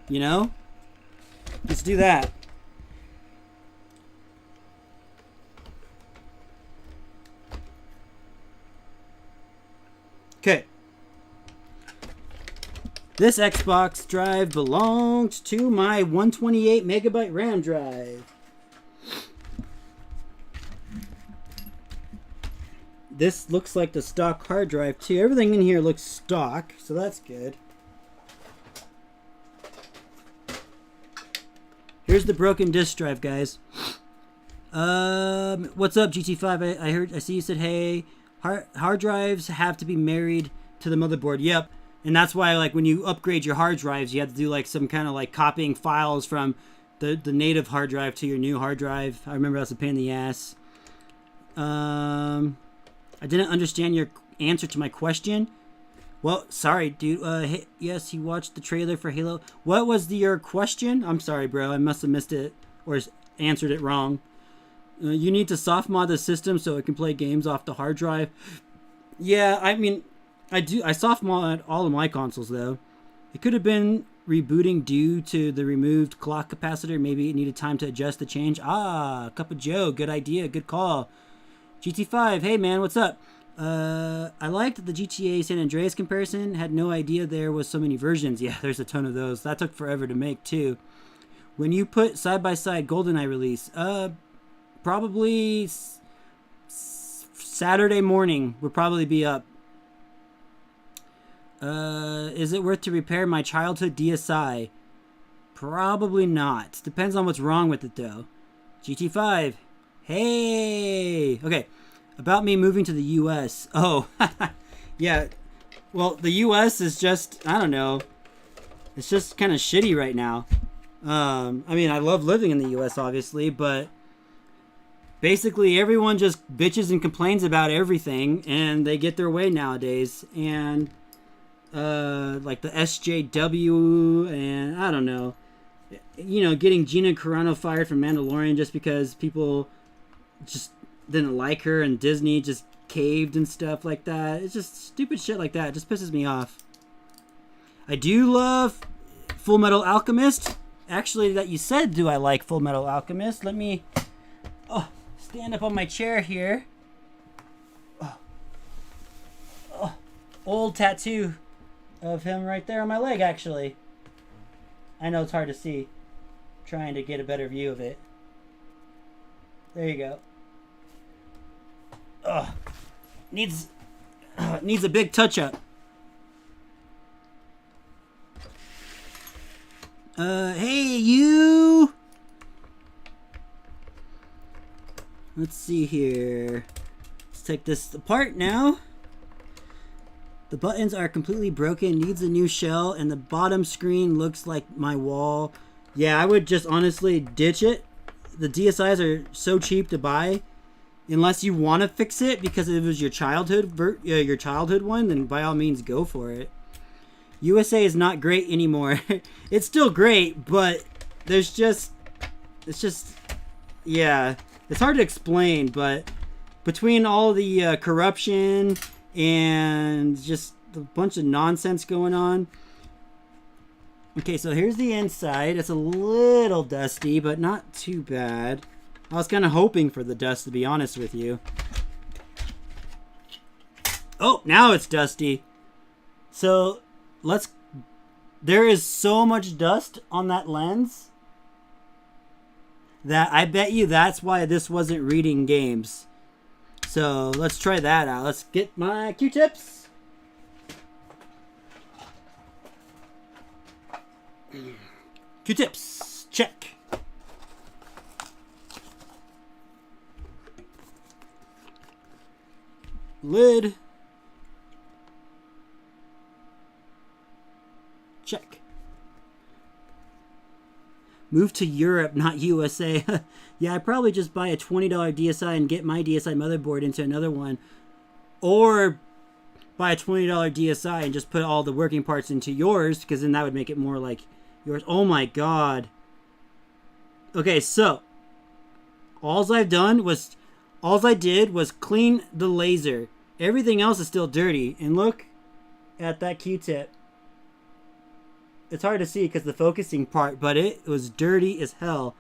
You know? Let's do that. Okay. This Xbox drive belongs to my 128 megabyte RAM drive. This looks like the stock hard drive too. Everything in here looks stock, so that's good. Here's the broken disk drive, guys. What's up, GT5? I see you said hey. Hard drives have to be married to the motherboard. Yep. And that's why, like, when you upgrade your hard drives, you have to do like some kind of like copying files from the native hard drive to your new hard drive. I remember that's a pain in the ass. I didn't understand your answer to my question. Well, sorry, dude. Yes, you watched the trailer for Halo. What was your question? I'm sorry, bro. I must have missed it or answered it wrong. You need to soft mod the system so it can play games off the hard drive. Yeah, I mean, I do. I soft mod all of my consoles though. It could have been rebooting due to the removed clock capacitor. Maybe it needed time to adjust the change. Ah, Cup of Joe. Good idea. Good call. GT5. Hey man, what's up? I liked the GTA San Andreas comparison. Had no idea there was so many versions. Yeah, there's a ton of those. That took forever to make too. When you put side by side GoldenEye release, probably Saturday morning would probably be up. Is it worth to repair my childhood DSi? Probably not. Depends on what's wrong with it though. GT5. Hey. Okay. About me moving to the US. Oh. Yeah. Well, the US is just, I don't know. It's just kind of shitty right now. I mean, I love living in the U.S., obviously, but basically everyone just bitches and complains about everything, and they get their way nowadays. And like the SJW, and I don't know, getting Gina Carano fired from Mandalorian just because people just didn't like her, and Disney just caved and stuff like that. It's just stupid shit like that. It just pisses me off. I do love Full Metal Alchemist. Actually, that you said, do I like Full Metal Alchemist? Let me stand up on my chair here. Old tattoo of him right there on my leg, actually. I know it's hard to see. I'm trying to get a better view of it. There you go. Needs a big touch-up. Hey, you! Let's see here. Let's take this apart now. The buttons are completely broken, needs a new shell, and the bottom screen looks like my wall. Yeah, I would just honestly ditch it. The DSIs are so cheap to buy. Unless you want to fix it because it was your childhood one, then by all means go for it. USA is not great anymore. It's still great, but it's just, yeah. It's hard to explain, but between all the corruption and just a bunch of nonsense going on. Okay, so here's the inside. It's a little dusty, but not too bad. I was kind of hoping for the dust, to be honest with you. Oh, now it's dusty. So, there is so much dust on that lens that I bet you that's why this wasn't reading games. So, let's try that out. Let's get my Q-tips. Q-tips, check. Lid. Check. Move to Europe, not USA. Yeah, I'd probably just buy a $20 DSI and get my DSI motherboard into another one. Or buy a $20 DSI and just put all the working parts into yours, because then that would make it more like yours. Oh my god. Okay, so all I did was clean the laser. Everything else is still dirty. And look at that Q-tip. It's hard to see because the focusing part, but it was dirty as hell.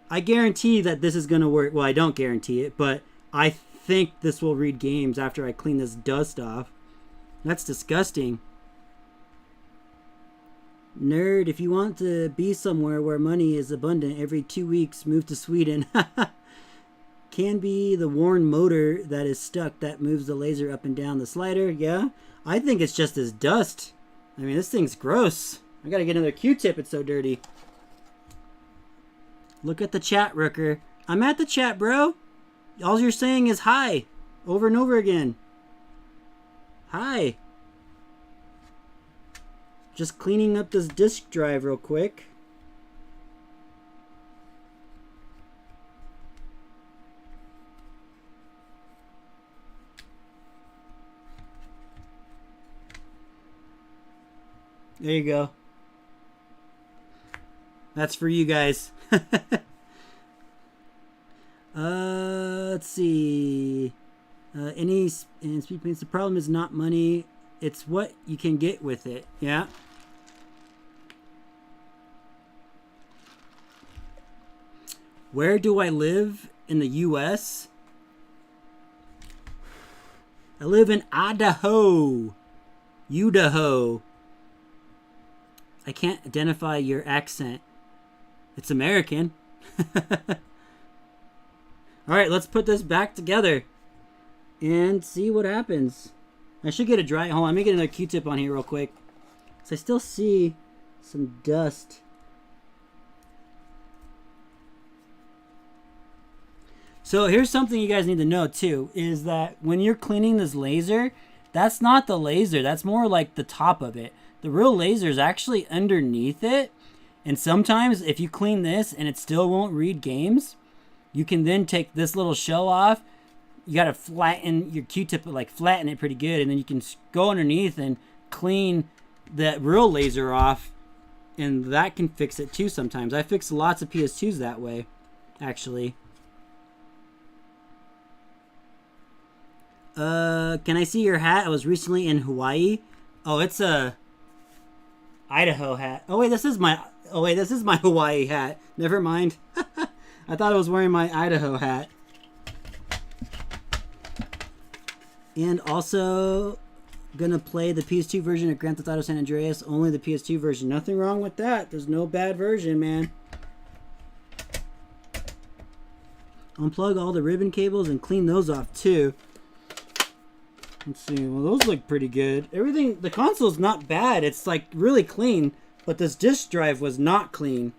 I guarantee that this is going to work. Well, I don't guarantee it, but I think this will read games after I clean this dust off. That's disgusting. Nerd, if you want to be somewhere where money is abundant every 2 weeks, move to Sweden. Can be the worn motor that is stuck that moves the laser up and down the slider. Yeah, I think it's just as dust. I mean, this thing's gross. I gotta get another Q-tip, it's so dirty. Look at the chat, Rooker. I'm at the chat, bro. All you're saying is hi. Over and over again. Hi. Just cleaning up this disk drive real quick. There you go. That's for you guys. Let's see. Any speed paints. The problem is not money. It's what you can get with it. Yeah. Where do I live in the U.S.? I live in Idaho. Idaho. I can't identify your accent. It's American. Alright, let's put this back together and see what happens. I should get a dry... Hold on, let me get another Q-tip on here real quick. So I still see some dust. So here's something you guys need to know too, is that when you're cleaning this laser, that's not the laser. That's more like the top of it. The real laser is actually underneath it. And sometimes if you clean this and it still won't read games, you can then take this little shell off. You got to flatten your Q-tip, like flatten it pretty good, and then you can go underneath and clean that real laser off, and that can fix it too sometimes. I fix lots of PS2s that way, actually. Can I see your hat? I was recently in Hawaii. Oh, it's a Idaho hat. Oh wait, this is my Hawaii hat. Never mind. I thought I was wearing my Idaho hat. And also gonna play the PS2 version of Grand Theft Auto San Andreas. Only the PS2 version. Nothing wrong with that. There's no bad version, man. Unplug all the ribbon cables and clean those off too. Let's see. Well, those look pretty good. Everything, the console's not bad. It's like really clean, but this disk drive was not clean.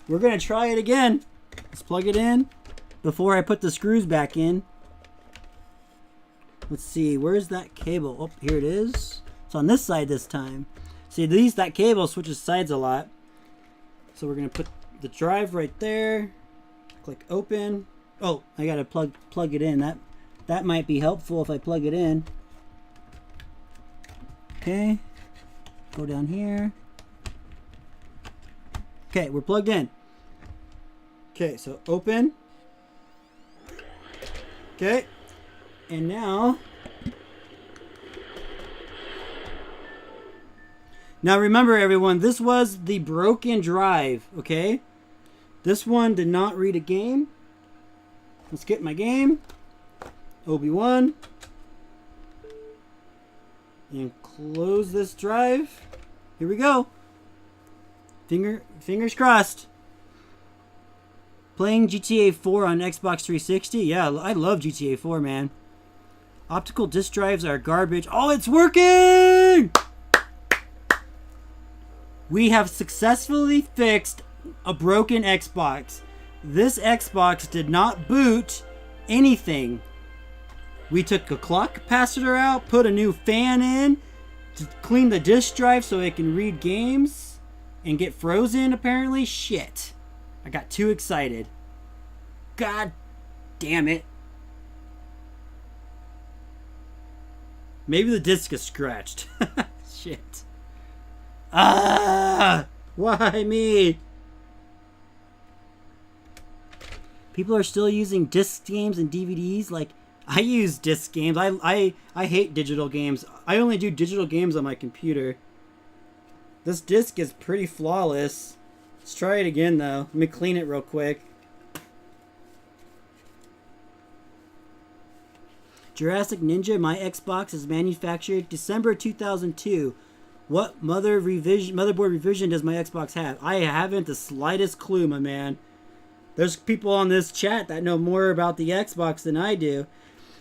We're gonna try it again. Let's plug it in before I put the screws back in. Let's see, where's that cable? Oh, here it is. It's on this side this time. See, that cable switches sides a lot. So we're gonna put the drive right there. Click open. Oh, I gotta plug it in. That might be helpful if I plug it in. Okay. Go down here. Okay, we're plugged in. Okay, so open. Okay. And now remember everyone, this was the broken drive, okay? This one did not read a game. Let's get my game. Obi-Wan. And close this drive. Here we go. Fingers crossed. Playing GTA 4 on Xbox 360. Yeah, I love GTA 4, man. Optical disc drives are garbage. Oh, it's working! We have successfully fixed a broken Xbox. This Xbox did not boot anything. We took a clock capacitor out, put a new fan in to clean the disk drive so it can read games and get frozen, apparently. Shit. I got too excited. God damn it. Maybe the disc is scratched. Shit. Ah! Why me? People are still using disc games and DVDs. Like, I use disc games. I hate digital games. I only do digital games on my computer. This disc is pretty flawless. Let's try it again, though. Let me clean it real quick. Jurassic Ninja, my Xbox is manufactured December 2002. What motherboard revision does my Xbox have? I haven't the slightest clue, my man. There's people on this chat that know more about the Xbox than I do.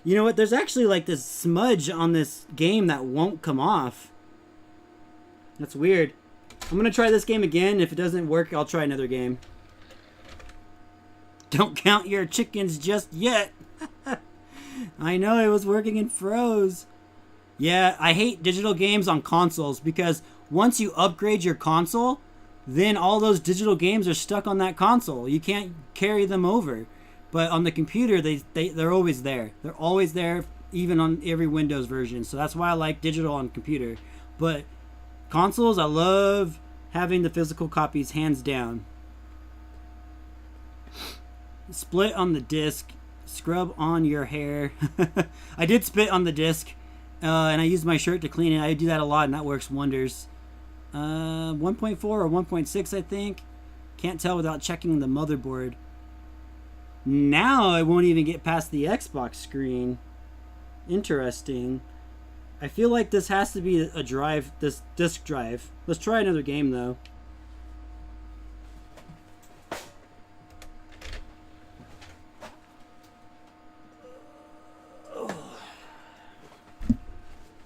You know what? There's actually like this smudge on this game that won't come off. That's weird. I'm going to try this game again. If it doesn't work, I'll try another game. Don't count your chickens just yet. I know it was working and froze. Yeah, I hate digital games on consoles because once you upgrade your console, then all those digital games are stuck on that console. You can't carry them over. But on the computer, they're always there. They're always there, even on every Windows version. So that's why I like digital on computer. But consoles, I love having the physical copies, hands down. Split on the disc. Scrub on your hair. I did spit on the disc. And I used my shirt to clean it. I do that a lot, and that works wonders. 1.4 or 1.6, I think. Can't tell without checking the motherboard. Now I won't even get past the Xbox screen. Interesting. I feel like this has to be a drive, this disk drive. Let's try another game, though.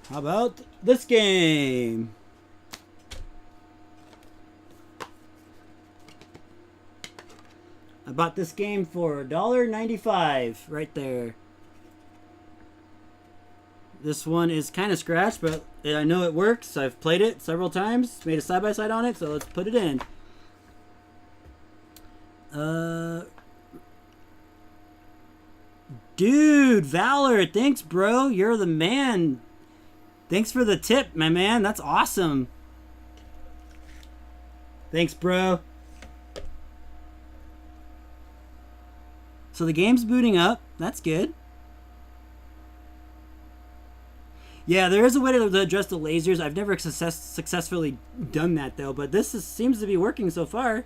How about this game? I bought this game for $1.95 right there. This one is kind of scratched, but I know it works. I've played it several times, made a side-by-side on it, so let's put it in. Dude, Valor, thanks, bro. You're the man. Thanks for the tip, my man. That's awesome. Thanks, bro. So the game's booting up. That's good. Yeah, there is a way to address the lasers. I've never successfully done that, though. But this seems to be working so far.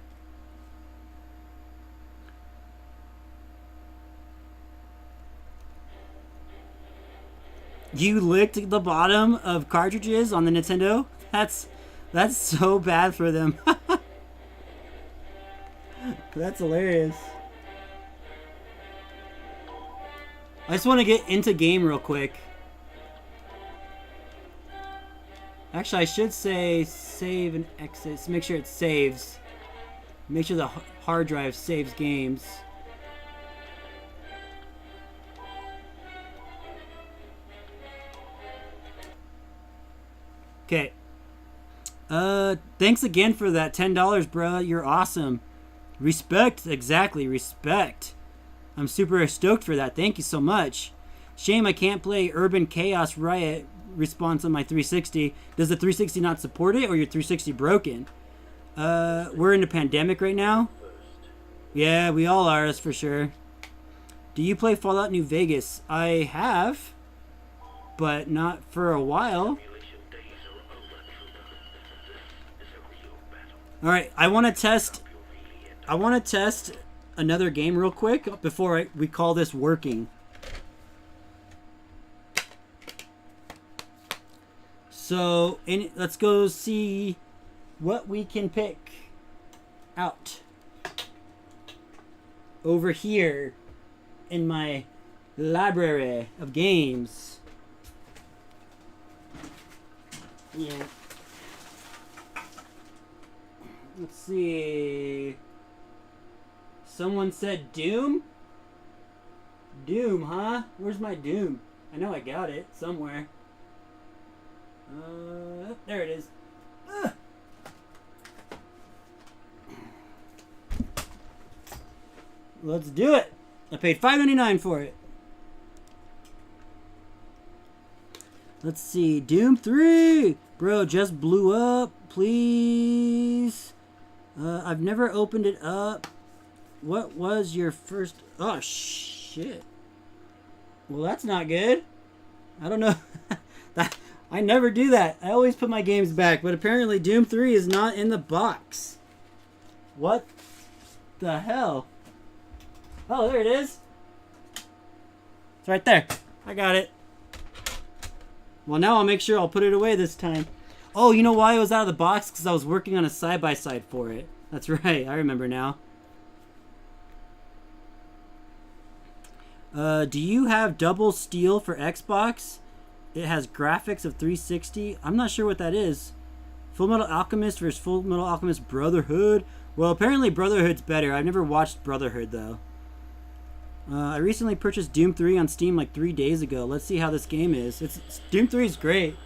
You licked the bottom of cartridges on the Nintendo? That's so bad for them. That's hilarious. I just want to get into game real quick. Actually, I should say save and exit. So make sure it saves. Make sure the hard drive saves games. Okay. Thanks again for that $10, bro. You're awesome. Respect, exactly, respect. I'm super stoked for that. Thank you so much. Shame I can't play Urban Chaos Riot response on my 360. Does the 360 not support it, or your 360 broken? We're in a pandemic right now. Yeah, we all are, that's for sure. Do you play Fallout New Vegas? I have, but not for a while. All right, I want to test another game real quick before we call this working. So, let's go see what we can pick out over here in my library of games. Yeah. Let's see. Someone said Doom? Doom, huh? Where's my Doom? I know I got it somewhere. There it is. Let's do it. I paid $5.99 for it. Let's see. Doom 3. Bro, just blew up. Please. I've never opened it up. What was your first... Oh, shit. Well, that's not good. I don't know. I never do that. I always put my games back, but apparently Doom 3 is not in the box. What the hell? Oh, there it is. It's right there. I got it. Well, now I'll make sure I'll put it away this time. Oh, you know why it was out of the box? Because I was working on a side-by-side for it. That's right. I remember now. Do you have double steel for Xbox? It has graphics of 360. I'm not sure what that is. Full Metal Alchemist versus Full Metal Alchemist Brotherhood. Well, apparently Brotherhood's better. I've never watched Brotherhood, though. I recently purchased Doom 3 on Steam like 3 days ago. Let's see how this game is. Doom 3 is great.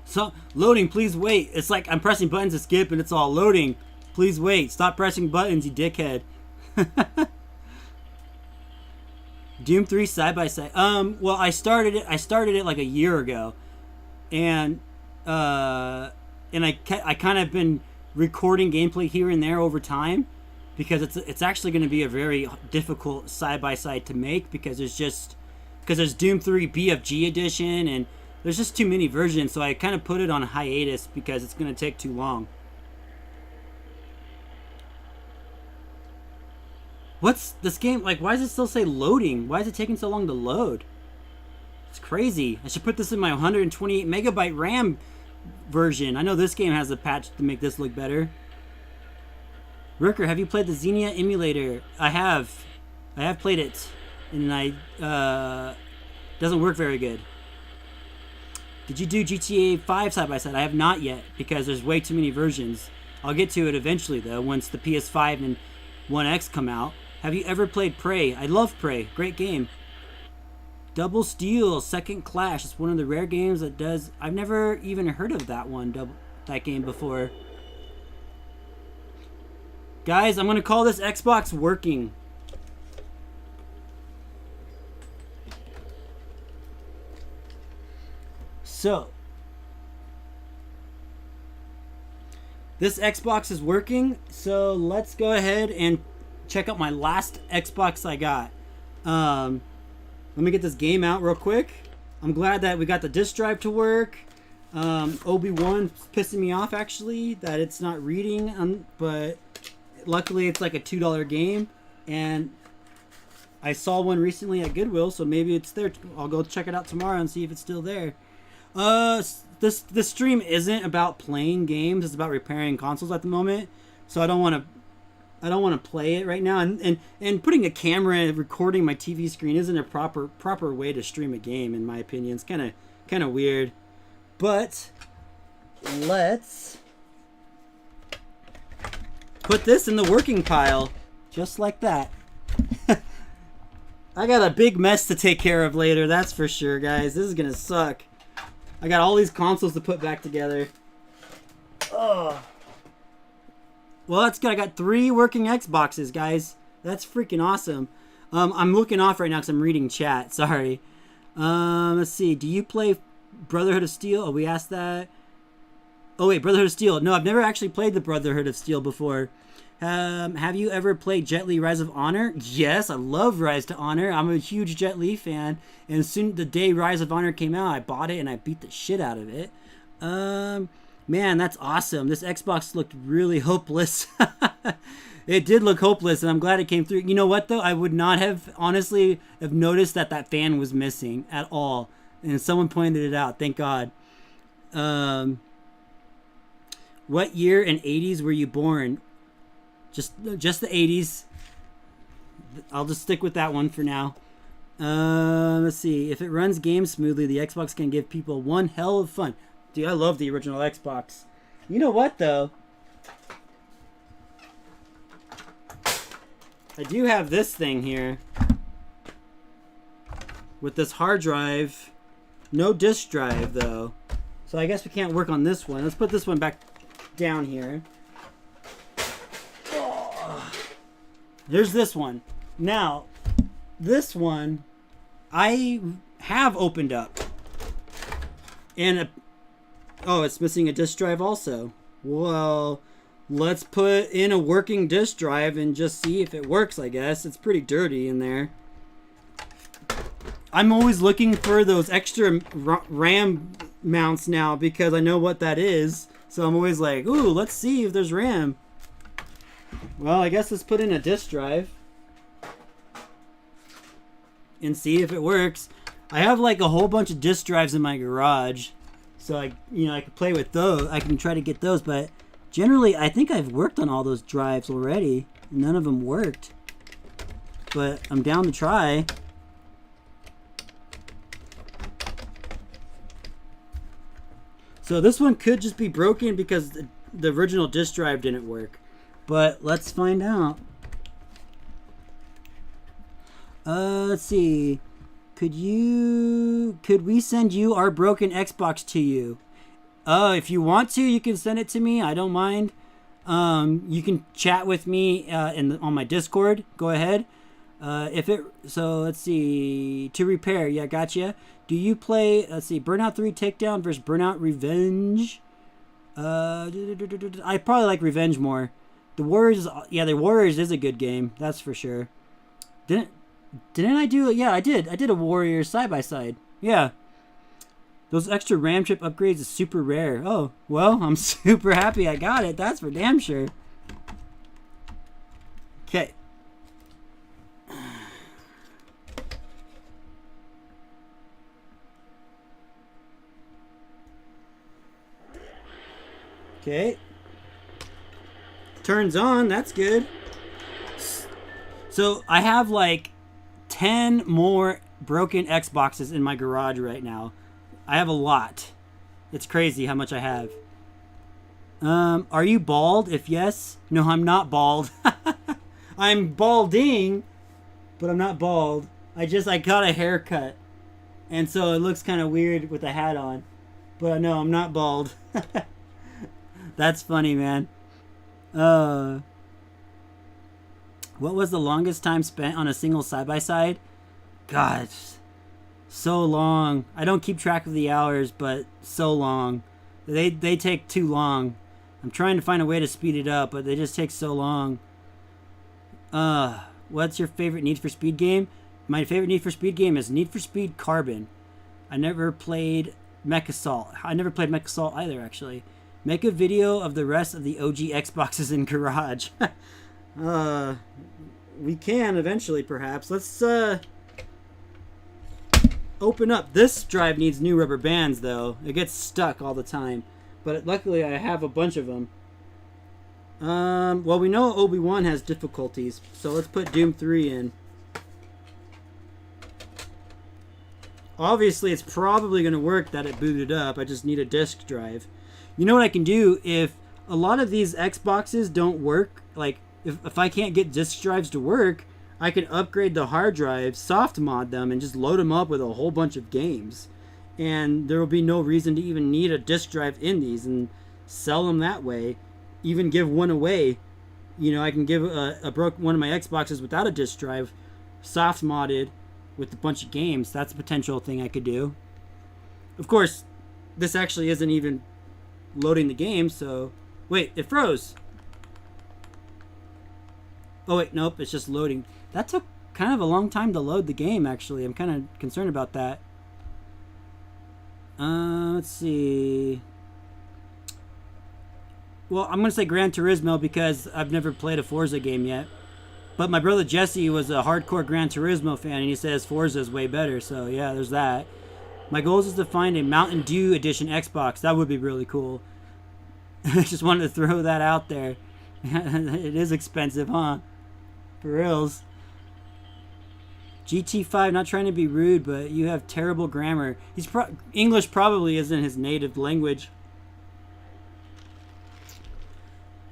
So, loading, please wait. It's like I'm pressing buttons to skip and it's all loading. Please wait. Stop pressing buttons, you dickhead. Doom 3 side by side. Well, I started it like a year ago. And I kind of been recording gameplay here and there over time because it's actually going to be a very difficult side by side to make because there's Doom 3 BFG edition and there's just too many versions, so I kind of put it on hiatus because it's going to take too long. What's this game? Like, why does it still say loading? Why is it taking so long to load? It's crazy. I should put this in my 128 megabyte RAM version. I know this game has a patch to make this look better. Rooker, have you played the Xenia emulator? I have. I have played it. And doesn't work very good. Did you do GTA 5 side by side? I have not yet because there's way too many versions. I'll get to it eventually though once the PS5 and One X come out. Have you ever played Prey? I love Prey. Great game. Double Steel, Second Clash. It's one of the rare games that does... I've never even heard of that one, that game before. Guys, I'm going to call this Xbox working. So, this Xbox is working, so let's go ahead and check out my last Xbox I got. Let me get this game out real quick. I'm glad that we got the disk drive to work. Obi-Wan's pissing me off, actually, that it's not reading, but luckily it's like a $2 game, and I saw one recently at Goodwill, so maybe it's there. I'll go check it out tomorrow and see if it's still there. This stream isn't about playing games. It's about repairing consoles at the moment. So I don't want to play it right now. And putting a camera and recording my TV screen isn't a proper way to stream a game, in my opinion. It's kind of weird. But let's put this in the working pile, just like that. I got a big mess to take care of later, that's for sure, guys. This is gonna suck. I got all these consoles to put back together. Oh. Well, that's good. I got 3 working Xboxes, guys. That's freaking awesome. I'm looking off right now because I'm reading chat. Sorry. Let's see. Do you play Brotherhood of Steel? Oh, we asked that. Oh, wait. Brotherhood of Steel. No, I've never actually played the Brotherhood of Steel before. Have you ever played Jet Li Rise of Honor? Yes, I love Rise to Honor. I'm a huge Jet Li fan. And soon the day Rise of Honor came out, I bought it and I beat the shit out of it. Man, that's awesome. This Xbox looked really hopeless. It did look hopeless, and I'm glad it came through. You know what, though? I would not have, honestly, have noticed that fan was missing at all. And someone pointed it out. Thank God. What year and 80s were you born? Just the 80s. I'll just stick with that one for now. Let's see. If it runs games smoothly, the Xbox can give people one hell of fun. Dude, I love the original Xbox. You know what, though? I do have this thing here. With this hard drive. No disk drive, though. So I guess we can't work on this one. Let's put this one back down here. There's this one. Now, this one I have opened up. And, oh, it's missing a disk drive also. Well, let's put in a working disk drive and just see if it works, I guess. It's pretty dirty in there. I'm always looking for those extra RAM mounts now because I know what that is. So I'm always like, ooh, let's see if there's RAM. Well, I guess let's put in a disk drive and see if it works. I have like a whole bunch of disk drives in my garage, so I could play with those. I can try to get those, but generally, I think I've worked on all those drives already. None of them worked, but I'm down to try. So this one could just be broken because the original disk drive didn't work. But let's find out. Let's see. Could we send you our broken Xbox to you? If you want to, you can send it to me. I don't mind. You can chat with me on my Discord. Go ahead. So let's see. To repair. Yeah, gotcha. Do you play? Let's see. Burnout 3 Takedown versus Burnout Revenge. I probably like Revenge more. The Warriors is a good game. That's for sure. Didn't I do it? Yeah, I did. I did a Warriors side by side. Yeah. Those extra RAM chip upgrades is super rare. Oh, well, I'm super happy I got it. That's for damn sure. Okay. Okay. Turns on. That's good. So I have like 10 more broken Xboxes in my garage right now. I have a lot. It's crazy how much I have. Are you bald? If yes, no, I'm not bald. I'm balding, but I'm not bald. I got a haircut, and so it looks kind of weird with the hat on. But no, I'm not bald. That's funny, man. What was the longest time spent on a single side-by-side? God, so long. I don't keep track of the hours, but so long. They take too long. I'm trying to find a way to speed it up, but they just take so long. What's your favorite Need for Speed game? My favorite Need for Speed game is Need for Speed Carbon. I never played Mech Assault. I never played Mech Assault either, actually. Make a video of the rest of the OG Xboxes in garage. We can eventually, perhaps. Let's open up. This drive needs new rubber bands, though. It gets stuck all the time. But luckily, I have a bunch of them. Well, we know Obi-Wan has difficulties, so let's put Doom 3 in. Obviously, it's probably going to work that it booted up. I just need a disk drive. You know what I can do? If a lot of these Xboxes don't work, like if I can't get disk drives to work, I can upgrade the hard drives, soft mod them, and just load them up with a whole bunch of games. And there will be no reason to even need a disk drive in these, and sell them that way. Even give one away. You know, I can give one of my Xboxes without a disk drive, soft modded, with a bunch of games. That's a potential thing I could do. Of course, this actually isn't even loading the game, so... Wait, it froze! Oh wait, nope, it's just loading. That took kind of a long time to load the game, actually. I'm kind of concerned about that. Let's see... Well, I'm going to say Gran Turismo because I've never played a Forza game yet. But my brother Jesse was a hardcore Gran Turismo fan, and he says Forza is way better. So, yeah, there's that. My goal is to find a Mountain Dew Edition Xbox. That would be really cool. I just wanted to throw that out there. It is expensive, huh? For reals. GT5, not trying to be rude, but you have terrible grammar. English probably isn't his native language.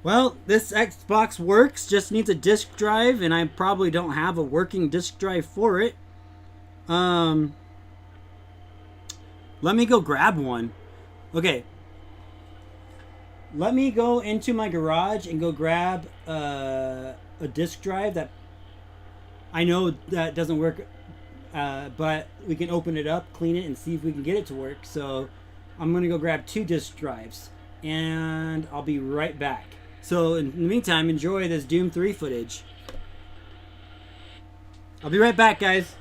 Well, this Xbox works, just needs a disk drive, and I probably don't have a working disk drive for it. Let me go grab one. Okay. Let me go into my garage and go grab a disk drive that I know that doesn't work, but we can open it up, clean it, and see if we can get it to work. So I'm going to go grab 2 disk drives, and I'll be right back. So in the meantime, enjoy this Doom 3 footage. I'll be right back, guys.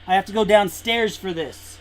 I have to go downstairs for this.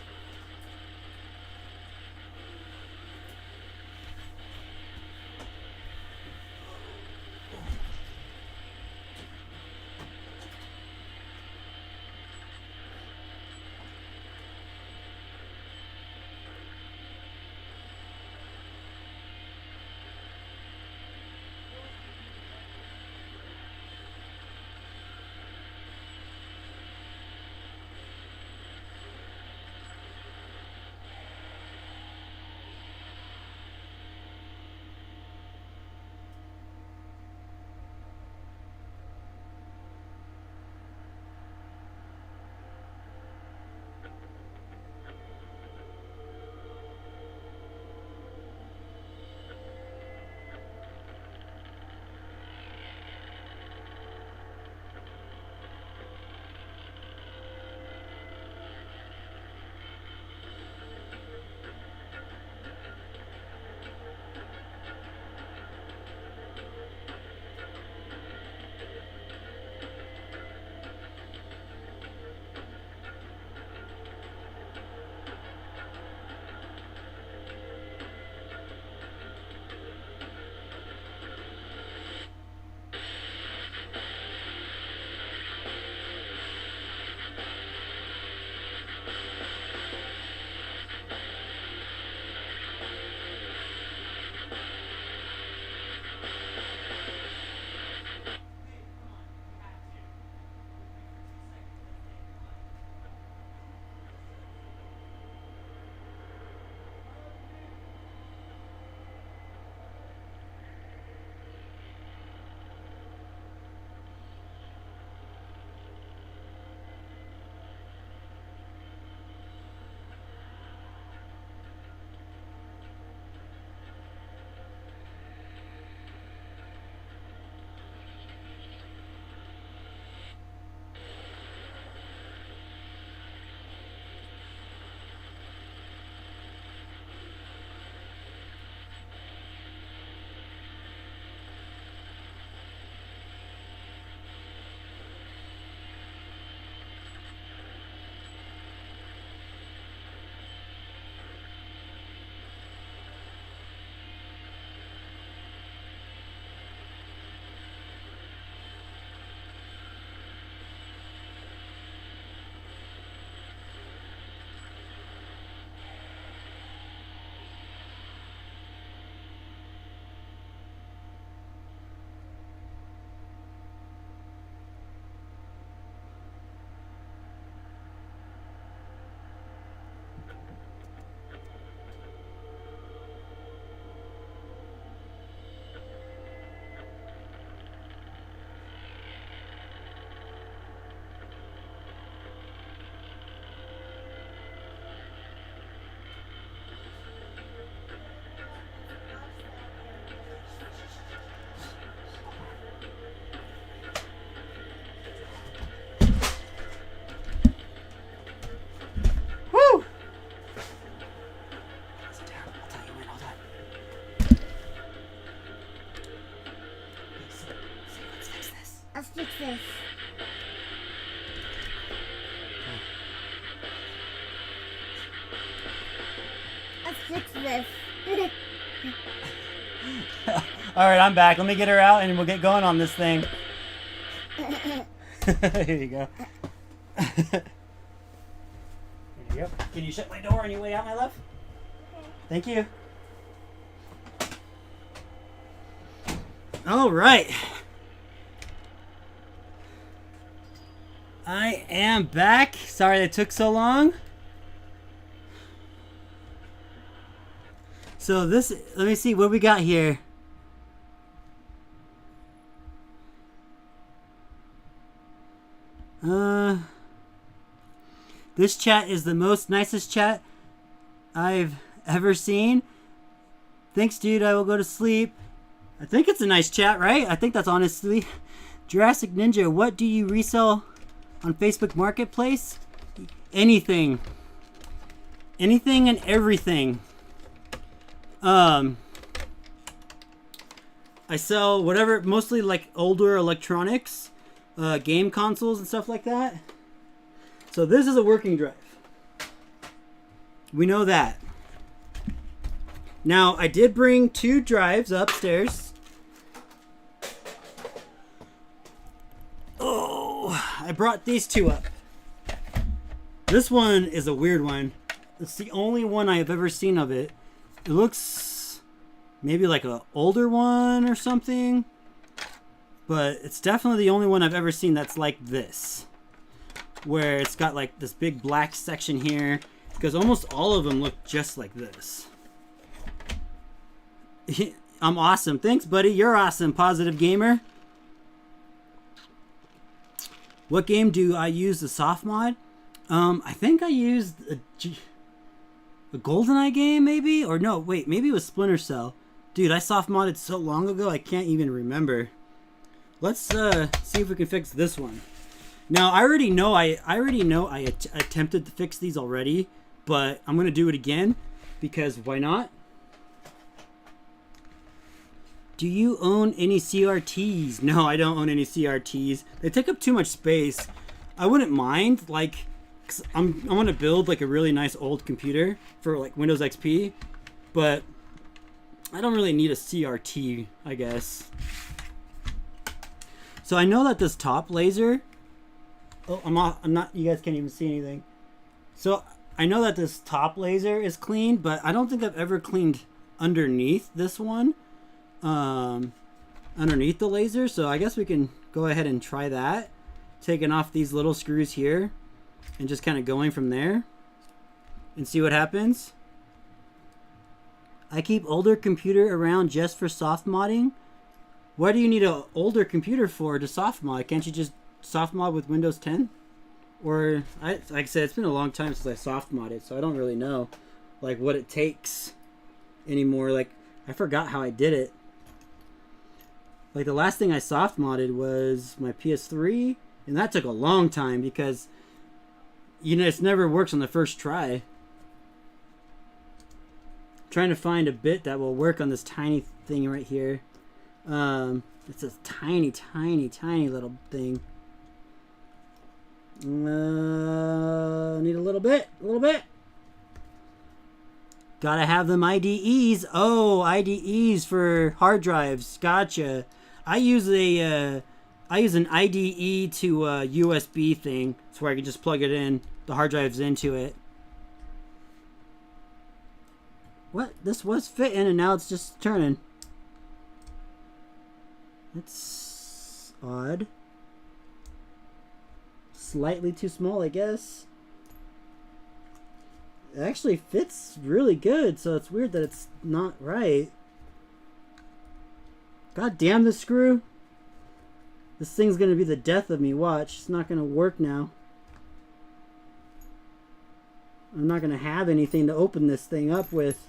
this? Let's fix this. Alright, I'm back. Let me get her out and we'll get going on this thing. Here you go. There you go. Can you shut my door on your way out, my love? Thank you. Alright. I am back. Sorry that took so long. So this, let me see what we got here. This chat is the most nicest chat I've ever seen. Thanks, dude. I will go to sleep. I think it's a nice chat, right? I think that's honestly. Jurassic Ninja, what do you resell on Facebook Marketplace? Anything. Anything and everything. I sell whatever, mostly like older electronics, game consoles and stuff like that. So this is a working drive. We know that. Now, I did bring 2 drives upstairs. Oh, I brought these 2 up. This one is a weird one. It's the only one I have ever seen of it. It looks maybe like an older one or something. But it's definitely the only one I've ever seen that's like this. Where it's got like this big black section here. Because almost all of them look just like this. I'm awesome. Thanks, buddy. You're awesome, Positive Gamer. What game do I use the soft mod? I think I used a GoldenEye game, maybe? Or no, wait, maybe it was Splinter Cell. Dude, I soft modded so long ago, I can't even remember. Let's see if we can fix this one. Now, I already know I attempted to fix these already, but I'm gonna do it again because why not? Do you own any CRTs? No, I don't own any CRTs. They take up too much space. I wouldn't mind, like, 'cause I want to build like a really nice old computer for like Windows XP, but I don't really need a CRT, I guess. So I know that this top laser. Oh, I'm not. You guys can't even see anything. So I know that this top laser is clean, but I don't think I've ever cleaned underneath this one. Underneath the laser. So I guess we can go ahead and try that. Taking off these little screws here and just kind of going from there and see what happens. I keep older computer around just for soft modding. What do you need an older computer for to soft mod? Can't you just soft mod with Windows 10? Or, like I said, it's been a long time since I soft modded, so I don't really know like what it takes anymore. Like, I forgot how I did it. Like, the last thing I soft modded was my PS3, and that took a long time because, you know, it never works on the first try. Trying to find a bit that will work on this tiny thing right here. It's a tiny, tiny, tiny little thing. Need a little bit, Gotta have them IDEs. Oh, IDEs for hard drives. Gotcha. I use an IDE to a USB thing. It's where I can just plug it in, the hard drives into it. What? This was fitting and now it's just turning. That's odd. Slightly too small, I guess. It actually fits really good, so it's weird that it's not right. God damn this screw. This thing's gonna be the death of me, watch. It's not gonna work now. I'm not gonna have anything to open this thing up with.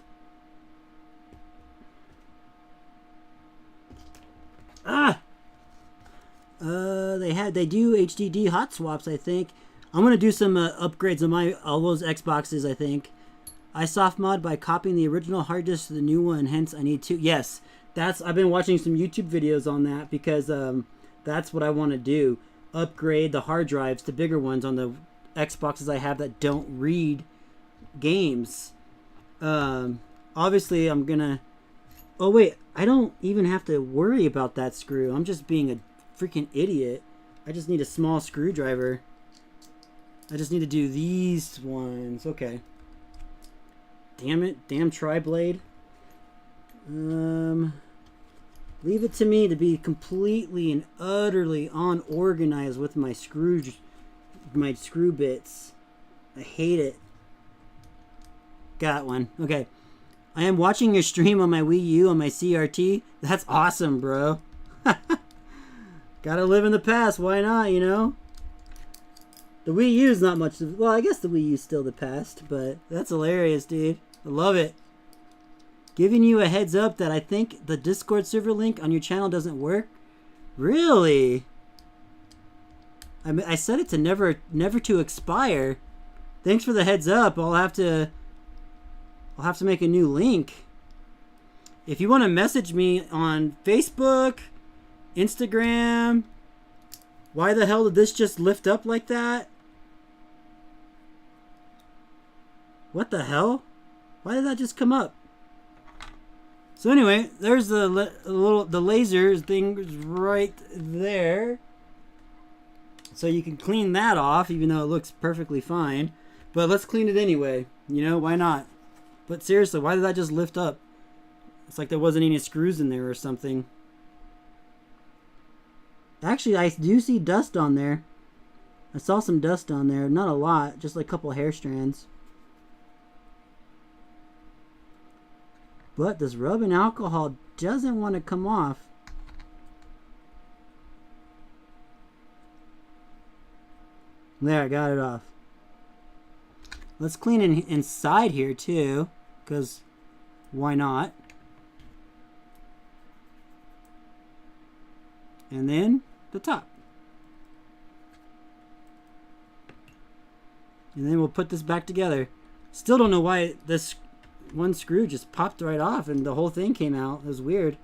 Ah! They do HDD hot swaps, I think. I'm gonna do some upgrades on all those Xboxes, I think. I soft mod by copying the original hard disk to the new one, hence I need to. Yes, I've been watching some YouTube videos on that because That's what I want to do. Upgrade the hard drives to bigger ones on the Xboxes I have that don't read games. Obviously, I'm gonna... Oh, wait. I don't even have to worry about that screw. I'm just being a freaking idiot. I just need a small screwdriver. I just need to do these ones. Okay. Damn it. Damn tri-blade. Leave it to me to be completely and utterly unorganized with my screw bits. I hate it. Got one. Okay. I am watching your stream on my Wii U on my CRT. That's awesome, bro. Gotta live in the past. Why not, you know? The Wii U is not much... Well, I guess the Wii U is still the past, but that's hilarious, dude. I love it. Giving you a heads up that I think the Discord server link on your channel doesn't work. Really? I set it to never to expire. Thanks for the heads up. I'll have to make a new link. If you want to message me on Facebook, Instagram, why the hell did this just lift up like that? What the hell? Why did that just come up? So anyway, there's the laser thing right there. So you can clean that off, even though it looks perfectly fine. But let's clean it anyway. You know, why not? But seriously, why did that just lift up? It's like there wasn't any screws in there or something. Actually, I do see dust on there. I saw some dust on there. Not a lot, just like a couple hair strands. But this rubbing alcohol doesn't want to come off. There, I got it off. Let's clean it inside here too, because why not? And then the top. And then we'll put this back together. Still don't know why this one screw just popped right off and the whole thing came out. It was weird.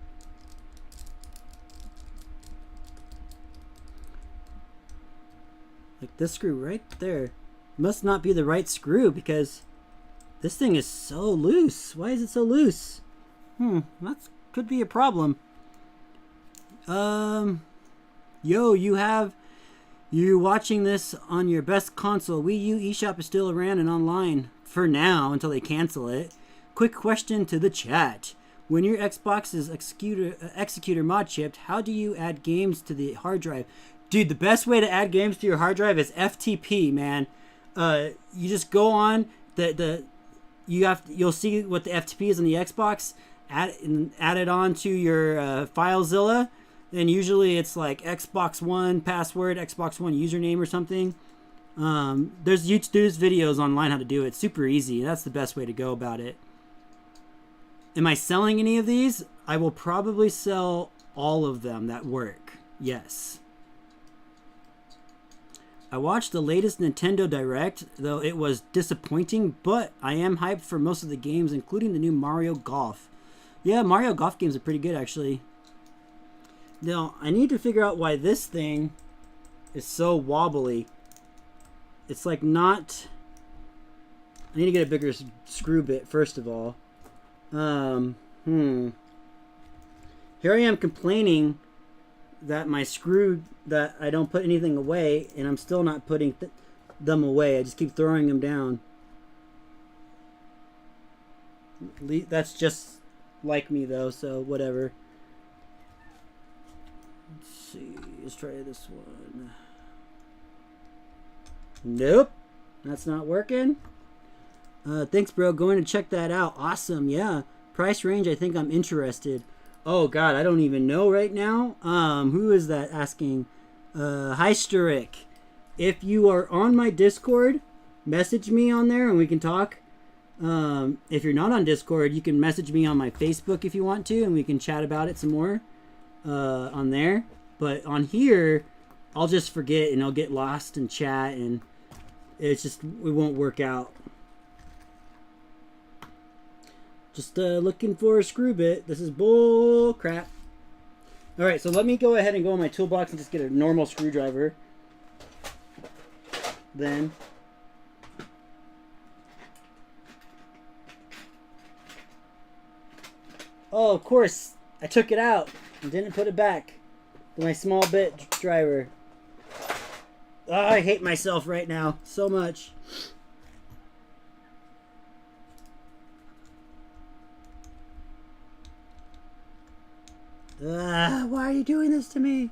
Like this screw right there. Must not be the right screw because this thing is so loose. Why is it so loose? That could be a problem. Yo, you're watching this on your best console. Wii U eShop is still around and online for now until they cancel it. Quick question to the chat. When your Xbox is executor mod chipped, how do you add games to the hard drive? Dude, the best way to add games to your hard drive is FTP, man. You just go on you'll see what the FTP is on the Xbox. Add it on to your FileZilla. And usually it's like Xbox One password, Xbox One username or something. There's videos online how to do it. Super easy. That's the best way to go about it. Am I selling any of these? I will probably sell all of them that work. Yes. I watched the latest Nintendo Direct, though it was disappointing, but I am hyped for most of the games, including the new Mario Golf. Yeah, Mario Golf games are pretty good, actually. Now, I need to figure out why this thing is so wobbly. It's like not... I need to get a bigger screw bit, first of all. Here I am complaining that my screw, that I don't put anything away, and I'm still not putting them away. I just keep throwing them down. That's just like me, though, so whatever. Let's see. Let's try this one. Nope. That's not working. Thanks, bro. Going to check that out. Awesome. Yeah. Price range, I think I'm interested. Oh, God. I don't even know right now. Who is that asking? Hi, Sturik. If you are on my Discord, message me on there and we can talk. If you're not on Discord, you can message me on my Facebook if you want to, and we can chat about it some more on there. But on here, I'll just forget and I'll get lost in chat, and it won't work out. Just looking for a screw bit. This is bull crap. Alright, so let me go ahead and go in my toolbox and just get a normal screwdriver. Then. Oh, of course, I took it out and didn't put it back with my small bit driver. Oh, I hate myself right now so much. Why are you doing this to me?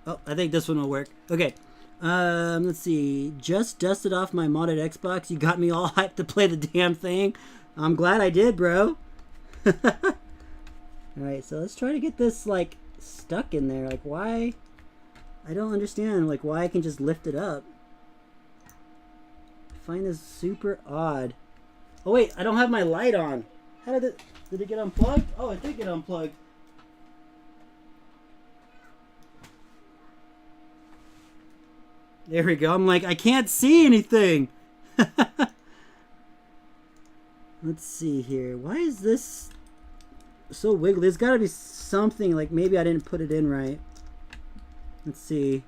Oh, I think this one will work. Okay. Let's see. Just dusted off my modded Xbox. You got me all hyped to play the damn thing. I'm glad I did, bro. Alright, so let's try to get this, like, stuck in there. Like, why? I don't understand, like, why I can just lift it up. I find this super odd. Oh, wait, I don't have my light on. How did it... Did it get unplugged? Oh, it did get unplugged. There we go. I'm like, I can't see anything. Let's see here. Why is this so wiggly? There's got to be something, like maybe I didn't put it in right. Let's see.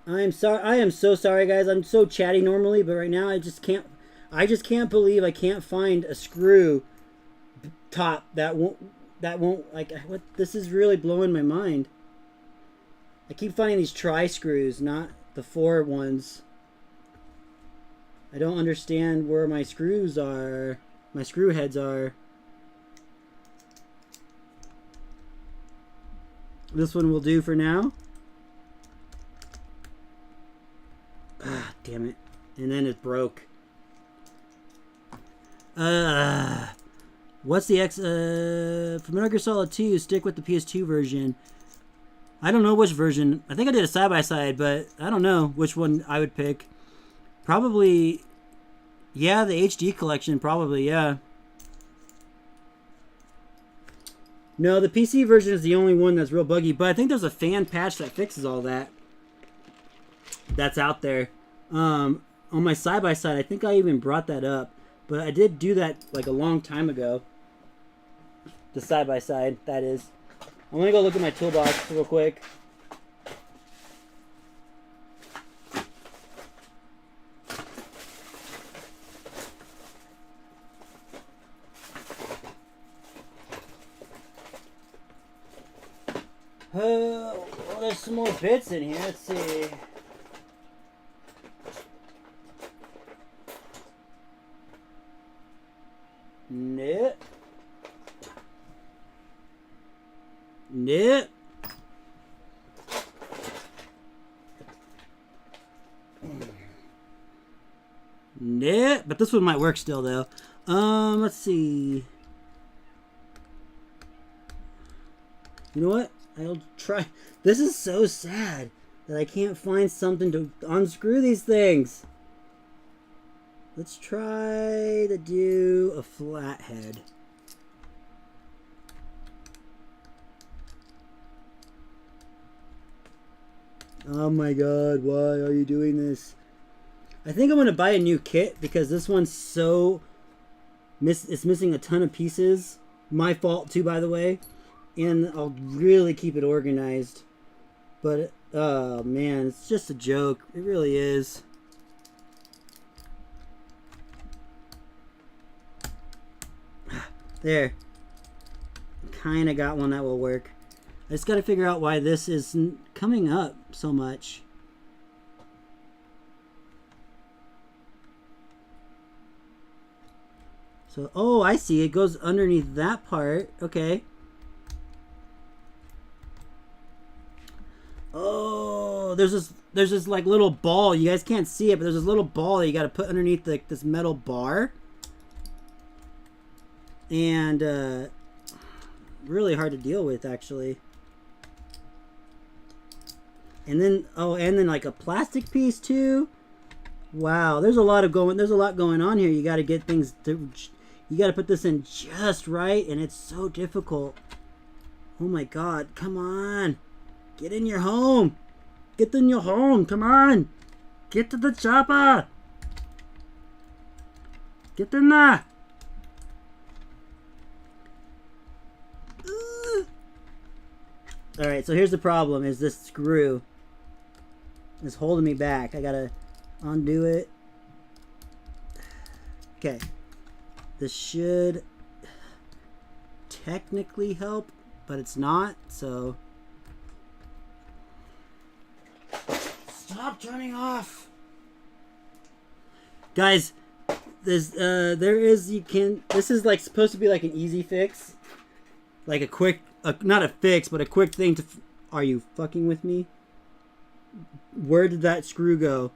I'm sorry. I am so sorry, guys. I'm so chatty normally, but right now I just can't believe I can't find a screw top that won't like what. This is really blowing my mind. I keep finding these tri screws, not the 4 ones. I don't understand where my screws are. My screw heads are. This one will do for now. Ah, damn it. And then it broke. What's the for Metal Gear Solid 2, stick with the PS2 version. I don't know which version. I think I did a side-by-side, but I don't know which one I would pick. Probably, yeah, the HD collection, probably, yeah. No, the PC version is the only one that's real buggy, but I think there's a fan patch that fixes all that. That's out there. On my side-by-side, I think I even brought that up, but I did do that like a long time ago. The side-by-side, that is. I'm gonna go look at my toolbox real quick. Well, there's some more bits in here. Let's see. Nope. Nope. Nope. But this one might work still, though. Let's see. You know what? I'll try. This is so sad that I can't find something to unscrew these things. Let's try to do a flathead. Oh my god, why are you doing this? I think I'm going to buy a new kit because this one's so... it's missing a ton of pieces. My fault too, by the way. And I'll really keep it organized. But, oh man, it's just a joke. It really is. There. Kind of got one that will work. I just got to figure out why this is coming up so much. So, oh, I see. It goes underneath that part. Okay. Oh, there's this like little ball. You guys can't see it, but there's this little ball that you got to put underneath this metal bar. And really hard to deal with, actually. And then like a plastic piece too. Wow, there's a lot going on here. You got to get things to, you got to put this in just right, and it's so difficult. Oh my god, come on. Get in your home. Get in your home. Come on. Get to the chopper. Get in there. Alright, so here's the problem, is this screw is holding me back. I gotta undo it. Okay. This should technically help, but it's not, so... Stop turning off! Guys, this is like supposed to be like an easy fix. Like a quick, not a fix, but a quick thing to... Are you fucking with me? Where did that screw go?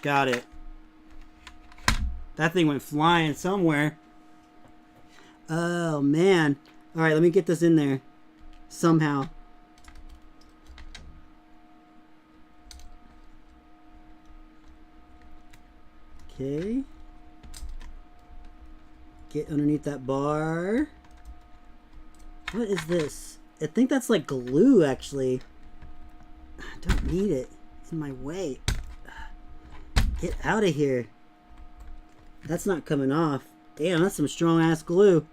Got it. That thing went flying somewhere. Oh, man. Alright, let me get this in there. Somehow. Okay. Get underneath that bar. What is this? I think that's like glue, actually. I don't need it. It's in my way. Get out of here. That's not coming off. Damn, that's some strong ass glue.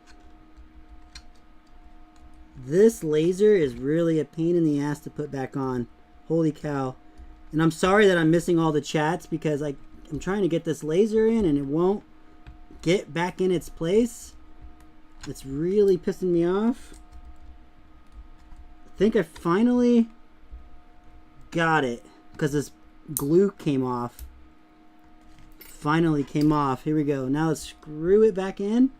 This laser is really a pain in the ass to put back on. Holy cow. And I'm sorry that I'm missing all the chats because I'm trying to get this laser in and it won't get back in its place. It's really pissing me off. I think I finally got it because this glue came off. Finally came off. Here we go. Now let's screw it back in.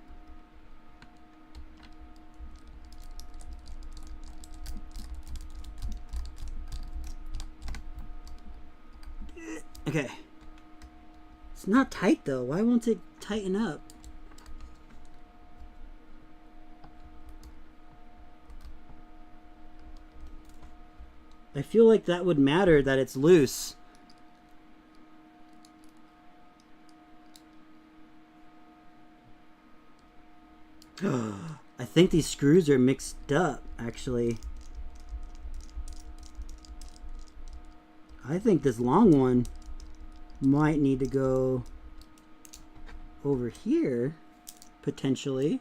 Okay. It's not tight though. Why won't it tighten up? I feel like that would matter that it's loose. I think these screws are mixed up, actually. I think this long one might need to go over here, potentially.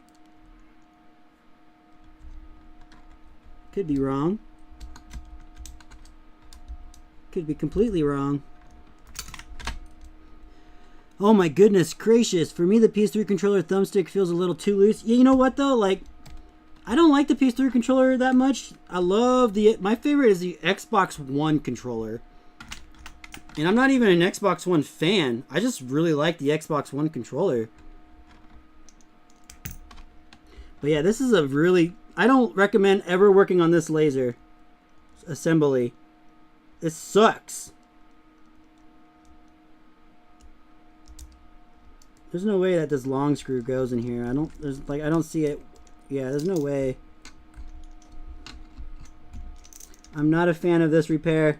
Could be wrong. Could be completely wrong. Oh my goodness gracious. For me, the PS3 controller thumbstick feels a little too loose. You know what though? Like, I don't like the PS3 controller that much. I love my favorite is the Xbox One controller. And I'm not even an Xbox One fan. I just really like the Xbox One controller. But yeah, this is a really... I don't recommend ever working on this laser assembly. It sucks. There's no way that this long screw goes in here. I don't see it. Yeah, there's no way. I'm not a fan of this repair.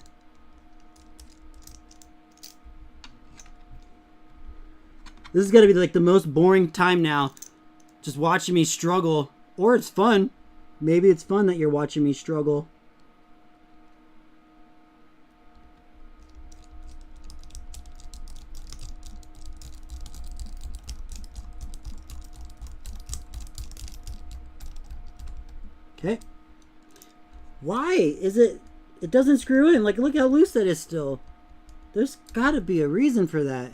This is gonna be like the most boring time now. Just watching me struggle. Or it's fun. Maybe it's fun that you're watching me struggle. Okay. Why is it doesn't screw in? Like, look how loose that is still. There's gotta be a reason for that.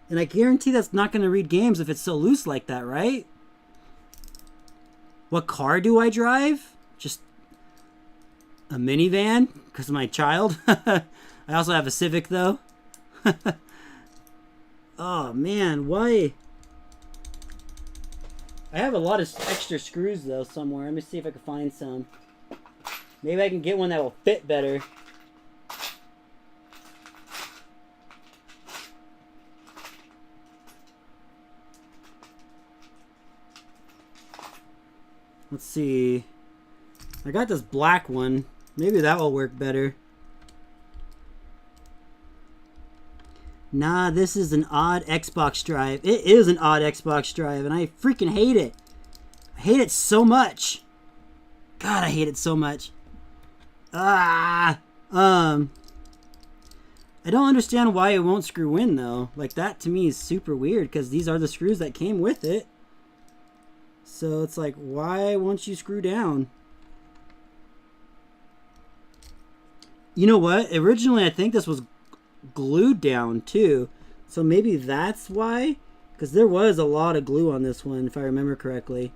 And I guarantee that's not going to read games if it's so loose like that, right? What car do I drive? Just a minivan because of my child. I also have a Civic though. Oh man, why? I have a lot of extra screws though somewhere. Let me see if I can find some. Maybe I can get one that will fit better. Let's see. I got this black one. Maybe that will work better. Nah, this is an odd Xbox drive. It is an odd Xbox drive, and I freaking hate it. I hate it so much. God, I hate it so much. I don't understand why it won't screw in, though. Like, that to me is super weird, because these are the screws that came with it. So it's like, why won't you screw down? You know what? Originally, I think this was glued down, too. So maybe that's why? Because there was a lot of glue on this one, if I remember correctly.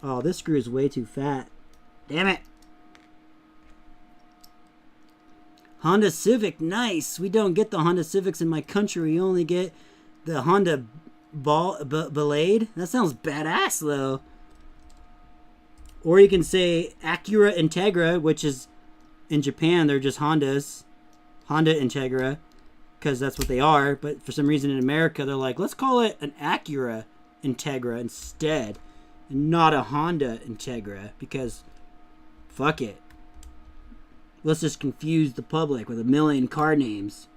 Oh, this screw is way too fat. Damn it. Honda Civic, nice. We don't get the Honda Civics in my country. We only get the Honda Blade. That sounds badass, though. Or you can say Acura Integra, which is in Japan, they're just Hondas. Honda Integra, because that's what they are. But for some reason in America, they're like, let's call it an Acura Integra instead. And not a Honda Integra, because fuck it. Let's just confuse the public with a million car names.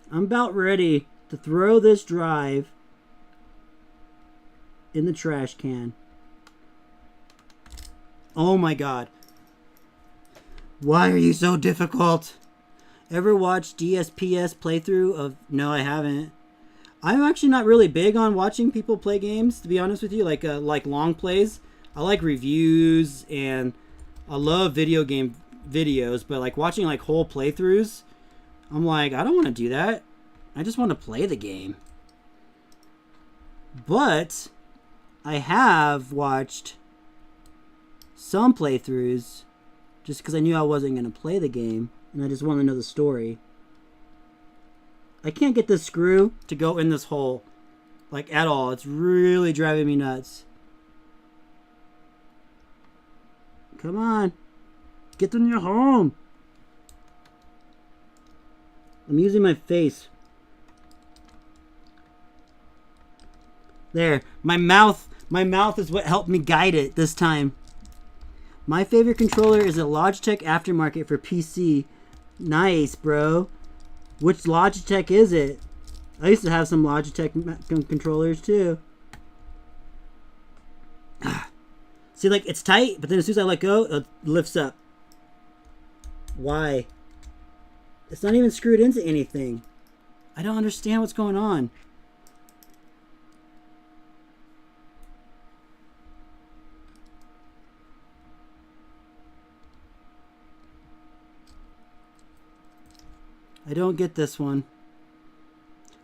I'm about ready to throw this drive in the trash can. Oh my god. Why are you so difficult? Ever watched DSPS playthrough of... No, I haven't. I'm actually not really big on watching people play games, to be honest with you, like long plays. I like reviews and I love video game videos, but like watching like whole playthroughs, I'm like, I don't want to do that. I just want to play the game. But I have watched some playthroughs just because I knew I wasn't going to play the game and I just want to know the story. I can't get this screw to go in this hole, like, at all. It's really driving me nuts. Come on. Get in your home. I'm using my face. There. My mouth is what helped me guide it this time. My favorite controller is a Logitech aftermarket for PC. Nice, bro. Which Logitech is it? I used to have some Logitech controllers too. See, like, it's tight, but then as soon as I let go, it lifts up. Why? It's not even screwed into anything. I don't understand what's going on. I don't get this one.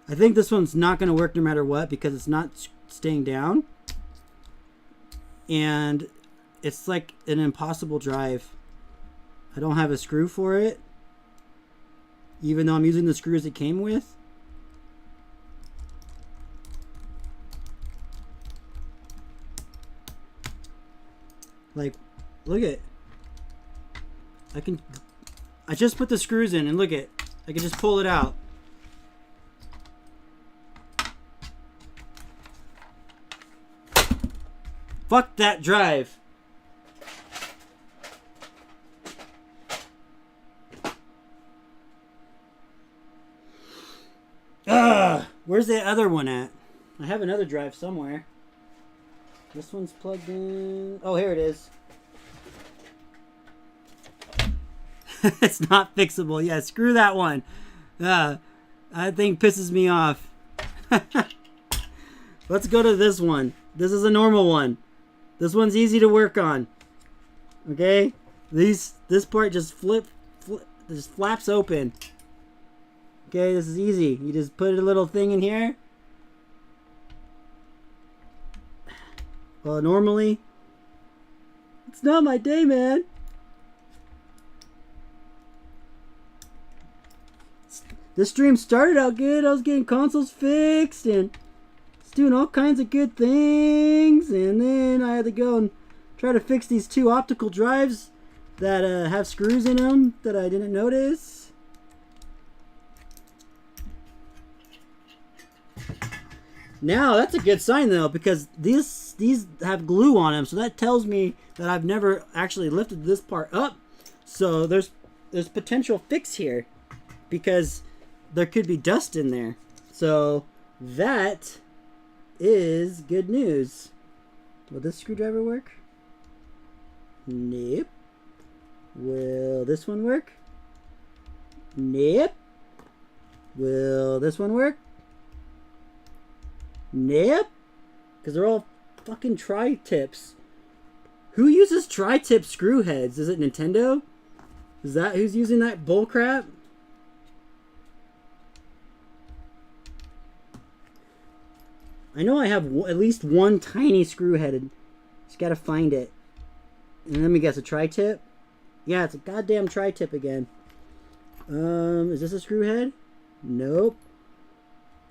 I think this one's not going to work no matter what because it's not staying down. And it's like an impossible drive. I don't have a screw for it. Even though I'm using the screws it came with. Like, look at. I just put the screws in and look at. I can just pull it out. Fuck that drive. Ugh, where's the other one at? I have another drive somewhere. This one's plugged in. Oh, here it is. It's not fixable. Yeah, screw that one. That thing pisses me off. Let's go to this one. This is a normal one. This one's easy to work on. Okay? This part just just flaps open. Okay, this is easy. You just put a little thing in here. Well, normally, it's not my day, man. This stream started out good. I was getting consoles fixed and it's doing all kinds of good things. And then I had to go and try to fix these two optical drives that have screws in them that I didn't notice. Now that's a good sign though, because these have glue on them, so that tells me that I've never actually lifted this part up. So there's potential fix here, because there could be dust in there. So that is good news. Will this screwdriver work? Nope. Will this one work? Nope. Will this one work? Nope. Because they're all fucking tri-tips. Who uses tri-tip screw heads? Is it Nintendo? Is that who's using that bullcrap? I know I have at least one tiny screw headed. Just gotta find it. And let me guess, a tri-tip? Yeah, it's a goddamn tri-tip again. Is this a screw head? Nope.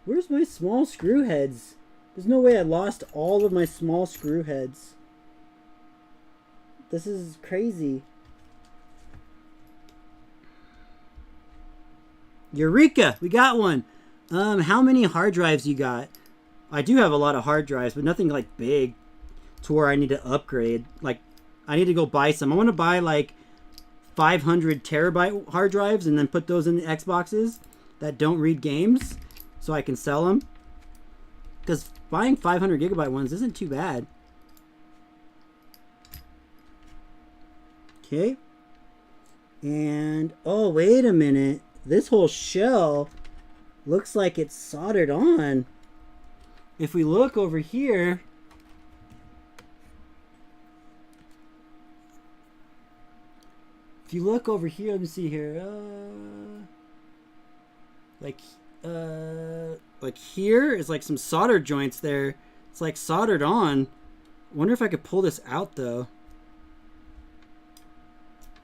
Where's my small screw heads? There's no way I lost all of my small screw heads. This is crazy. Eureka! We got one! How many hard drives you got? I do have a lot of hard drives, but nothing like big to where I need to upgrade. Like, I need to go buy some. I want to buy like 500 terabyte hard drives and then put those in the Xboxes that don't read games so I can sell them. Because buying 500 gigabyte ones isn't too bad. Okay. And, oh, wait a minute. This whole shell looks like it's soldered on. If we look over here, let me see here. Like here is like some solder joints there. It's like soldered on. Wonder if I could pull this out though,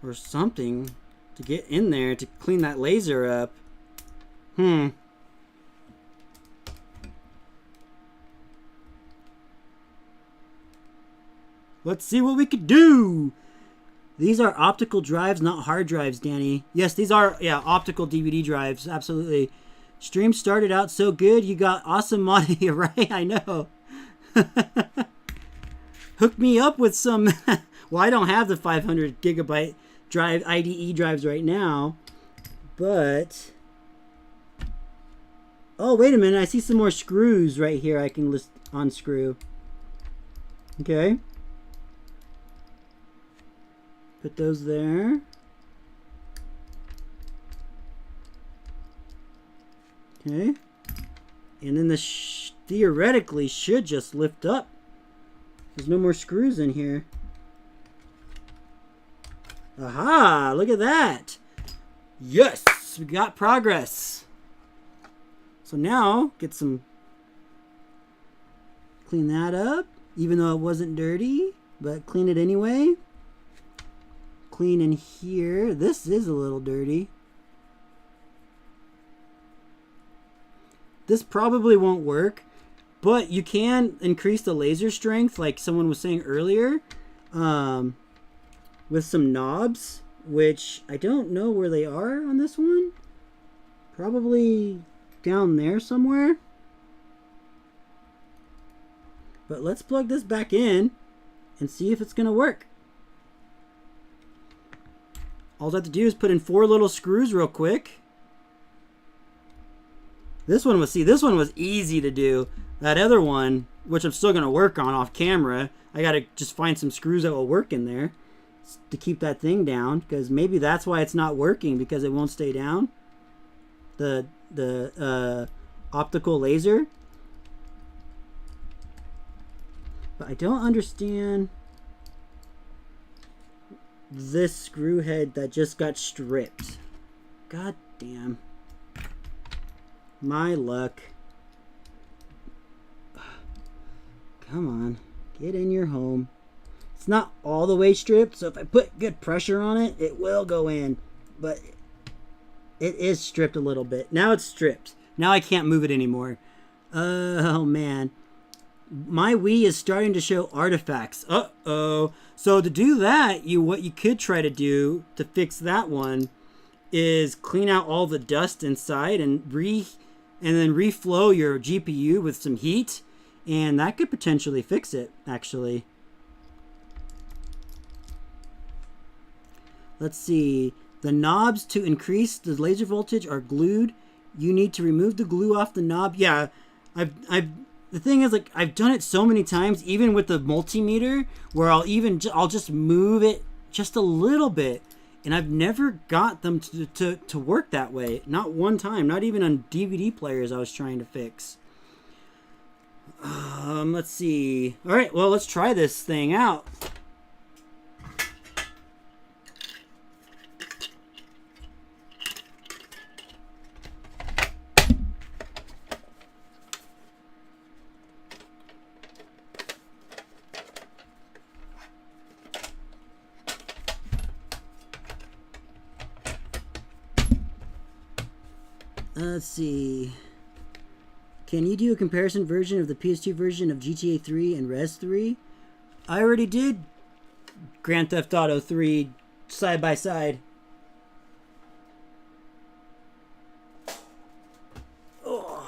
or something to get in there to clean that laser up. Let's see what we could do. These are optical drives, not hard drives, Danny. Yes, these are, yeah, optical DVD drives. Absolutely. Stream started out so good. You got awesome audio, right? I know. Hook me up with some. Well, I don't have the 500 gigabyte drive IDE drives right now, but oh, wait a minute. I see some more screws right here. I can list unscrew. Okay. Put those there. Okay. And then this theoretically should just lift up. There's no more screws in here. Aha! Look at that! Yes! We got progress. So now, get some... Clean that up. Even though it wasn't dirty. But clean it anyway. Clean in here. This is a little dirty. This probably won't work, but you can increase the laser strength like someone was saying earlier with some knobs, which I don't know where they are on this one. Probably down there somewhere. But let's plug this back in and see if it's going to work. All I have to do is put in 4 little screws real quick. This one was easy to do. That other one, which I'm still going to work on off camera, I got to just find some screws that will work in there to keep that thing down, because maybe that's why it's not working, because it won't stay down. The optical laser. But I don't understand this screw head that just got stripped. God damn. My luck. Come on. Get in your home. It's not all the way stripped, so if I put good pressure on it, it will go in. But it is stripped a little bit. Now it's stripped. Now I can't move it anymore. Oh, man. My Wii is starting to show artifacts. Uh-oh. So to do that, what you could try to do to fix that one is clean out all the dust inside and and then reflow your GPU with some heat, and that could potentially fix it, actually. Let's see. The knobs to increase the laser voltage are glued. You need to remove the glue off the knob. Yeah, the thing is, like, I've done it so many times, even with the multimeter, where I'll just move it just a little bit, and I've never got them to work that way. Not one time. Not even on DVD players I was trying to fix. Let's see. All right, well, let's try this thing out. Let's see. Can you do a comparison version of the PS2 version of GTA 3 and Res 3? I already did Grand Theft Auto 3 side by side. Oh.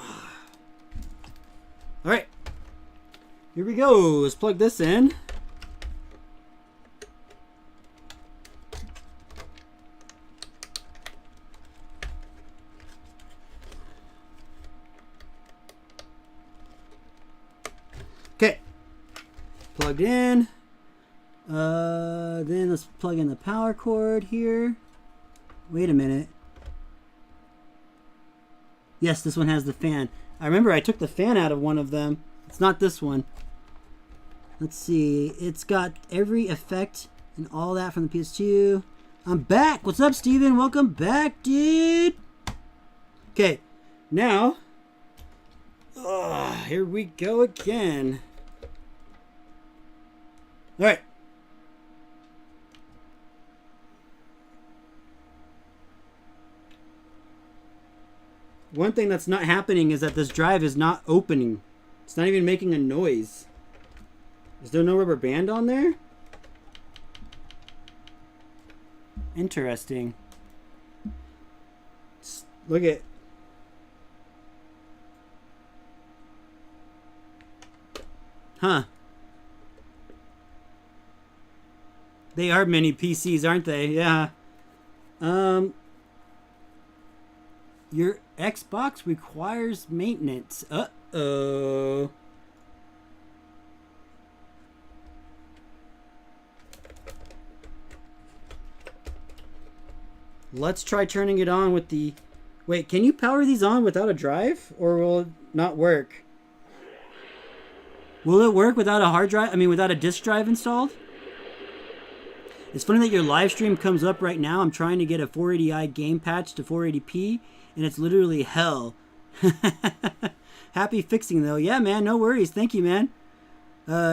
Alright. Here we go. Let's plug this in. Okay, plugged in. Then let's plug in the power cord here. Wait a minute. Yes, this one has the fan. I remember I took the fan out of one of them. It's not this one. Let's see. It's got every effect and all that from the PS2. I'm back. What's up, Steven? Welcome back, dude. Okay, now. Here we go again. All right. One thing that's not happening is that this drive is not opening. It's not even making a noise. Is there no rubber band on there? Interesting. Look at. Huh. They are mini PCs, aren't they? Yeah. Your Xbox requires maintenance. Uh-oh. Let's try turning it on with the... Wait, can you power these on without a drive? Or will it not work? Will it work without a hard drive? I mean, without a disk drive installed? It's funny that your live stream comes up right now. I'm trying to get a 480i game patch to 480p, and it's literally hell. Happy fixing, though. Yeah, man, no worries. Thank you, man.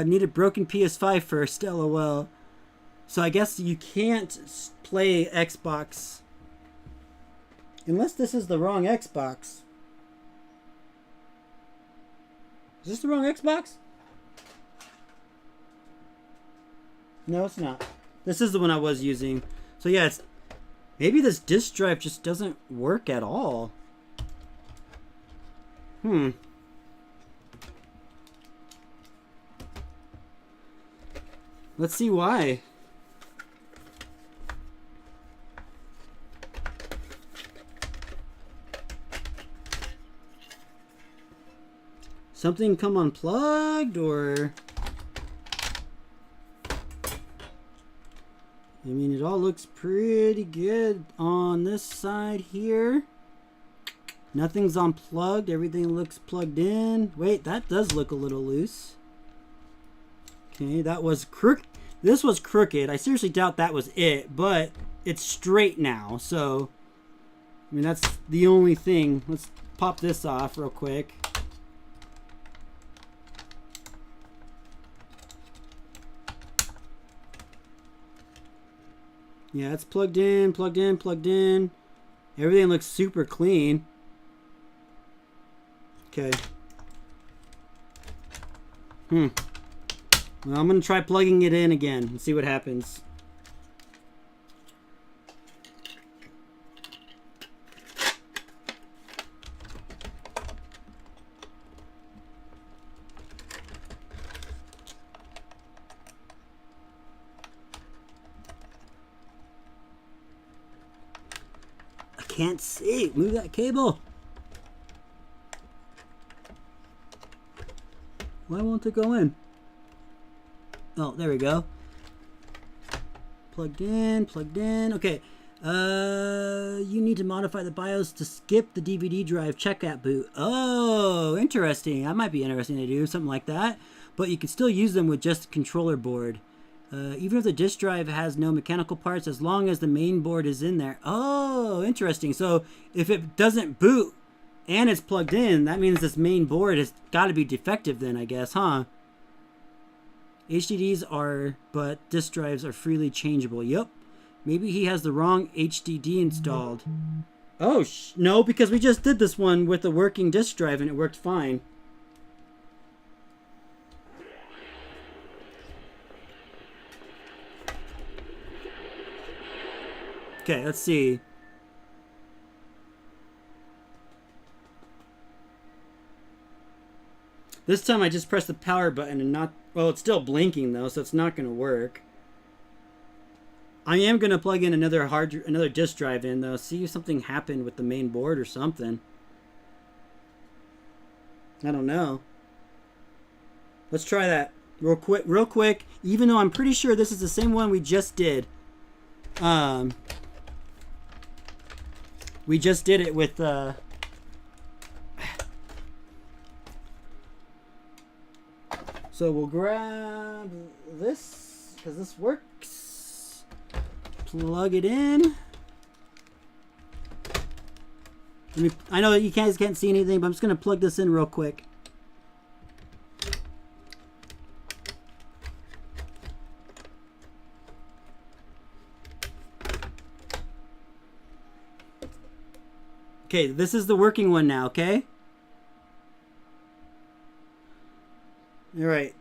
Need a broken PS5 first, lol. So I guess you can't play Xbox unless this is the wrong Xbox. Is this the wrong Xbox? No, it's not. This is the one I was using. So yeah, it's maybe this disk drive just doesn't work at all. Let's see why. Something come unplugged, or... I mean, it all looks pretty good on this side here. Nothing's unplugged. Everything looks plugged in. Wait, that does look a little loose. Okay, that was crooked. This was crooked. I seriously doubt that was it, but it's straight now. So, I mean, that's the only thing. Let's pop this off real quick. Yeah, it's plugged in, plugged in, plugged in. Everything looks super clean. Okay. Well, I'm going to try plugging it in again and see what happens. can't see. Move that cable. Why won't it go in? Oh, there we go. Plugged in, plugged in. Okay. You need to modify the BIOS to skip the DVD drive check at boot. Oh, interesting. That might be interesting to do, something like that. But you can still use them with just the controller board. Even if the disk drive has no mechanical parts, as long as the main board is in there. Oh, interesting. So if it doesn't boot and it's plugged in, that means this main board has got to be defective then, I guess, huh? HDDs are, but disk drives are freely changeable. Yep. Maybe he has the wrong HDD installed. Oh, no, because we just did this one with a working disk drive and it worked fine. Okay, let's see. This time I just pressed the power button and not... Well, it's still blinking though, so it's not going to work. I am going to plug in another disk drive in though. See if something happened with the main board or something. I don't know. Let's try that real quick. Even though I'm pretty sure this is the same one we just did. We just did it with so we'll grab this because this works. Plug it in. I know you guys can't see anything, but I'm just gonna plug this in real quick. Okay, this is the working one now, okay? Alright.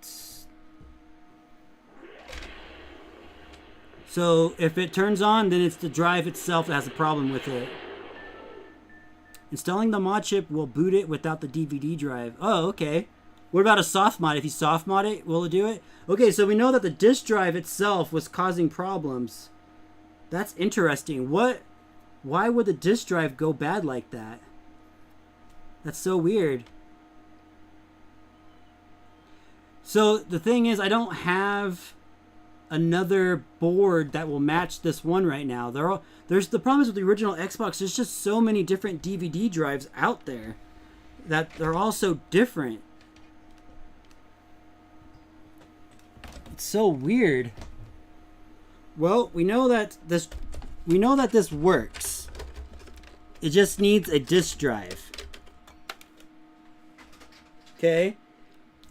So, if it turns on, then it's the drive itself that has a problem with it. Installing the mod chip will boot it without the DVD drive. Oh, okay. What about a soft mod? If you soft mod it, will it do it? Okay, so we know that the disk drive itself was causing problems. That's interesting. Why would the disk drive go bad like that? That's so weird. So the thing is, I don't have another board that will match this one right now. There's the problems with the original Xbox. There's just so many different DVD drives out there that they're all so different. It's so weird. Well, we know that this works. It just needs a disk drive. Okay?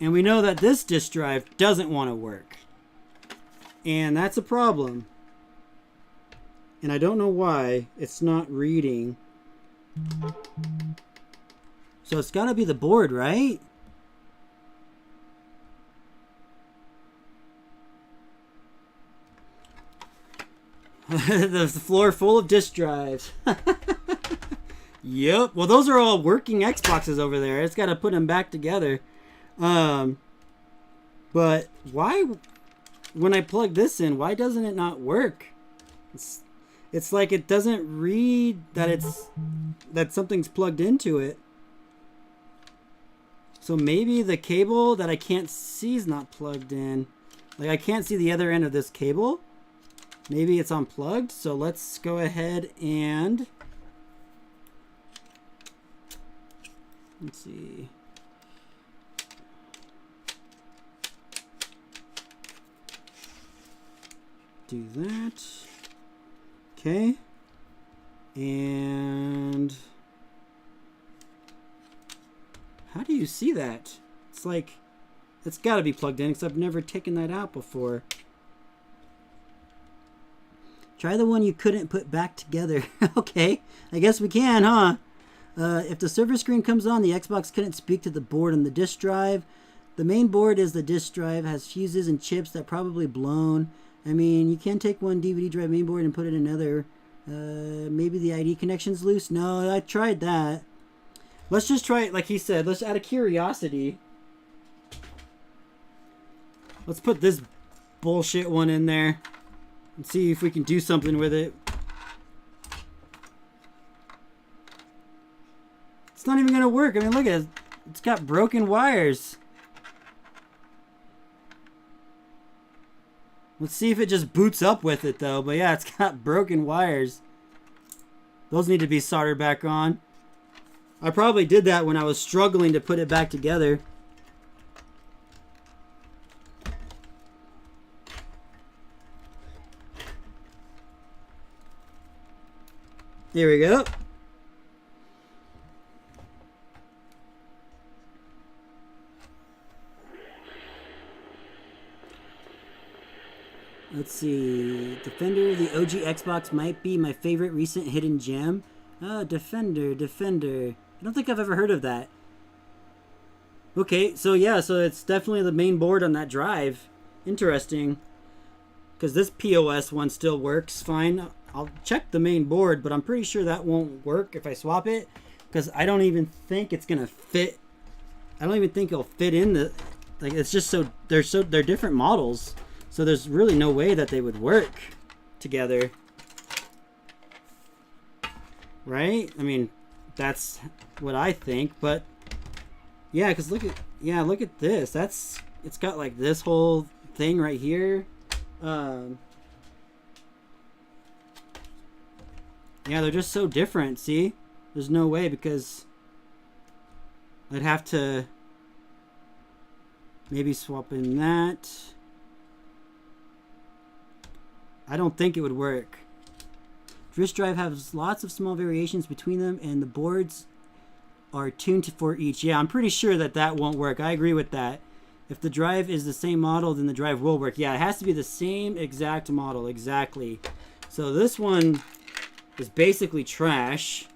And we know that this disk drive doesn't want to work. And that's a problem. And I don't know why it's not reading. So it's got to be the board, right? The floor full of disk drives. Yep. Well, those are all working Xboxes over there. It's got to put them back together. But why, when I plug this in, why doesn't it not work? It's like it doesn't read that something's plugged into it. So maybe the cable that I can't see is not plugged in. Like I can't see the other end of this cable. Maybe it's unplugged. So let's go ahead and let's see. Do that. Okay. And how do you see that? It's like it's got to be plugged in because I've never taken that out before. Try the one you couldn't put back together. Okay, I guess we can, huh? If the server screen comes on, the Xbox couldn't speak to the board on the disk drive. The main board is the disk drive, has fuses and chips that probably blown. I mean, you can take one DVD drive main board and put it in another. Maybe the ID connection's loose. No, I tried that. Let's just try it like he said. Let's out of curiosity. Let's put this bullshit one in there and see if we can do something with it. not even gonna work. I mean, look at it. It's got broken wires. Let's see if it just boots up with it, though. But yeah, it's got broken wires. Those need to be soldered back on. I probably did that when I was struggling to put it back together. There we go. Let's see. Defender, the OG Xbox might be my favorite recent hidden gem. Oh, Defender. I don't think I've ever heard of that. Okay, so yeah, so it's definitely the main board on that drive. Interesting. Because this POS one still works fine. I'll check the main board, but I'm pretty sure that won't work if I swap it. Because I don't even think it's going to fit. I don't even think it'll fit in the... Like, it's just so... They're different models. So there's really no way that they would work together. Right? I mean, that's what I think, but yeah, because look at this. It's got like this whole thing right here. Yeah, they're just so different. See, there's no way, because I'd have to maybe swap in that. I don't think it would work. Disk drive has lots of small variations between them, and the boards are tuned for each. Yeah, I'm pretty sure that won't work. I agree with that. If the drive is the same model, then the drive will work. Yeah, it has to be the same exact model. Exactly. So this one is basically trash.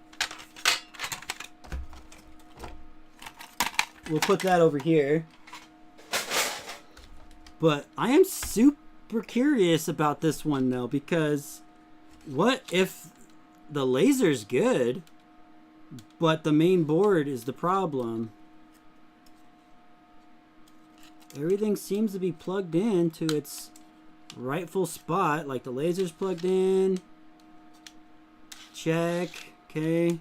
We'll put that over here. But I am super curious about this one, though, because... What if the laser's good, but the main board is the problem? Everything seems to be plugged in to its rightful spot. Like the laser's plugged in. Check. Okay.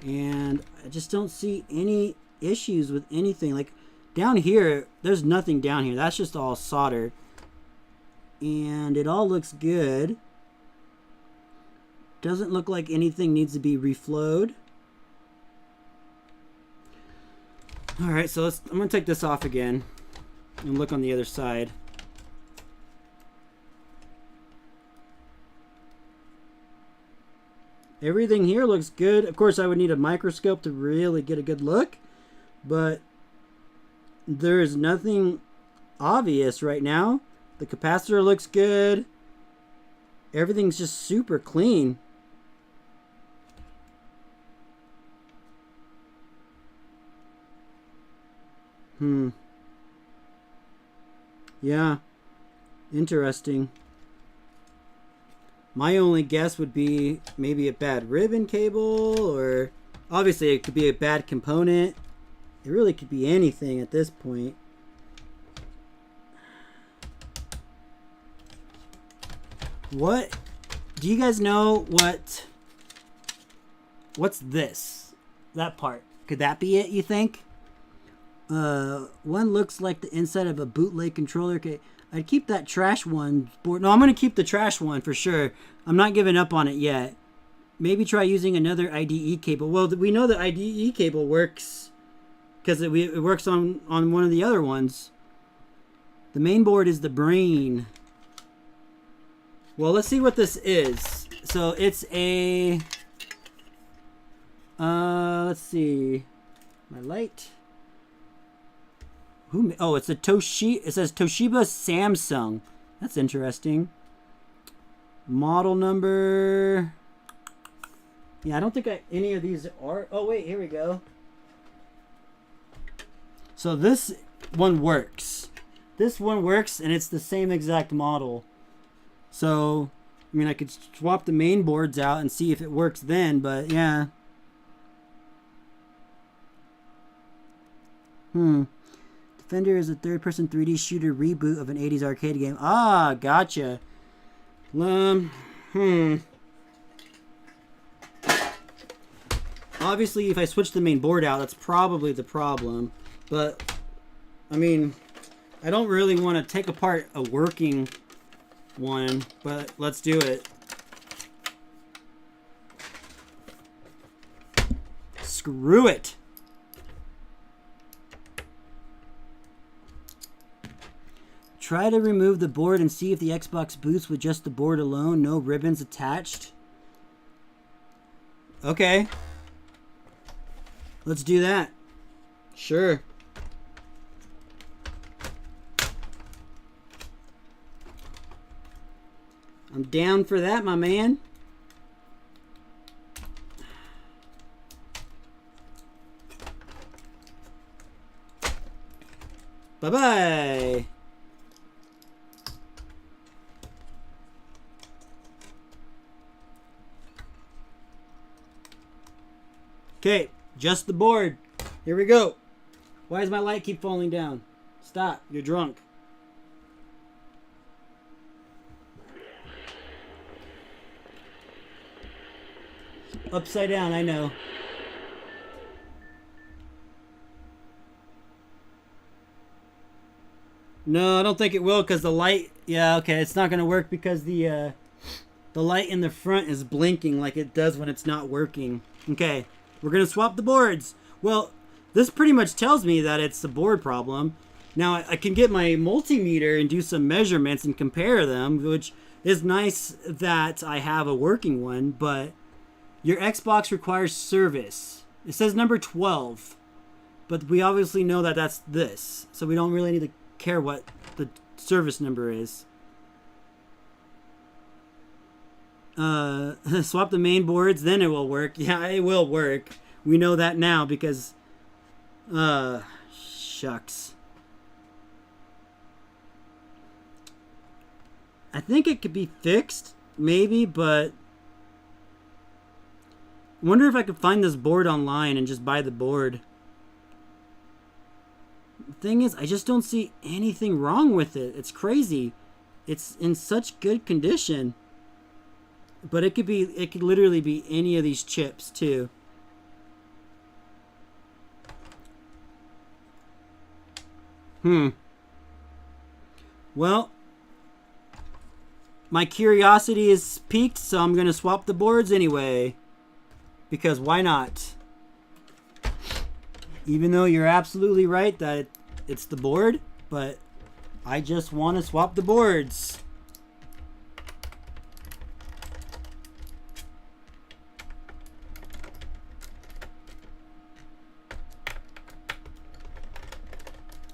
And I just don't see any issues with anything. Like down here, there's nothing down here. That's just all soldered. And it all looks good. Doesn't look like anything needs to be reflowed. Alright, so I'm going to take this off again and look on the other side. Everything here looks good. Of course, I would need a microscope to really get a good look, but there is nothing obvious right now. The capacitor looks good. Everything's just super clean. Yeah. Interesting. My only guess would be maybe a bad ribbon cable, or obviously it could be a bad component. It really could be anything at this point. What? Do you guys know what's this? That part. Could that be it, you think? One looks like the inside of a bootleg controller. Okay, I'd keep that trash one board. No, I'm going to keep the trash one for sure. I'm not giving up on it yet. Maybe try using another IDE cable. Well, we know the IDE cable works because it works on one of the other ones. The main board is the brain. Well, let's see what this is. So it's a... let's see. My light... Oh, it's a Toshiba. It says Toshiba Samsung. That's interesting. Model number. Yeah, I don't think any of these are. Oh wait, here we go. So this one works. This one works, and it's the same exact model. So, I mean, I could swap the main boards out and see if it works then. But yeah. Defender is a third-person 3D shooter reboot of an 80s arcade game. Ah, gotcha. I'll obviously, if I switch the main board out, that's probably the problem. But, I mean, I don't really want to take apart a working one, but let's do it. Screw it. Try to remove the board and see if the Xbox boots with just the board alone, no ribbons attached. Okay. Let's do that. Sure. I'm down for that, my man. Bye-bye. Okay, just the board. Here we go. Why does my light keep falling down? Stop, you're drunk. Upside down, I know. No, I don't think it will because the light... Yeah, okay, it's not going to work because the light in the front is blinking like it does when it's not working. Okay, we're going to swap the boards. Well, this pretty much tells me that it's the board problem. Now, I can get my multimeter and do some measurements and compare them, which is nice that I have a working one, but your Xbox requires service. It says number 12, but we obviously know that that's this, so we don't really need to care what the service number is. Swap the main boards, then it will work. Yeah, it will work. We know that now because shucks. I think it could be fixed, maybe, but I wonder if I could find this board online and just buy the board. The thing is, I just don't see anything wrong with it. It's crazy. It's in such good condition. But it could literally be any of these chips too. Well, my curiosity is piqued, so I'm going to swap the boards anyway. Because why not? Even though you're absolutely right that it's the board, but I just want to swap the boards.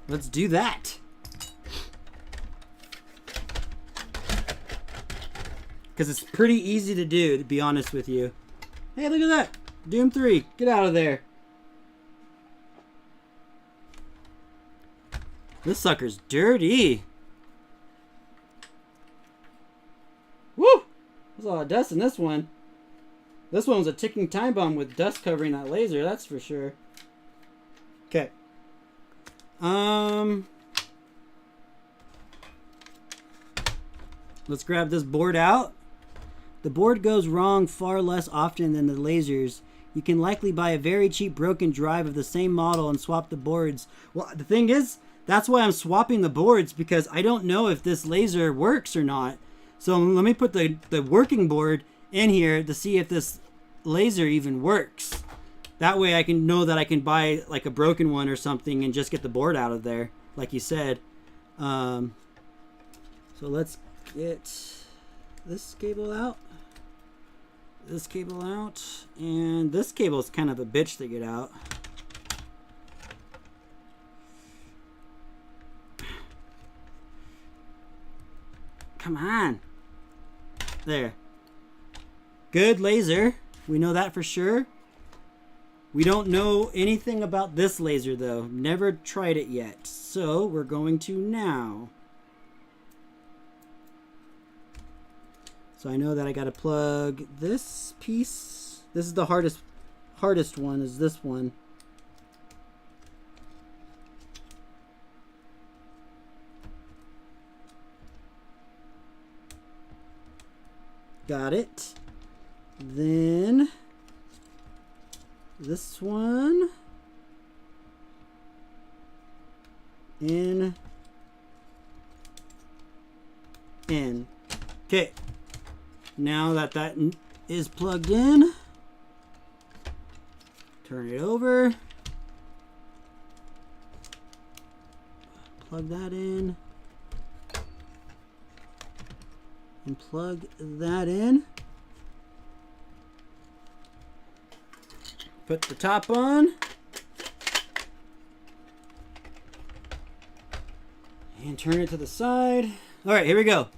Let's do that. Because it's pretty easy to do, to be honest with you. Hey, look at that. Doom 3. Get out of there. This sucker's dirty. Woo! There's a lot of dust in this one. This one was a ticking time bomb with dust covering that laser, that's for sure. Okay. Let's grab this board out. The board goes wrong far less often than the lasers. You can likely buy a very cheap broken drive of the same model and swap the boards. Well, the thing is, that's why I'm swapping the boards, because I don't know if this laser works or not. So let me put the working board in here to see if this laser even works. That way I can know that I can buy like a broken one or something and just get the board out of there, like you said. So let's get this cable out. This cable out. And this cable is kind of a bitch to get out. Come on. There. Good laser. We know that for sure. We don't know anything about this laser though. Never tried it yet. So we're going to now. So I know that I got to plug this piece. This is the hardest one, is this one. Got it. Then this one in. Okay, now that is plugged in, turn it over, plug that in, and plug that in. Put the top on. And turn it to the side. All right, here we go.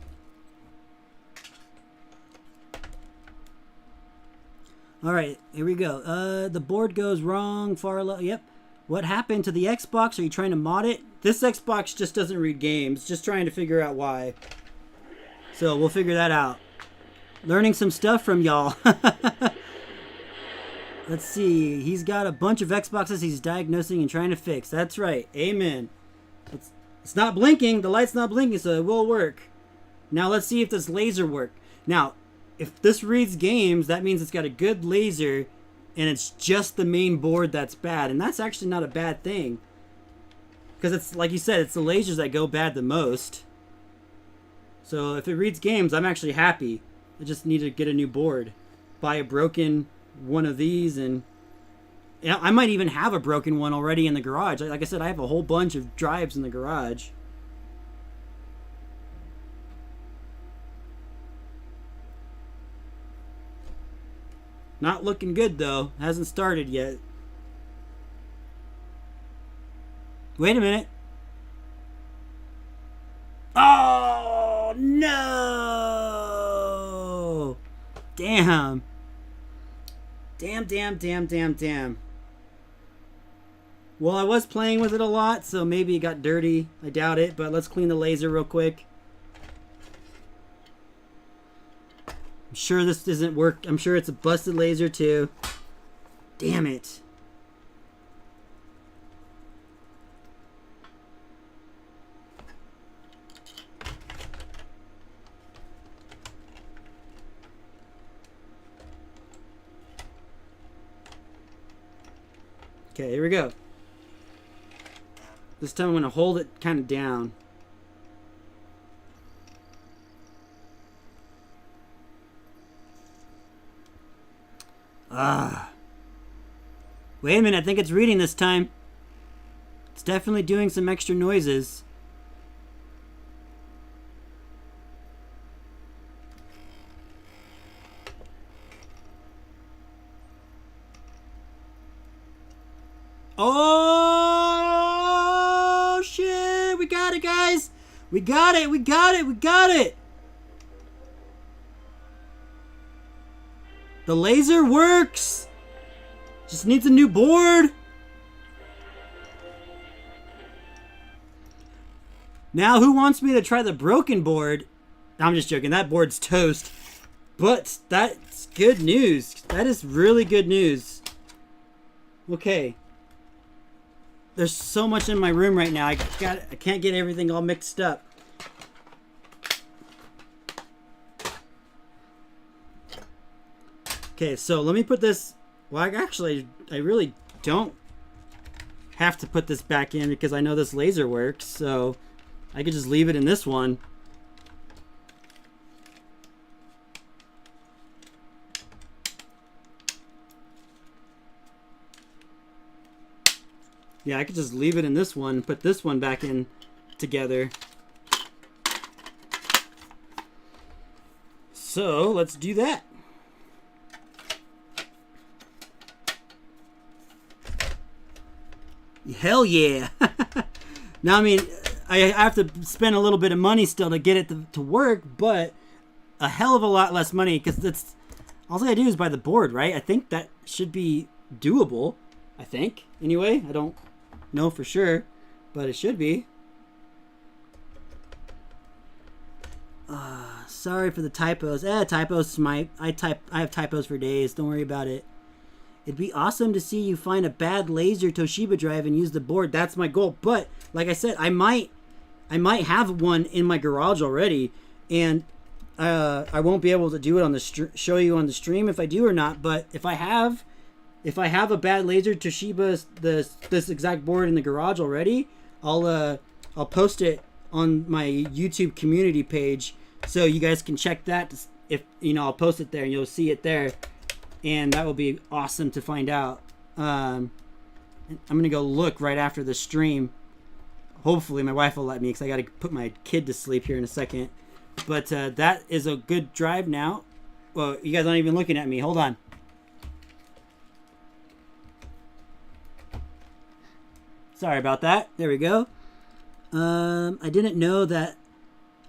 All right, here we go. The board goes wrong, far left. Yep. What happened to the Xbox? Are you trying to mod it? This Xbox just doesn't read games. Just trying to figure out why. So we'll figure that out. Learning some stuff from y'all. Let's see. He's got a bunch of Xboxes he's diagnosing and trying to fix. That's right. Amen. It's not blinking. The light's not blinking, so it will work. Now let's see if this laser works. Now, if this reads games, that means it's got a good laser, and it's just the main board that's bad. And that's actually not a bad thing. Because it's, like you said, it's the lasers that go bad the most. So if it reads games, I'm actually happy. I just need to get a new board. Buy a broken one of these, and you know, I might even have a broken one already in the garage. Like I said, I have a whole bunch of drives in the garage. Not looking good though. Hasn't started yet. Wait a minute. Oh no! Damn. Damn. Well, I was playing with it a lot, so maybe it got dirty. I doubt it, but let's clean the laser real quick. I'm sure this doesn't work. I'm sure it's a busted laser too. Damn it. Okay, here we go. This time I'm going to hold it kind of down. Wait a minute, I think it's reading this time. It's definitely doing some extra noises. Oh shit, we got it, guys. We got it. The laser works. Just needs a new board. Now, who wants me to try the broken board? I'm just joking. That board's toast. But that's good news. That is really good news. Okay. There's so much in my room right now. I can't get everything all mixed up. Okay, so let me put this. Well, I really don't have to put this back in because I know this laser works. So I could just leave it in this one. Yeah, I could just leave it in this one, put this one back in together. So let's do that. Hell yeah. Now, I mean, I have to spend a little bit of money still to get it to work, but a hell of a lot less money because that's all I gotta do is buy the board, right? I think that should be doable. I think. Anyway, I don't know for sure, but it should be. Sorry for the typos. Typos, Smite. I have typos for days. Don't worry about it. It'd be awesome to see you find a bad laser Toshiba drive and use the board. That's my goal. But like I said, I might have one in my garage already, and I won't be able to do it on the show you on the stream if I do or not. But if I have, if I have a bad laser Toshiba this exact board in the garage already, I'll post it on my YouTube community page so you guys can check that. If I'll post it there and you'll see it there, and that will be awesome to find out. I'm gonna go look right after the stream. Hopefully my wife will let me, because I got to put my kid to sleep here in a second. But that is a good drive now. Well, you guys aren't even looking at me. Hold on. Sorry about that. There we go. I didn't know that.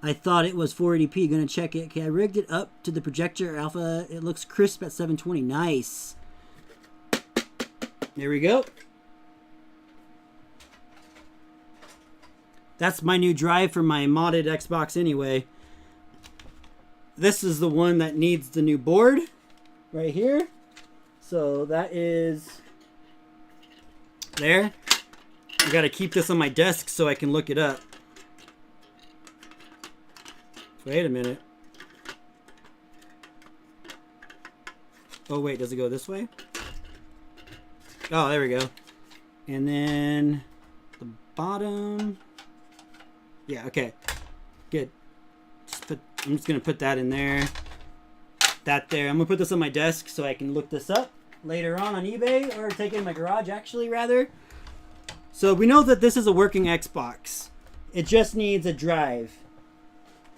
I thought it was 480p. Gonna check it. Okay, I rigged it up to the projector alpha. It looks crisp at 720. Nice. There we go. That's my new drive for my modded Xbox anyway. This is the one that needs the new board right here. So that is there. I gotta keep this on my desk so I can look it up. Wait a minute. Oh wait, does it go this way? Oh, there we go. And then the bottom. Yeah, okay. Good. I'm just gonna put that in there. That there. I'm gonna put this on my desk so I can look this up later on eBay, or take it in my garage actually, rather. So we know that this is a working Xbox. It just needs a drive.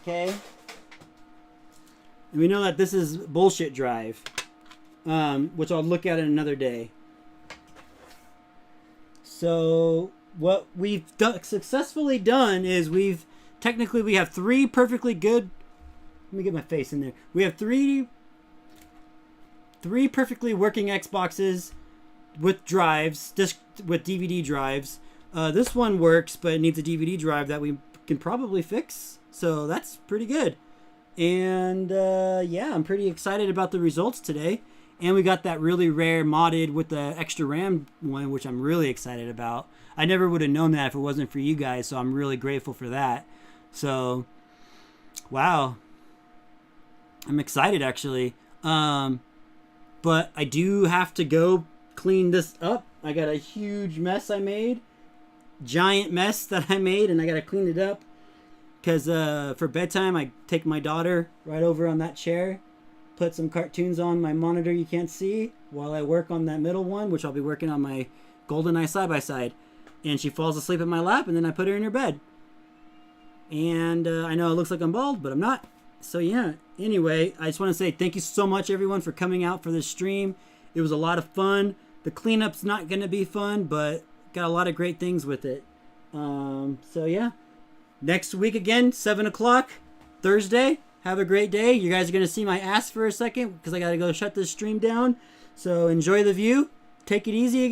Okay? And we know that this is bullshit drive. Which I'll look at another day. So what we've successfully done is we have 3 perfectly good. Let me get my face in there. We have three perfectly working Xboxes with drives, with DVD drives. This one works, but it needs a DVD drive that we can probably fix. So that's pretty good. And yeah, I'm pretty excited about the results today. And we got that really rare modded with the extra RAM one, which I'm really excited about. I never would have known that if it wasn't for you guys, so I'm really grateful for that. So, wow. I'm excited, actually. But I do have to go clean this up. I got a huge mess I made. Giant mess that I made, and I got to clean it up. Because for bedtime, I take my daughter right over on that chair, put some cartoons on my monitor you can't see, while I work on that middle one, which I'll be working on my GoldenEye side-by-side. And she falls asleep in my lap, and then I put her in her bed. And I know it looks like I'm bald, but I'm not. So yeah, anyway, I just want to say thank you so much, everyone, for coming out for this stream. It was a lot of fun. The cleanup's not going to be fun, but got a lot of great things with it. So yeah, next week again, 7 o'clock, Thursday. Have a great day. You guys are going to see my ass for a second because I got to go shut this stream down. So enjoy the view. Take it easy again.